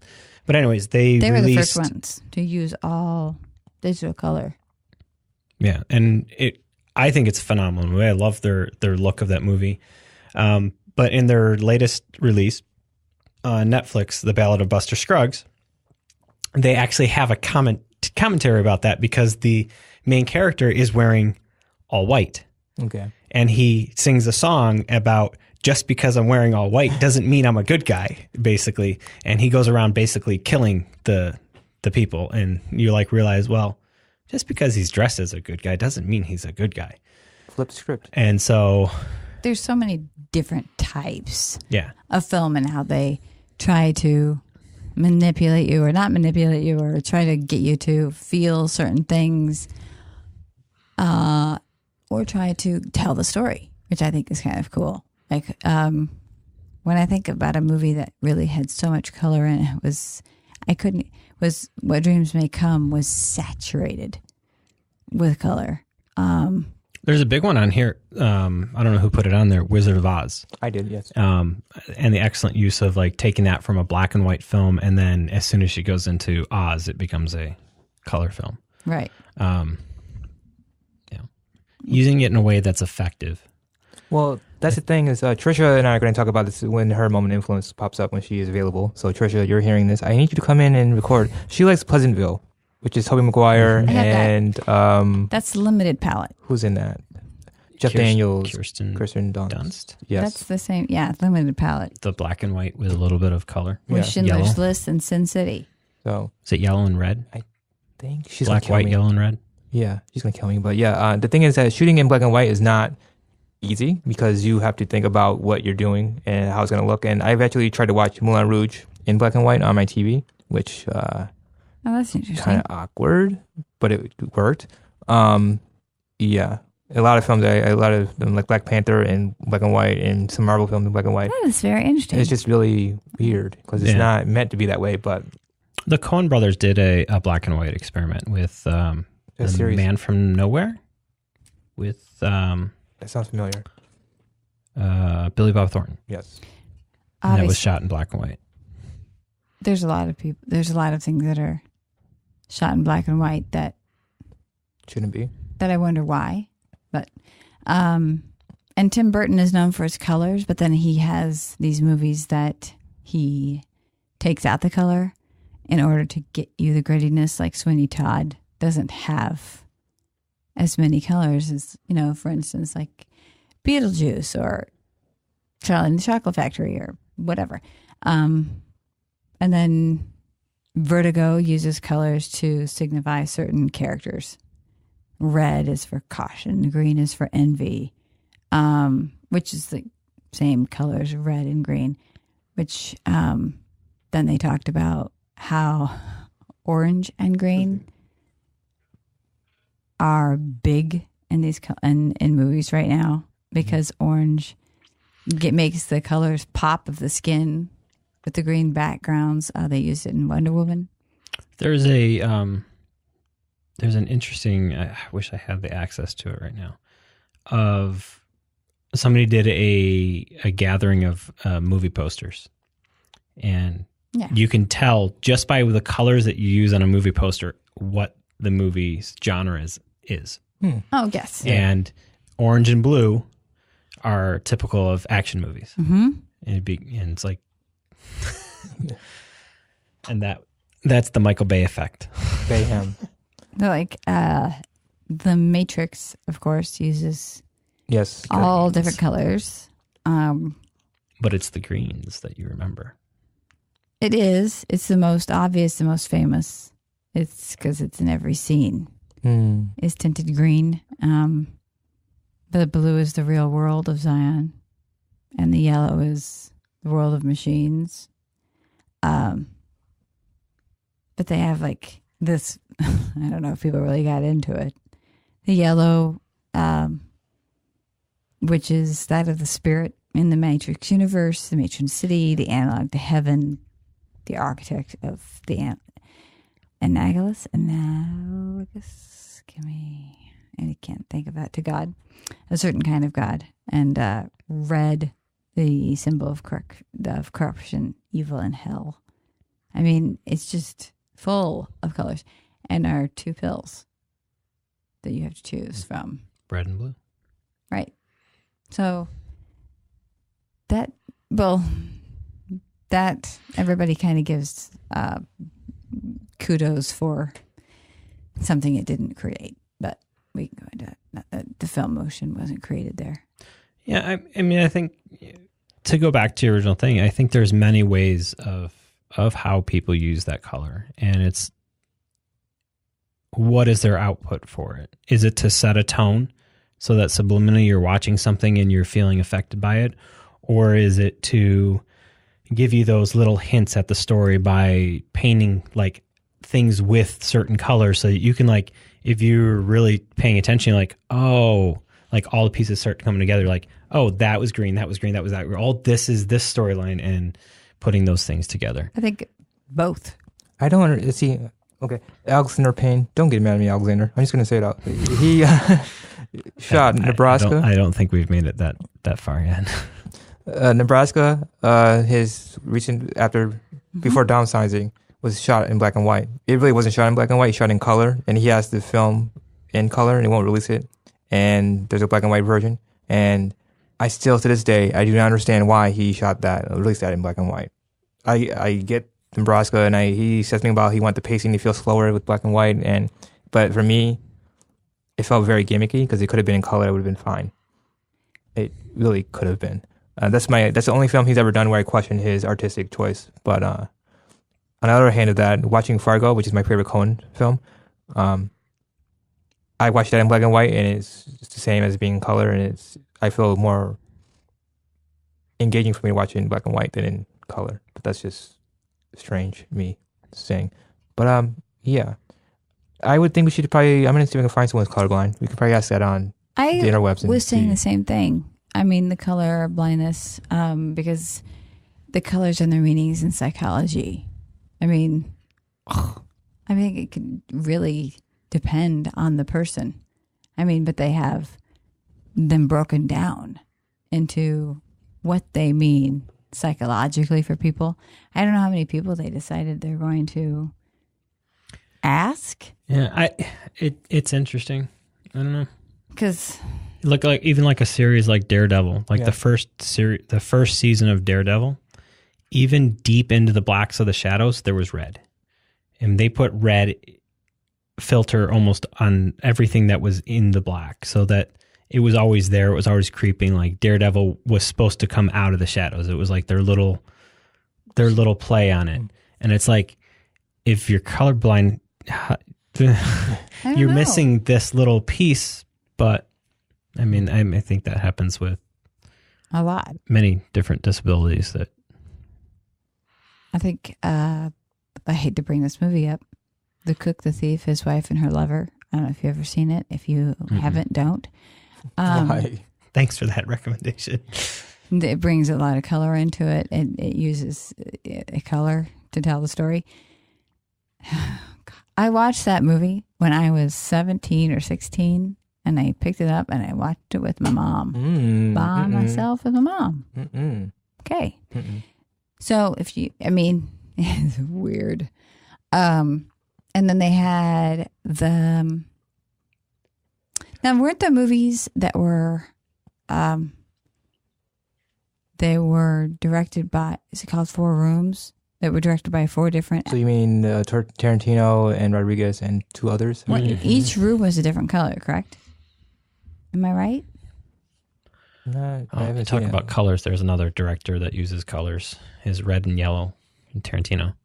Speaker 1: But anyways, they
Speaker 4: were the first ones to use all digital color.
Speaker 1: Yeah, and I think it's a phenomenal movie. I love their look of that movie. But in their latest release, Netflix, The Ballad of Buster Scruggs, they actually have a commentary about that because the main character is wearing all white.
Speaker 3: Okay.
Speaker 1: And he sings a song about just because I'm wearing all white doesn't mean I'm a good guy, basically. And he goes around basically killing the people. And you realize, well, just because he's dressed as a good guy doesn't mean he's a good guy.
Speaker 3: Flip script.
Speaker 1: And so
Speaker 4: there's so many different types
Speaker 1: of
Speaker 4: film and how they try to manipulate you or not manipulate you or try to get you to feel certain things or try to tell the story, which I think is kind of cool. Like when I think about a movie that really had so much color in it, was What Dreams May Come was saturated with color.
Speaker 1: There's a big one on here. I don't know who put it on there. Wizard of Oz.
Speaker 3: I did, yes.
Speaker 1: And the excellent use of taking that from a black and white film, and then as soon as she goes into Oz, it becomes a color film.
Speaker 4: Right.
Speaker 1: Using it in a way that's effective.
Speaker 3: Well, that's the thing is Trisha and I are going to talk about this when her moment of influence pops up when she is available. So Trisha, you're hearing this. I need you to come in and record. She likes Pleasantville, which is Tobey Maguire and
Speaker 4: that's limited palette.
Speaker 3: Who's in that? Jeff Daniels,
Speaker 1: Kirsten
Speaker 3: Dunst. Yes,
Speaker 4: that's the same. Yeah, limited palette.
Speaker 1: The black and white with a little bit of color.
Speaker 4: With Schindler's List and Sin City.
Speaker 3: So
Speaker 1: is it yellow and red?
Speaker 3: I think she's
Speaker 1: black, white, yellow, and red.
Speaker 3: Yeah, she's gonna kill me. But yeah, the thing is that shooting in black and white is not easy because you have to think about what you're doing and how it's gonna look. And I've actually tried to watch Moulin Rouge in black and white on my TV, which
Speaker 4: that's interesting.
Speaker 3: Kind of awkward, but it worked. Yeah, a lot of films, a lot of them, like Black Panther in black and white, and some Marvel films in black and white.
Speaker 4: That is very interesting.
Speaker 3: It's just really weird because it's not meant to be that way. But
Speaker 1: the Coen Brothers did a black and white experiment with the Man from Nowhere. With
Speaker 3: that sounds familiar.
Speaker 1: Billy Bob Thornton.
Speaker 3: Yes,
Speaker 1: and that was shot in black and white.
Speaker 4: There's a lot of people. There's a lot of things that are shot in black and white that
Speaker 3: shouldn't be.
Speaker 4: That I wonder why. But and Tim Burton is known for his colors, but then he has these movies that he takes out the color in order to get you the grittiness. Like Sweeney Todd doesn't have as many colors as, for instance, like Beetlejuice or Charlie and the Chocolate Factory or whatever. And then Vertigo uses colors to signify certain characters. Red is for caution, green is for envy, which is the same colors, red and green, which then they talked about how orange and green are big in these in movies right now because orange makes the colors pop of the skin with the green backgrounds. They used it in Wonder Woman.
Speaker 1: There's an interesting, I wish I had the access to it right now, of somebody did a gathering of movie posters. And you can tell just by the colors that you use on a movie poster what the movie's genre is.
Speaker 4: Oh, yes.
Speaker 1: And orange and blue are typical of action movies.
Speaker 4: Mm-hmm.
Speaker 1: And it's like, and that's the Michael Bay effect.
Speaker 3: Bayhem.
Speaker 4: They're like the Matrix, of course, uses all different colors.
Speaker 1: But it's the greens that you remember.
Speaker 4: It is. It's the most obvious, the most famous. It's because it's in every scene. It's tinted green. But the blue is the real world of Zion. And the yellow is the world of machines. But they have like this, I don't know if people really got into it. The yellow, which is that of the spirit in the Matrix universe, the matron city, the analog to heaven, the architect of the analogous, I can't think of that, to God, a certain kind of God, and red, the symbol of corruption, evil, and hell. I mean, it's just full of colors, and are two pills that you have to choose from.
Speaker 1: Red and blue.
Speaker 4: Right. So that everybody kind of gives kudos for something it didn't create, but we can go into that. The film motion wasn't created there.
Speaker 1: Yeah, I mean, I think to go back to your original thing, I think there's many ways of how people use that color, and it's what is their output for it? Is it to set a tone so that subliminally you're watching something and you're feeling affected by it, or is it to give you those little hints at the story by painting like things with certain colors so that you can, like, if you're really paying attention, like, oh, like all the pieces start coming together, like, oh, that was green, that was green, that was that. All this is this storyline, and putting those things together.
Speaker 4: I think both.
Speaker 3: I don't see. Okay, Alexander Payne. Don't get mad at me, Alexander. I'm just going to say it out. He shot Nebraska.
Speaker 1: I don't think we've made it that far yet.
Speaker 3: Nebraska, his recent before downsizing, was shot in black and white. It really wasn't shot in black and white. He shot in color, and he has the film in color, and he won't release it. And there's a black and white version. And I still, to this day, I do not understand why he shot that, released that in black and white. I get Nebraska, and he says something about he wanted the pacing to feel slower with black and white, but for me, it felt very gimmicky because it could have been in color. It would have been fine. It really could have been. That's the only film he's ever done where I question his artistic choice. But on the other hand of that, watching Fargo, which is my favorite Coen film, I watched that in black and white, and it's the same as being in color, and I feel more engaging for me to watch it in black and white than in color. But that's just strange, me saying. But yeah, I would think we should probably. I'm gonna see if I can find someone who's colorblind. We could probably ask that on the interwebs.
Speaker 4: I was saying the same thing. I mean, the color blindness, because the colors and their meanings in psychology. I mean, I think it could really depend on the person. I mean, but they have them broken down into what they mean psychologically for people. I don't know how many people they decided they're going to ask.
Speaker 1: Yeah, it's interesting. I don't know,
Speaker 4: because
Speaker 1: like even like a series like Daredevil, like the first season of Daredevil, even deep into the blacks of the shadows, there was red, and they put red filter almost on everything that was in the black, so that it was always there. It was always creeping. Like Daredevil was supposed to come out of the shadows. It was like their little play on it. And it's like, if you're colorblind, you're missing this little piece. But I mean, I think that happens with
Speaker 4: a lot,
Speaker 1: many different disabilities. That
Speaker 4: I think, I hate to bring this movie up, The Cook, the Thief, His Wife, and Her Lover. I don't know if you've ever seen it. If you haven't, don't.
Speaker 1: Thanks for that recommendation.
Speaker 4: It brings a lot of color into it. It uses a color to tell the story. I watched that movie when I was 17 or 16, and I picked it up and I watched it with my mom. By myself with my mom. Okay. So it's weird. And then they had now weren't the movies that were, they were directed by, is it called Four Rooms? That were directed by 4 different.
Speaker 3: So you mean Tarantino and Rodriguez and 2 others?
Speaker 4: Well, each room was a different color, correct? Am I right?
Speaker 3: No,
Speaker 1: Talk about colors. There's another director that uses colors. Is red and yellow in Tarantino.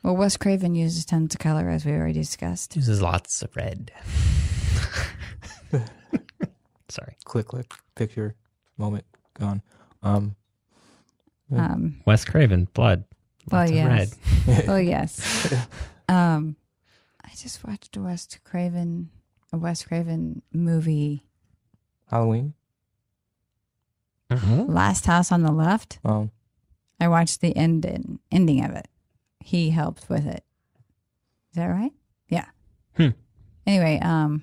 Speaker 4: Well, Wes Craven uses tons of color, as we already discussed.
Speaker 1: Uses lots of red. Sorry.
Speaker 3: Click, picture, moment, gone.
Speaker 1: Wes Craven, blood.
Speaker 4: Well,
Speaker 1: Lots of
Speaker 4: yes.
Speaker 1: red.
Speaker 4: Well, yes. I just watched a Wes Craven movie.
Speaker 3: Halloween?
Speaker 4: Last House on the Left. I watched the ending of it. He helped with it. Is that right? Yeah. Anyway, I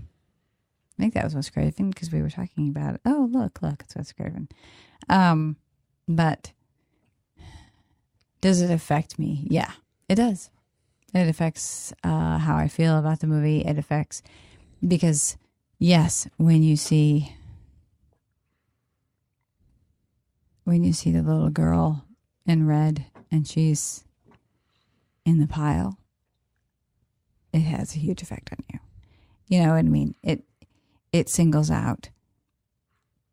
Speaker 4: think that was Wes Craven because we were talking about it. Oh, look, it's Wes Craven. But does it affect me? Yeah, it does. It affects how I feel about the movie. It affects because, yes, when you see the little girl in red and she's in the pile, it has a huge effect on you. You know what I mean? It singles out.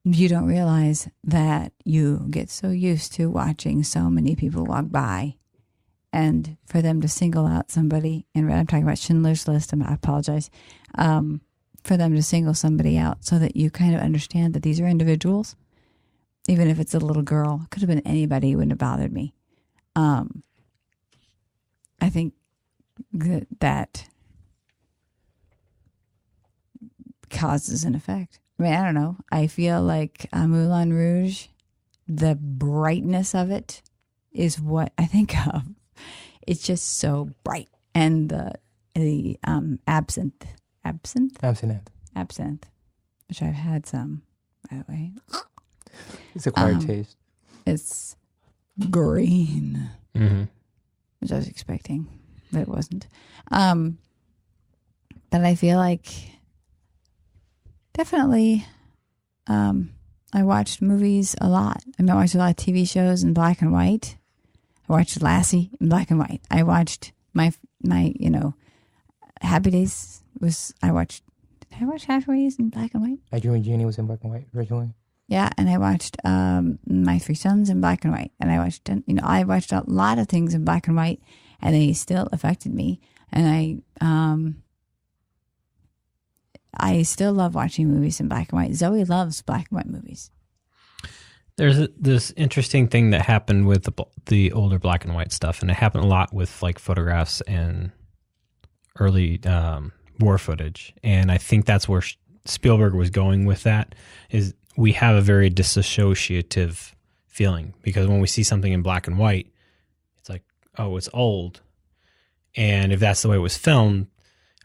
Speaker 4: You don't realize that you get so used to watching so many people walk by, and for them to single out somebody in red, I'm talking about Schindler's List, I apologize, for them to single somebody out so that you kind of understand that these are individuals, even if it's a little girl. It could have been anybody, it wouldn't have bothered me. I think that causes an effect. I mean, I don't know. I feel like Moulin Rouge, the brightness of it is what I think of. It's just so bright. And the absinthe, which I've had some, by the way.
Speaker 3: It's acquired taste.
Speaker 4: It's green, which I was expecting, but it wasn't. But I feel like definitely, I watched movies a lot. I mean, I watched a lot of TV shows in black and white. I watched Lassie in black and white. I watched my Happy Days did I watch Happy Days in black and white?
Speaker 3: I Dream of Jeannie was in black and white originally.
Speaker 4: Yeah, and I watched My Three Sons in black and white. And I watched a lot of things in black and white, and they still affected me. And I still love watching movies in black and white. Zoe loves black and white movies.
Speaker 1: There's this interesting thing that happened with the older black and white stuff, and it happened a lot with like photographs and early war footage. And I think that's where Spielberg was going with that, is we have a very disassociative feeling, because when we see something in black and white, it's like, oh, it's old. And if that's the way it was filmed,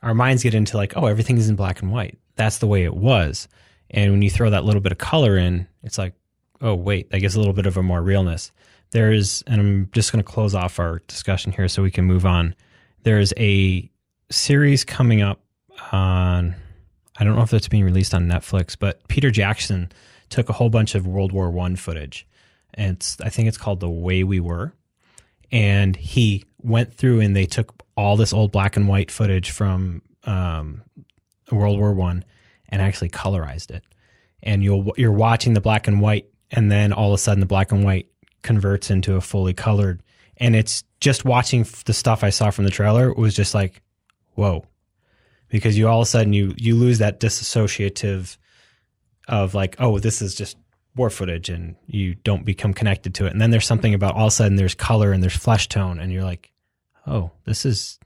Speaker 1: our minds get into like, oh, everything is in black and white. That's the way it was. And when you throw that little bit of color in, it's like, oh, wait, that gives a little bit of a more realness. And I'm just going to close off our discussion here so we can move on. There's a series coming up on, I don't know if that's being released on Netflix, but Peter Jackson took a whole bunch of World War I footage. And I think it's called The Way We Were. And he went through and they took all this old black and white footage from World War I and actually colorized it. And you're watching the black and white, and then all of a sudden the black and white converts into a fully colored. And it's just watching the stuff I saw from the trailer was just like, whoa. Because you all of a sudden you lose that disassociative of like, oh, this is just war footage, and you don't become connected to it. And then there's something about all of a sudden there's color and there's flesh tone, and you're like, oh, it's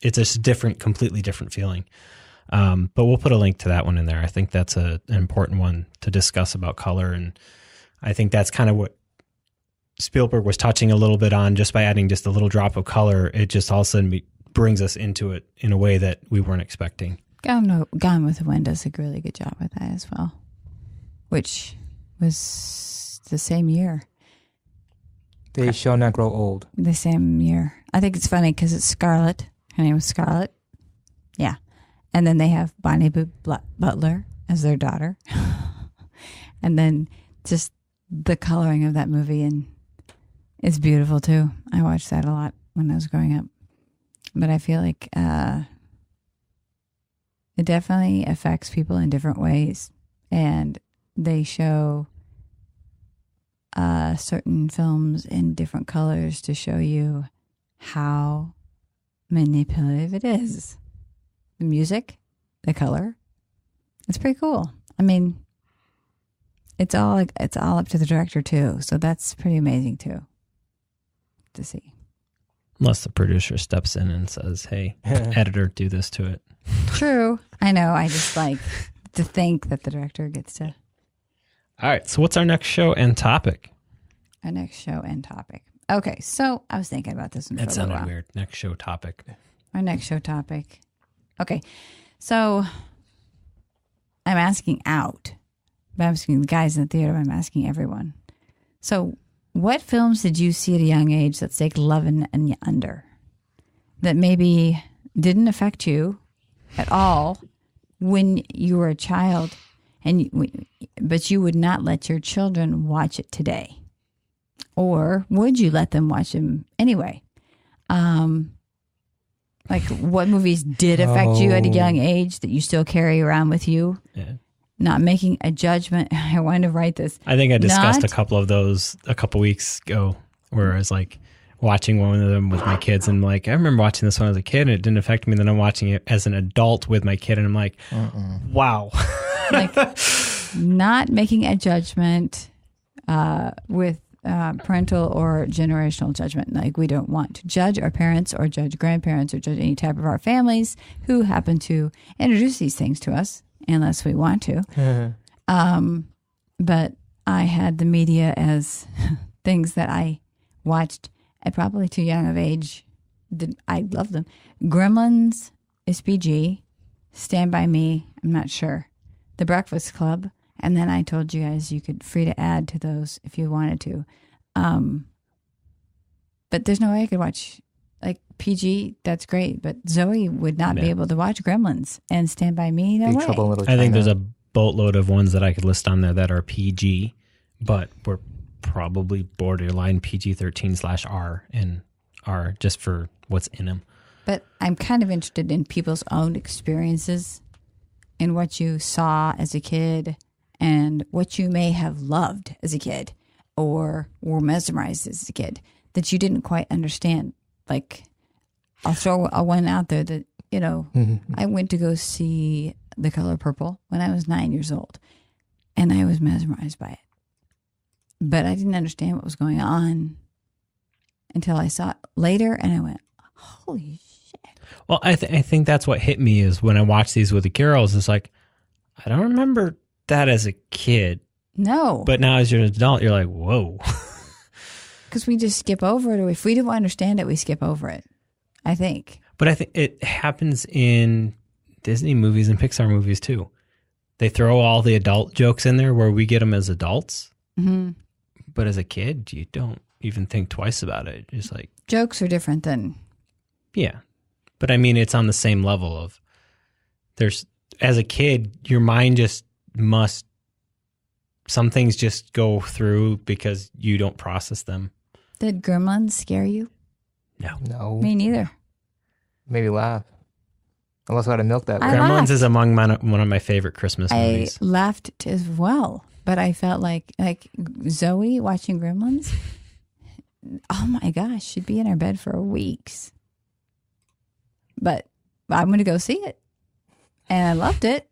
Speaker 1: a different, completely different feeling. But we'll put a link to that one in there. I think that's an important one to discuss about color. And I think that's kind of what Spielberg was touching a little bit on, just by adding just a little drop of color. It just all of a sudden brings us into it in a way that we weren't expecting.
Speaker 4: Gone with the Wind does a really good job with that as well, which was the same year.
Speaker 3: They shall not grow old.
Speaker 4: The same year. I think it's funny because it's Scarlett. Her name was Scarlett. Yeah. And then they have Bonnie Butler as their daughter. And then just the coloring of that movie and it's beautiful too. I watched that a lot when I was growing up. But I feel like it definitely affects people in different ways. And they show certain films in different colors to show you how manipulative it is. The music, the color, it's pretty cool. I mean, it's all up to the director too, so that's pretty amazing too to see.
Speaker 1: Unless the producer steps in and says, "Hey, editor, do this to it."
Speaker 4: True, I know. I just like to think that the director gets to.
Speaker 1: All right, so what's our next show and topic?
Speaker 4: Our next show and topic. Okay, so I was thinking about this.
Speaker 1: That sounded weird. Next show topic.
Speaker 4: Our next show topic. Okay, so I'm asking out. I'm asking the guys in the theater. I'm asking everyone. So, what films did you see at a young age that's like 11 and under that maybe didn't affect you at all when you were a child, but you would not let your children watch it today? Or would you let them watch them anyway? Like, what movies did affect you at a young age that you still carry around with you?
Speaker 1: Yeah.
Speaker 4: Not making a judgment. I wanted to write this.
Speaker 1: I think I discussed a couple of those a couple weeks ago, where I was like watching one of them with my kids, and like, I remember watching this when I was a kid, and it didn't affect me. Then I'm watching it as an adult with my kid, and I'm like, wow.
Speaker 4: Like, not making a judgment with parental or generational judgment. Like, we don't want to judge our parents or judge grandparents or judge any type of our families who happen to introduce these things to us, unless we want to. But I had the media as things that I watched at probably too young of age. I love them. Gremlins is PG. Stand By Me, I'm not sure. The Breakfast Club. And then I told you guys you could free to add to those if you wanted to. But there's no way I could watch, like, PG, that's great. But Zoe would not be able to watch Gremlins and Stand By Me. No way.
Speaker 3: Trouble in Little China.
Speaker 1: I think there's a boatload of ones that I could list on there that are PG, but we're probably borderline PG-13/R and R just for what's in them.
Speaker 4: But I'm kind of interested in people's own experiences and what you saw as a kid and what you may have loved as a kid or were mesmerized as a kid that you didn't quite understand. Like, I'll throw a one out there that, you know, I went to go see The Color Purple when I was 9 years old, and I was mesmerized by it. But I didn't understand what was going on until I saw it later, and I went, holy shit.
Speaker 1: Well, I think that's what hit me is when I watched these with the girls, it's like, I don't remember that as a kid.
Speaker 4: No.
Speaker 1: But now as you're an adult, you're like, whoa.
Speaker 4: Because we just skip over it. If we don't understand it, we skip over it, I think.
Speaker 1: But I think it happens in Disney movies and Pixar movies too. They throw all the adult jokes in there where we get them as adults.
Speaker 4: Mm-hmm.
Speaker 1: But as a kid, you don't even think twice about it. It's like...
Speaker 4: Jokes are different than...
Speaker 1: Yeah. But I mean, it's on the same level of... There's... As a kid, your mind just must... Some things just go through because you don't process them.
Speaker 4: Did Gremlins scare you?
Speaker 3: No.
Speaker 4: Me neither.
Speaker 3: Maybe laugh. Unless I had to milk that.
Speaker 1: Gremlins
Speaker 4: laughed.
Speaker 1: is among one of my favorite Christmas movies.
Speaker 4: I laughed as well, but I felt like Zoe watching Gremlins. Oh my gosh, she'd be in our bed for weeks. But I'm going to go see it, and I loved it.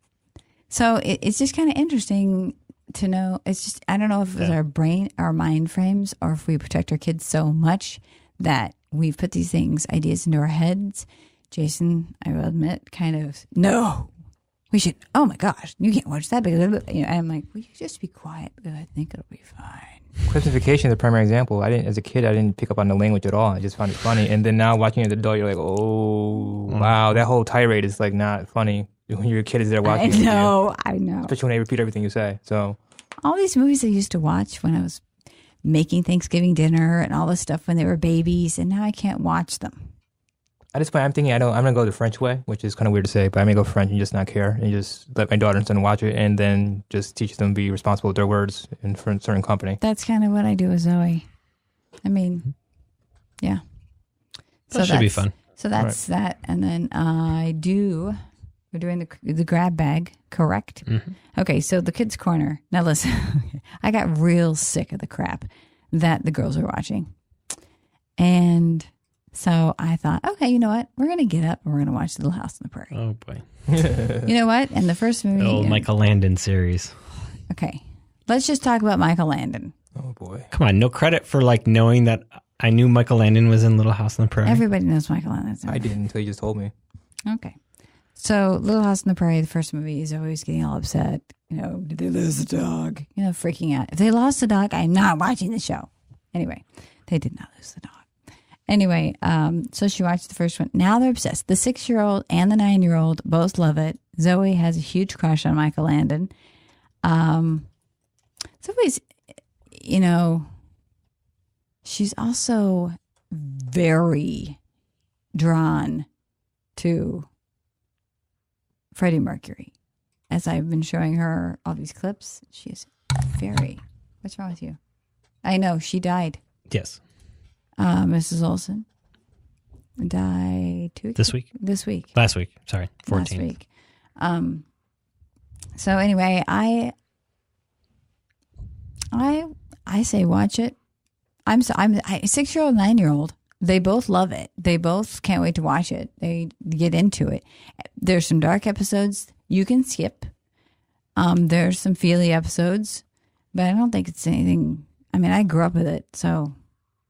Speaker 4: So it's just kind of interesting to know. It's just, I don't know if it was our mind frames, or if we protect our kids so much that we've put these ideas into our heads. Jason, I will admit, kind of, no, we should, oh my gosh, you can't watch that because, you know, and I'm like, will you just be quiet because I think it'll be fine.
Speaker 3: Clipsification is the primary example. As a kid, I didn't pick up on the language at all. I just found it funny. And then now watching it as an adult, you're like, oh, wow, that whole tirade is like not funny when your kid is there watching.
Speaker 4: I know.
Speaker 3: Especially when they repeat everything you say. So
Speaker 4: all these movies I used to watch when I was making Thanksgiving dinner and all this stuff when they were babies, and now I can't watch them.
Speaker 3: At this point, I'm thinking I'm going to go the French way, which is kind of weird to say, but I may go French and just not care and just let my daughter and son watch it and then just teach them to be responsible with their words in for a certain company.
Speaker 4: That's kind of what I do with Zoe. I mean, yeah.
Speaker 1: That should be fun.
Speaker 4: So that's that. And then we're doing the grab bag, correct?
Speaker 1: Mm-hmm.
Speaker 4: Okay, so the kids' corner. Now listen, I got real sick of the crap that the girls were watching. And so I thought, okay, you know what? We're going to get up and we're going to watch Little House on the Prairie.
Speaker 1: Oh, boy.
Speaker 4: You know what? And the first movie.
Speaker 1: The old Michael Landon series.
Speaker 4: Okay. Let's just talk about Michael Landon.
Speaker 3: Oh, boy.
Speaker 1: Come on. No credit for like knowing that I knew Michael Landon was in Little House on the Prairie.
Speaker 4: Everybody knows Michael Landon.
Speaker 3: I didn't until you just told me.
Speaker 4: Okay. So Little House on the Prairie, the first movie, is always getting all upset. You know, did they lose the dog? You know, freaking out. If they lost the dog, I'm not watching the show. Anyway, they did not lose the dog. Anyway, so she watched the first one. Now they're obsessed. The 6-year-old and the 9-year-old both love it. Zoe has a huge crush on Michael Landon. Zoe's, you know, she's also very drawn to Freddie Mercury. As I've been showing her all these clips, she is very... What's wrong with you? I know, she died.
Speaker 1: Yes.
Speaker 4: Mrs. Olsen died 2 weeks
Speaker 1: This week?
Speaker 4: This week.
Speaker 1: Last week. Sorry. 14th.
Speaker 4: Last week. So anyway, I say watch it. I'm 6-year-old, 9-year-old. They both love it. They both can't wait to watch it. They get into it. There's some dark episodes you can skip. There's some feely episodes, but I don't think it's anything. I mean, I grew up with it, so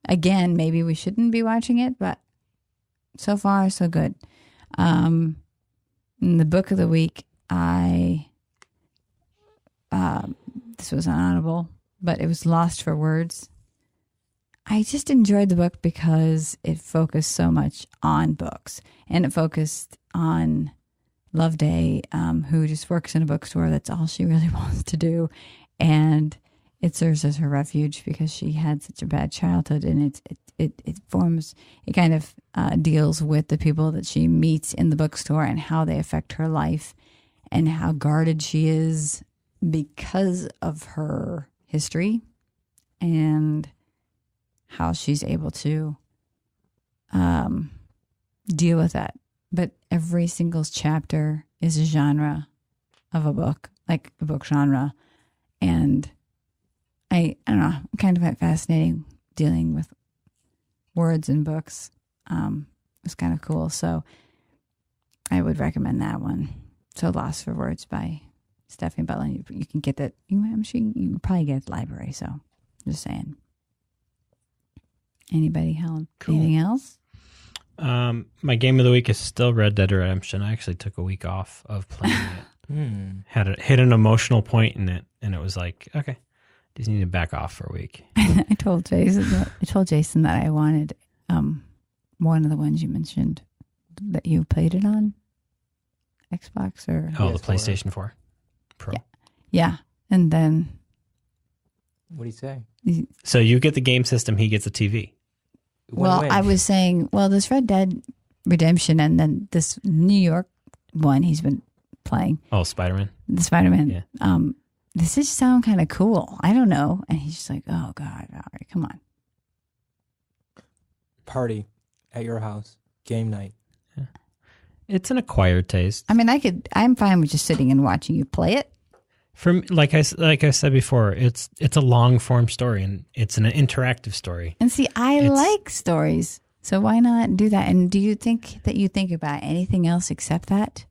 Speaker 4: again, maybe we shouldn't be watching it, but so far so good. In the book of the week, this was an audible, but it was Lost for Words. I just enjoyed the book because it focused so much on books, and it focused on Loveday, who just works in a bookstore. That's all she really wants to do, and it serves as her refuge because she had such a bad childhood, and it kind of deals with the people that she meets in the bookstore and how they affect her life, and how guarded she is because of her history, and how she's able to deal with that. But every single chapter is a genre of a book, like a book genre. And I don't know, kind of fascinating dealing with words in books. It's kind of cool. So I would recommend that one. So Lost for Words by Stephanie Butler. You can get that. I'm sure you can probably get it at the library. So just saying. Anybody, Helen? Cool. Anything else?
Speaker 1: My game of the week is still Red Dead Redemption. I actually took a week off of playing it. Hit an emotional point in it, and it was like, okay, just need to back off for a week.
Speaker 4: I told Jason that I wanted one of the ones you mentioned that you played it on Xbox or
Speaker 1: the PlayStation 4 Pro.
Speaker 4: Yeah. And then
Speaker 3: what do you say?
Speaker 1: So you get the game system, he gets a TV.
Speaker 4: Well, I was saying, this Red Dead Redemption and then this New York one he's been playing.
Speaker 1: Oh, Spider-Man?
Speaker 4: The Spider-Man.
Speaker 1: Yeah.
Speaker 4: This just sound kind of cool. I don't know. And he's just like, oh, God, all right, come on.
Speaker 3: Party at your house. Game night.
Speaker 1: Yeah. It's an acquired taste.
Speaker 4: I mean, I'm fine with just sitting and watching you play it.
Speaker 1: For me, like I said before, it's a long form story and it's an interactive story.
Speaker 4: And see, I like stories, so why not do that? And do you think that you think about anything else except that?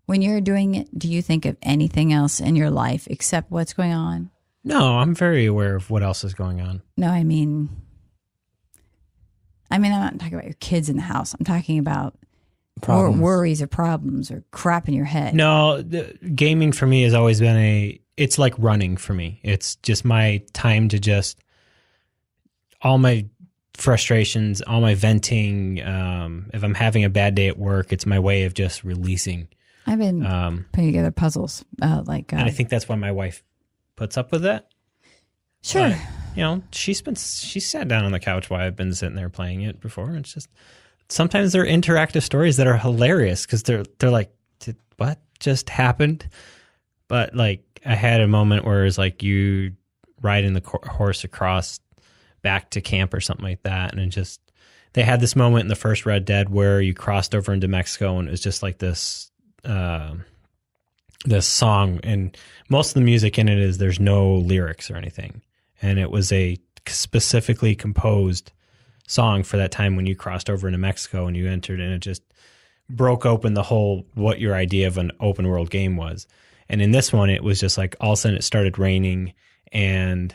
Speaker 4: When you're doing it, do you think of anything else in your life except what's going on?
Speaker 1: No, I'm very aware of what else is going on.
Speaker 4: No, I mean, I'm not talking about your kids in the house. I'm talking about
Speaker 3: Problems.
Speaker 4: Or worries or problems or crap in your head.
Speaker 1: No, gaming for me has always been it's like running for me. It's just my time to just, all my frustrations, all my venting. If I'm having a bad day at work, it's my way of just releasing.
Speaker 4: I've been putting together puzzles. And
Speaker 1: I think that's why my wife puts up with that.
Speaker 4: Sure.
Speaker 1: But, she sat down on the couch while I've been sitting there playing it before. It's just, sometimes they're interactive stories that are hilarious because they're like, what just happened? But like, I had a moment where it's like you riding the horse across back to camp or something like that, and they had this moment in the first Red Dead where you crossed over into Mexico, and it was just like this song, and most of the music in it is there's no lyrics or anything, and it was a specifically composed song for that time when you crossed over into Mexico and you entered, and it just broke open the whole what your idea of an open world game was. And in this one, it was just like all of a sudden it started raining and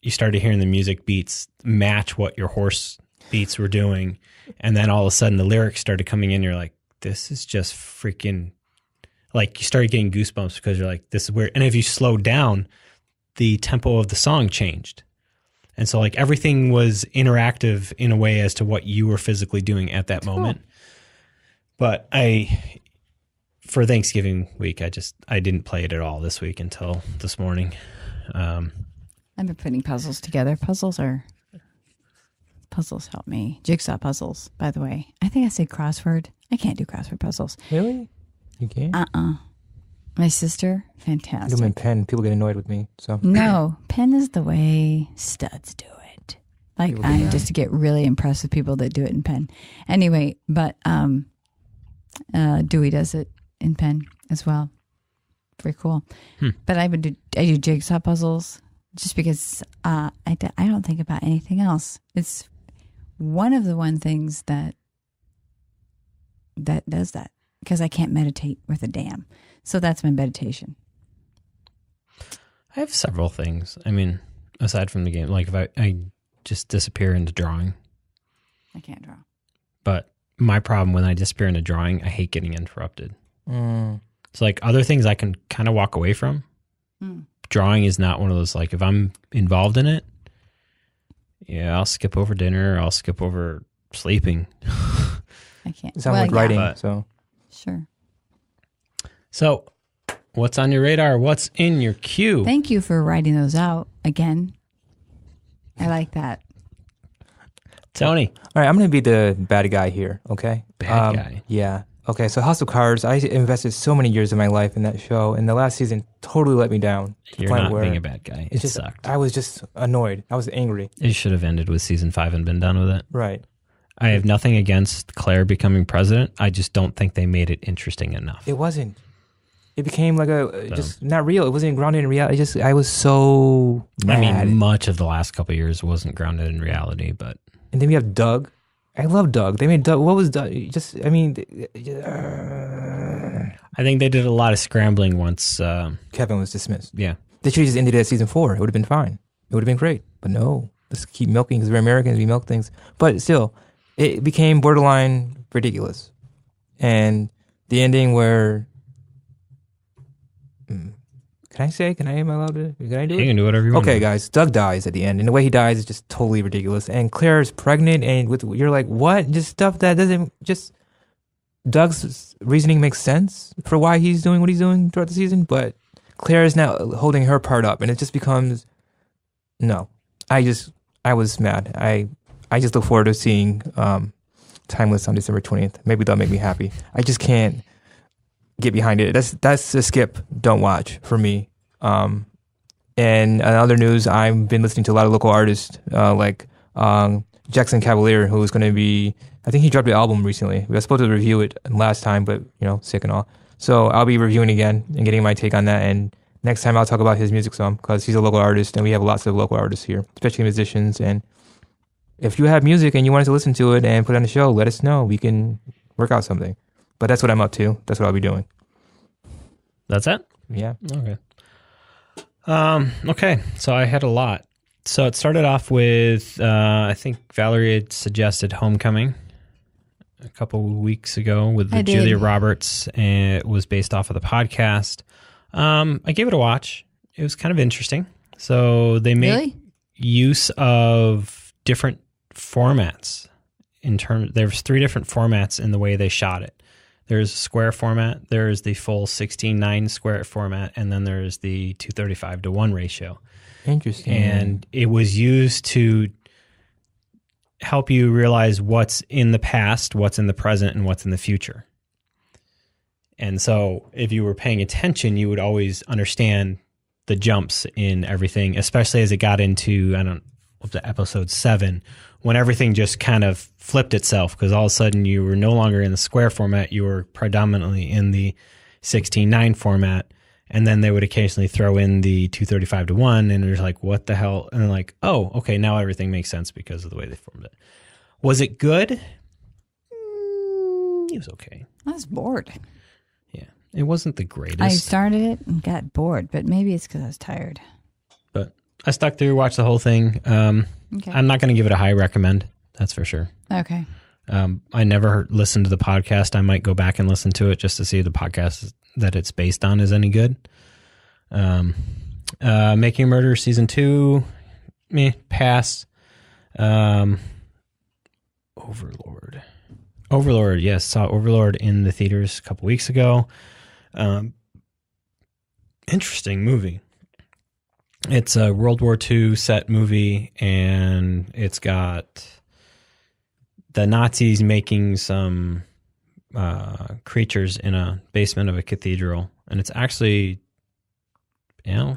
Speaker 1: you started hearing the music beats match what your horse beats were doing. And then all of a sudden the lyrics started coming in. You're like, this is just freaking, like you started getting goosebumps because you're like, this is weird. And if you slowed down, the tempo of the song changed. And so like everything was interactive in a way as to what you were physically doing at that moment. But for Thanksgiving week, I didn't play it at all this week until this morning.
Speaker 4: I've been putting puzzles together. Puzzles help me. Jigsaw puzzles, by the way. I think I say crossword. I can't do crossword puzzles.
Speaker 3: Really? You can't?
Speaker 4: My sister, fantastic.
Speaker 3: I do them in pen. People get annoyed with me. So
Speaker 4: no, pen is the way studs do it. Like I just get really impressed with people that do it in pen. Anyway, but Dewey does it in pen as well. Very cool. But I do jigsaw puzzles just because I don't think about anything else. It's one of the things that does that because I can't meditate with a dam. So that's my meditation.
Speaker 1: I have several things. I mean, aside from the game, like if I just disappear into drawing.
Speaker 4: I can't draw.
Speaker 1: But my problem when I disappear into drawing, I hate getting interrupted. So like other things I can kind of walk away from. Drawing is not one of those, like if I'm involved in it, yeah, I'll skip over dinner. I'll skip over sleeping.
Speaker 4: I can't.
Speaker 3: It sounds like writing. So
Speaker 4: sure.
Speaker 1: So what's on your radar? What's in your queue?
Speaker 4: Thank you for writing those out again. I like that.
Speaker 1: Tony.
Speaker 3: All right, I'm going to be the bad guy here, okay?
Speaker 1: Bad guy.
Speaker 3: Yeah. Okay, so House of Cards, I invested so many years of my life in that show, and the last season totally let me down.
Speaker 1: You're not being a bad guy. It just sucked.
Speaker 3: I was just annoyed. I was angry.
Speaker 1: It should have ended with season 5 and been done with it.
Speaker 3: Right.
Speaker 1: I have nothing against Claire becoming president. I just don't think they made it interesting enough.
Speaker 3: It wasn't. It became like just not real. It wasn't grounded in reality. I was so mad.
Speaker 1: I mean, much of the last couple of years wasn't grounded in reality, but...
Speaker 3: And then we have Doug. I love Doug. They made Doug. What was Doug? I
Speaker 1: think they did a lot of scrambling once.
Speaker 3: Kevin was dismissed.
Speaker 1: Yeah.
Speaker 3: They should have just ended it at season 4. It would have been fine. It would have been great. But no. Let's keep milking because we're Americans. We milk things. But still, it became borderline ridiculous. And the ending where... Can I allowed to? Can I do it?
Speaker 1: You can do whatever you want.
Speaker 3: Okay, guys. Doug dies at the end, and the way he dies is just totally ridiculous. And Claire is pregnant, and you're like, what? Just stuff that doesn't just. Doug's reasoning makes sense for why he's doing what he's doing throughout the season, but Claire is now holding her part up, and it just becomes. No, I was mad. I just look forward to seeing Timeless on December 20th. Maybe that'll make me happy. I just can't get behind it. That's a skip. Don't watch for me. And in other news, I've been listening to a lot of local artists like Jackson Cavalier, who's going to be. I think he dropped an album recently. We were supposed to review it last time, but sick and all. So I'll be reviewing again and getting my take on that. And next time I'll talk about his music some because he's a local artist, and we have lots of local artists here, especially musicians. And if you have music and you want us to listen to it and put it on the show, let us know. We can work out something. But that's what I'm up to. That's what I'll be doing.
Speaker 1: That's it?
Speaker 3: Yeah.
Speaker 1: Okay. Okay. So I had a lot. So it started off with, I think Valerie had suggested Homecoming. a couple weeks ago with
Speaker 4: I did.
Speaker 1: Julia Roberts, and it was based off of the podcast. I gave it a watch. It was kind of interesting. So they make use of different formats. There's 3 different formats in the way they shot it. There's a square format, there's the full 16:9 square format, and then there's the 235:1 ratio.
Speaker 3: Interesting.
Speaker 1: And it was used to help you realize what's in the past, what's in the present, and what's in the future. And so if you were paying attention, you would always understand the jumps in everything, especially as it got into, up to episode 7, when everything just kind of flipped itself, because all of a sudden you were no longer in the square format, you were predominantly in the 16:9 format, and then they would occasionally throw in the 235:1, and it was like, what the hell? And like, oh, okay, now everything makes sense because of the way they formed it. Was it good? It was okay.
Speaker 4: I was bored.
Speaker 1: Yeah, it wasn't the greatest.
Speaker 4: I started it and got bored, but maybe it's because I was tired.
Speaker 1: But I stuck through, watched the whole thing.
Speaker 4: Okay.
Speaker 1: I'm not going to give it a high recommend. That's for sure.
Speaker 4: Okay.
Speaker 1: I never listened to the podcast. I might go back and listen to it just to see if the podcast that it's based on is any good. Making a Murderer season 2, pass. Overlord, yes, saw Overlord in the theaters a couple weeks ago. Interesting movie. It's a World War II set movie, and it's got the Nazis making some creatures in a basement of a cathedral. And it's actually,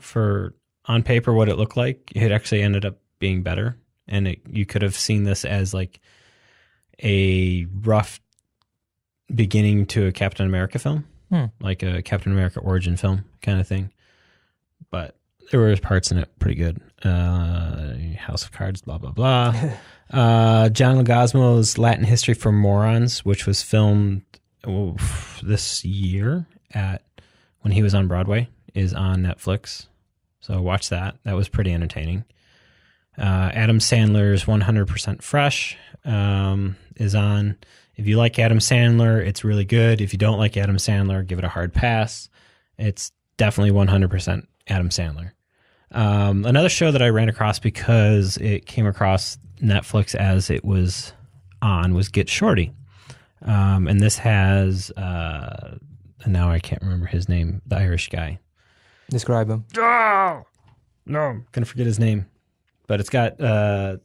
Speaker 1: for on paper what it looked like, it actually ended up being better. And you could have seen this as like a rough beginning to a Captain America film, like a Captain America origin film kind of thing. But there were parts in it pretty good. House of Cards, blah, blah, blah. John Leguizamo's Latin History for Morons, which was filmed this year when he was on Broadway, is on Netflix. So watch that. That was pretty entertaining. Adam Sandler's 100% Fresh is on. If you like Adam Sandler, it's really good. If you don't like Adam Sandler, give it a hard pass. It's definitely 100% Adam Sandler. Another show that I ran across because it came across Netflix as it was on was Get Shorty. And this has, now I can't remember his name, the Irish guy.
Speaker 3: Describe him.
Speaker 1: Oh, no, I'm going to forget his name. But it's got...
Speaker 3: Cillian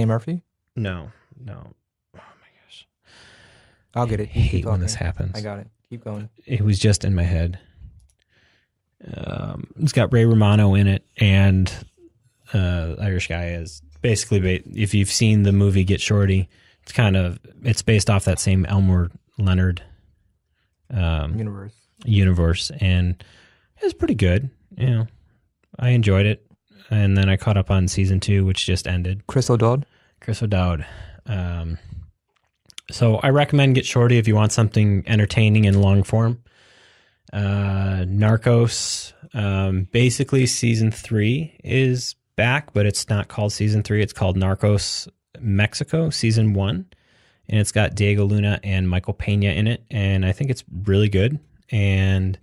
Speaker 3: Murphy?
Speaker 1: No. Oh my gosh.
Speaker 3: I'll get it.
Speaker 1: I hate when this happens.
Speaker 3: I got it. Keep going.
Speaker 1: It was just in my head. It's got Ray Romano in it, and Irish guy is basically, if you've seen the movie Get Shorty, it's based off that same Elmore Leonard universe, and it was pretty good. I enjoyed it, and then I caught up on season 2, which just ended.
Speaker 3: Chris O'Dowd.
Speaker 1: So I recommend Get Shorty if you want something entertaining in long form. Narcos, basically season 3 is back, but it's not called season 3. It's called Narcos Mexico season 1, and it's got Diego Luna and Michael Pena in it, and I think it's really good, and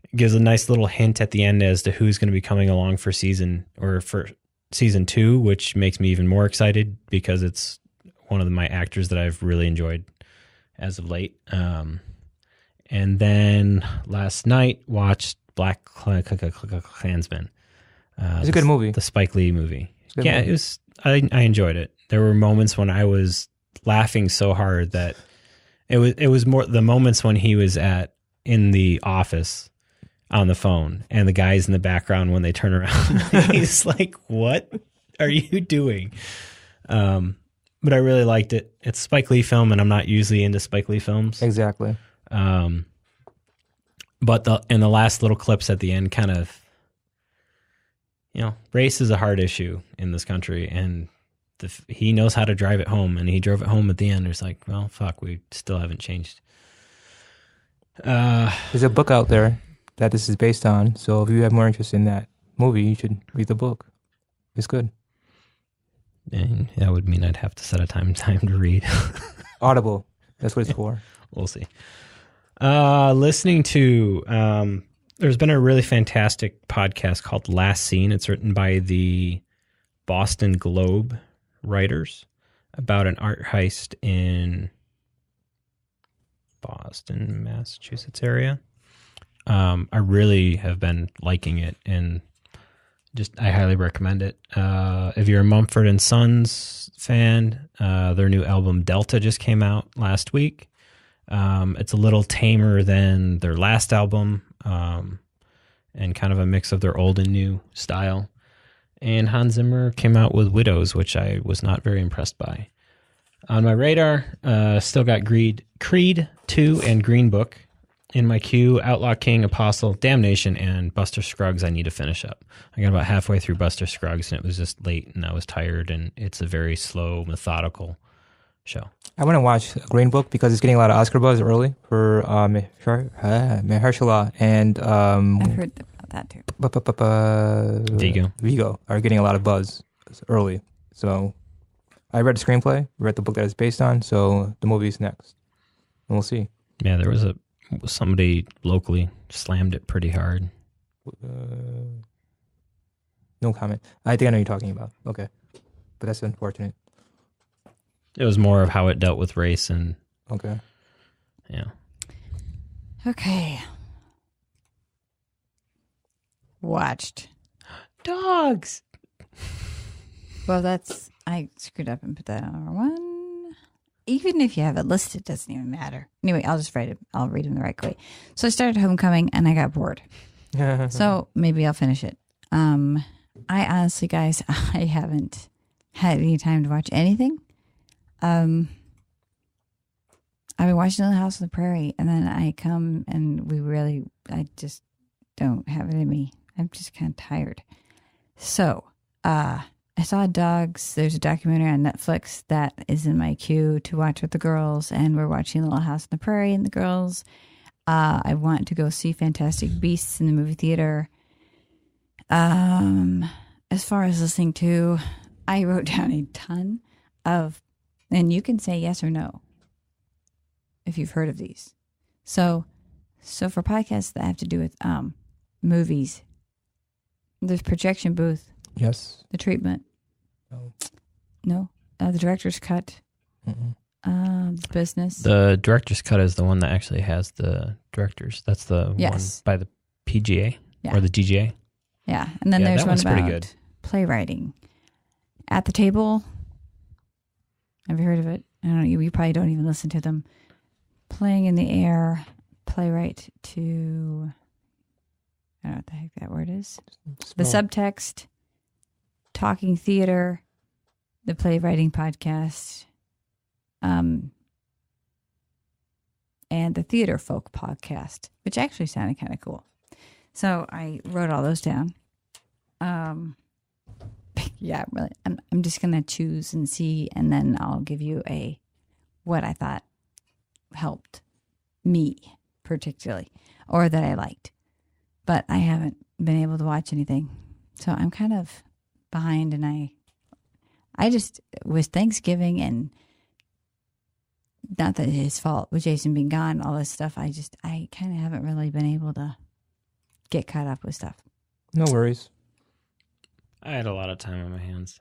Speaker 1: it gives a nice little hint at the end as to who's going to be coming along for season 2, which makes me even more excited because it's one of my actors that I've really enjoyed as of late. And then last night watched Black Klansman.
Speaker 3: It's a good movie.
Speaker 1: The Spike Lee movie.
Speaker 3: Yeah,
Speaker 1: movie. It was. I enjoyed it. There were moments when I was laughing so hard that it was more the moments when he was in the office on the phone, and the guys in the background when they turn around. He's like, "What are you doing?" But I really liked it. It's a Spike Lee film, and I'm not usually into Spike Lee films.
Speaker 3: Exactly.
Speaker 1: But the last little clips at the end kind of, race is a hard issue in this country, and he knows how to drive it home, and he drove it home at the end. It's like, well, fuck, we still haven't changed.
Speaker 3: There's a book out there that this is based on, so if you have more interest in that movie, you should read the book. It's good.
Speaker 1: And that would mean I'd have to set a time to read.
Speaker 3: Audible. That's what it's for.
Speaker 1: We'll see. Listening to, there's been a really fantastic podcast called Last Scene. It's written by the Boston Globe writers about an art heist in Boston, Massachusetts area. I really have been liking it, and I highly recommend it. If you're a Mumford & Sons fan, their new album Delta just came out last week. It's a little tamer than their last album, and kind of a mix of their old and new style. And Hans Zimmer came out with Widows, which I was not very impressed by. On my radar, still got Creed 2 and Green Book. In my queue, Outlaw King, Apostle, Damnation, and Buster Scruggs I need to finish up. I got about halfway through Buster Scruggs, and it was just late, and I was tired, and it's a very slow, methodical show.
Speaker 3: I want to watch Green Book because it's getting a lot of Oscar buzz early for Mahershala and...
Speaker 4: I've heard about that too.
Speaker 3: Vigo are getting a lot of buzz early. So I read the screenplay, read the book that it's based on, so the movie's next. And we'll see.
Speaker 1: Yeah, there was somebody locally slammed it pretty hard.
Speaker 3: No comment. I think I know what you're talking about. Okay. But that's unfortunate.
Speaker 1: It was more of how it dealt with race and...
Speaker 3: Okay.
Speaker 1: Yeah.
Speaker 4: Okay. Watched.
Speaker 1: Dogs!
Speaker 4: Well, I screwed up and put that on number 1. Even if you have it listed, it doesn't even matter. Anyway, I'll just write it. I'll read them the right way. So I started Homecoming and I got bored. So maybe I'll finish it. I honestly, guys, I haven't had any time to watch anything. I've been watching Little House on the Prairie, and then I come and I just don't have it in me. I'm just kind of tired. So, I saw Dogs. There's a documentary on Netflix that is in my queue to watch with the girls, and we're watching Little House on the Prairie and the girls. I want to go see Fantastic Beasts in the movie theater. As far as listening to, I wrote down a ton of, and you can say yes or no if you've heard of these. So for podcasts that have to do with movies, there's Projection Booth.
Speaker 3: Yes.
Speaker 4: The Treatment. No. The Director's Cut. The Business.
Speaker 1: The Director's Cut is the one that actually has the directors. That's the one by the PGA or the DGA.
Speaker 4: Yeah, and then there's one about
Speaker 1: good.
Speaker 4: Playwriting. At the Table. Have you heard of it? I don't know. You probably don't even listen to them. Playing in the Air. Playwright to... I don't know what the heck that word is. The Subtext. Talking Theater. The Playwriting Podcast. And the Theater Folk Podcast, which actually sounded kind of cool. So I wrote all those down. Yeah, really. I'm just going to choose and see, and then I'll give you what I thought helped me particularly, or that I liked. But I haven't been able to watch anything. So I'm kind of behind, and I just, with Thanksgiving and not that it's his fault with Jason being gone, all this stuff, I kind of haven't really been able to get caught up with stuff.
Speaker 3: No worries.
Speaker 1: I had a lot of time on my hands.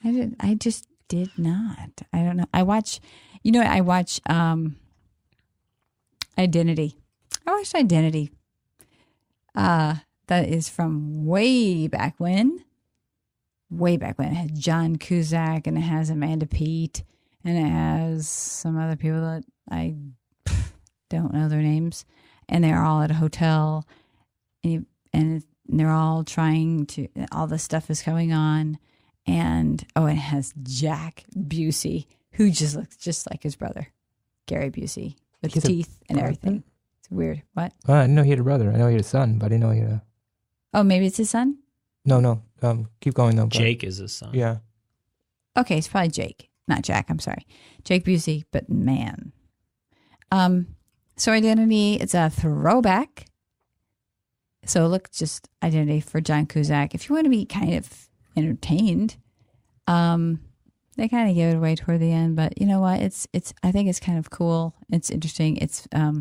Speaker 4: I just did not. I don't know. I watch Identity. I watched Identity. That is from way back when. Way back when. It has John Cusack, and it has Amanda Peet, and it has some other people that I don't know their names. And they're all at a hotel, and they're all trying to, all this stuff is going on. And, it has Jack Busey, who just looks just like his brother, Gary Busey, with the teeth and everything. It's weird. What?
Speaker 3: I didn't know he had a brother. I know he had a son, but I didn't know he had a...
Speaker 4: Oh, maybe it's his son?
Speaker 3: No. Keep going, though.
Speaker 1: Jake is his son.
Speaker 3: Yeah.
Speaker 4: Okay, it's probably Jake. Not Jack, I'm sorry. Jake Busey, but man. So Identity, it's a throwback. So look, just Identity for John Cusack. If you want to be kind of entertained, They kind of give it away toward the end, but you know what? It's. I think it's kind of cool. It's interesting. It's. I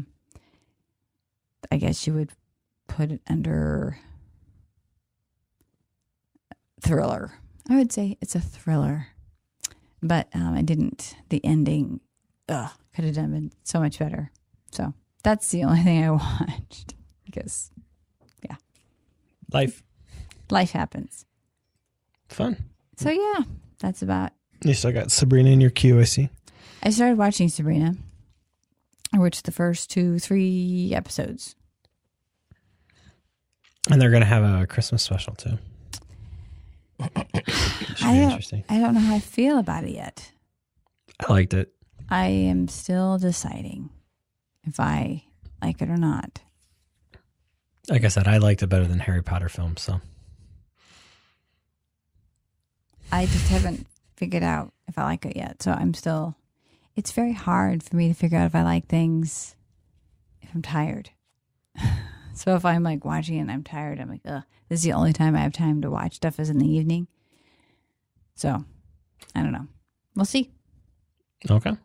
Speaker 4: guess you would put it under thriller. I would say it's a thriller, but I didn't. The ending, could have been so much better. So that's the only thing I watched because, yeah, life happens.
Speaker 1: Fun.
Speaker 4: So yeah, that's about.
Speaker 1: You still got Sabrina in your queue, I see.
Speaker 4: I started watching Sabrina. I watched the first 2-3 episodes.
Speaker 1: And they're going to have a Christmas special, too. Should be interesting.
Speaker 4: I don't know how I feel about it yet.
Speaker 1: I liked it.
Speaker 4: I am still deciding if I like it or not.
Speaker 1: Like I said, I liked it better than Harry Potter films, so.
Speaker 4: I just haven't figured out if I like it yet. So I'm still, it's very hard for me to figure out if I like things if I'm tired. So if I'm like watching it and I'm tired, I'm like, ugh, this is the only time I have time to watch stuff is in the evening. So I don't know. We'll see.
Speaker 1: Okay.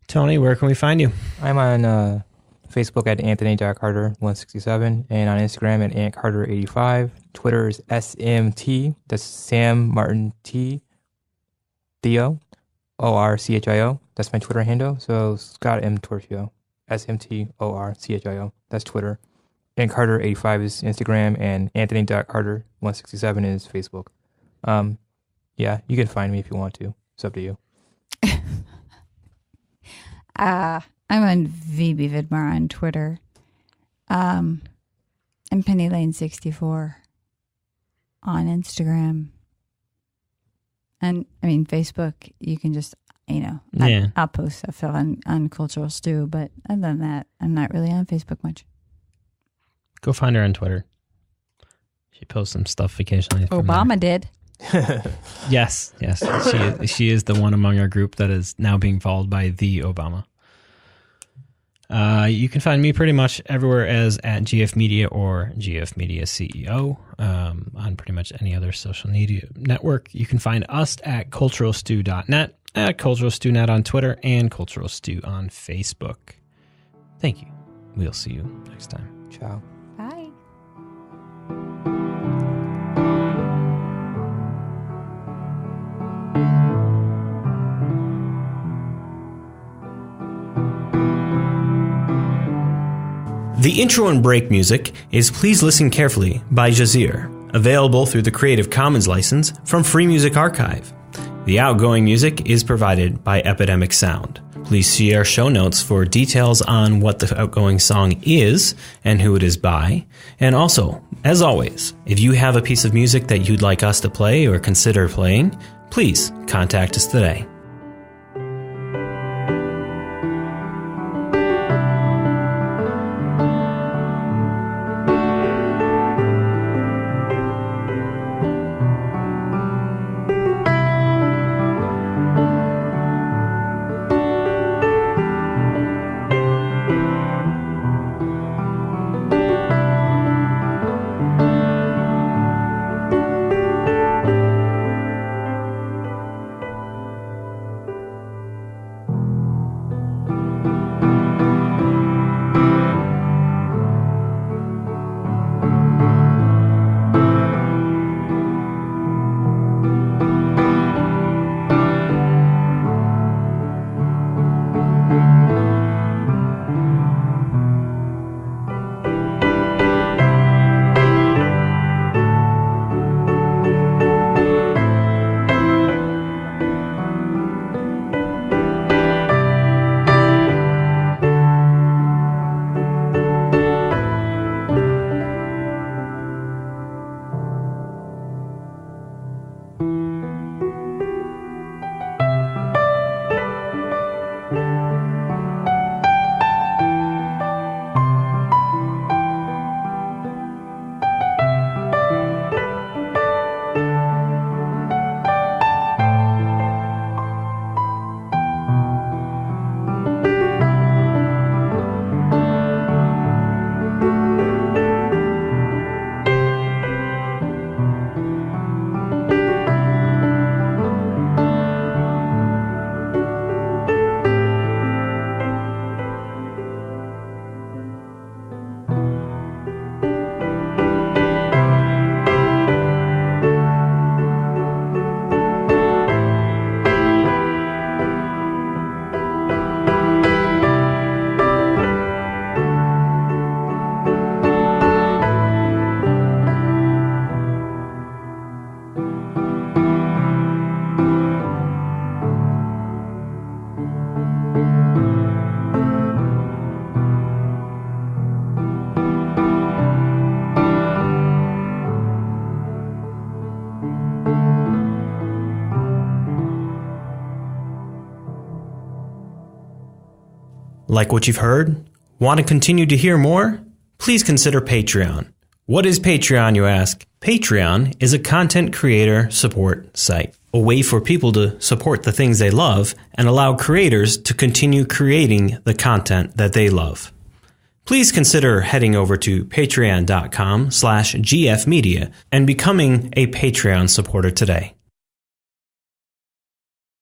Speaker 1: Tony, where can we find you?
Speaker 3: I'm on Facebook at Anthony.Carter167 and on Instagram at AntCarter85. Twitter is SMT. That's Sam Martin T. Theo. ORCHIO. That's my Twitter handle. So Scott M. Torchio. SMTORCHIO. That's Twitter. And Carter85 is Instagram, and Anthony.Carter167 is Facebook. Yeah, you can find me if you want to. It's up to you.
Speaker 4: I'm on VB Vidmar on Twitter. I'm Penny Lane 64 on Instagram. And I mean, Facebook, you can just, I'll post stuff on Cultural Stew, but other than that, I'm not really on Facebook much.
Speaker 1: Go find her on Twitter. She posts some stuff occasionally.
Speaker 4: Obama did.
Speaker 1: Yes. She is the one among our group that is now being followed by the Obama. You can find me pretty much everywhere as at GFMedia or GFMedia CEO on pretty much any other social media network. You can find us at culturalstew.net, at culturalstewnet on Twitter, and Cultural Stew on Facebook. Thank you. We'll see you next time.
Speaker 3: Ciao.
Speaker 4: Bye.
Speaker 1: The intro and break music is Please Listen Carefully by Jazir, available through the Creative Commons license from Free Music Archive. The outgoing music is provided by Epidemic Sound. Please see our show notes for details on what the outgoing song is and who it is by. And also, as always, if you have a piece of music that you'd like us to play or consider playing, please contact us today. Like what you've heard? Want to continue to hear more? Please consider Patreon. What is Patreon, you ask? Patreon is a content creator support site, a way for people to support the things they love and allow creators to continue creating the content that they love. Please consider heading over to patreon.com/GFMedia and becoming a Patreon supporter today.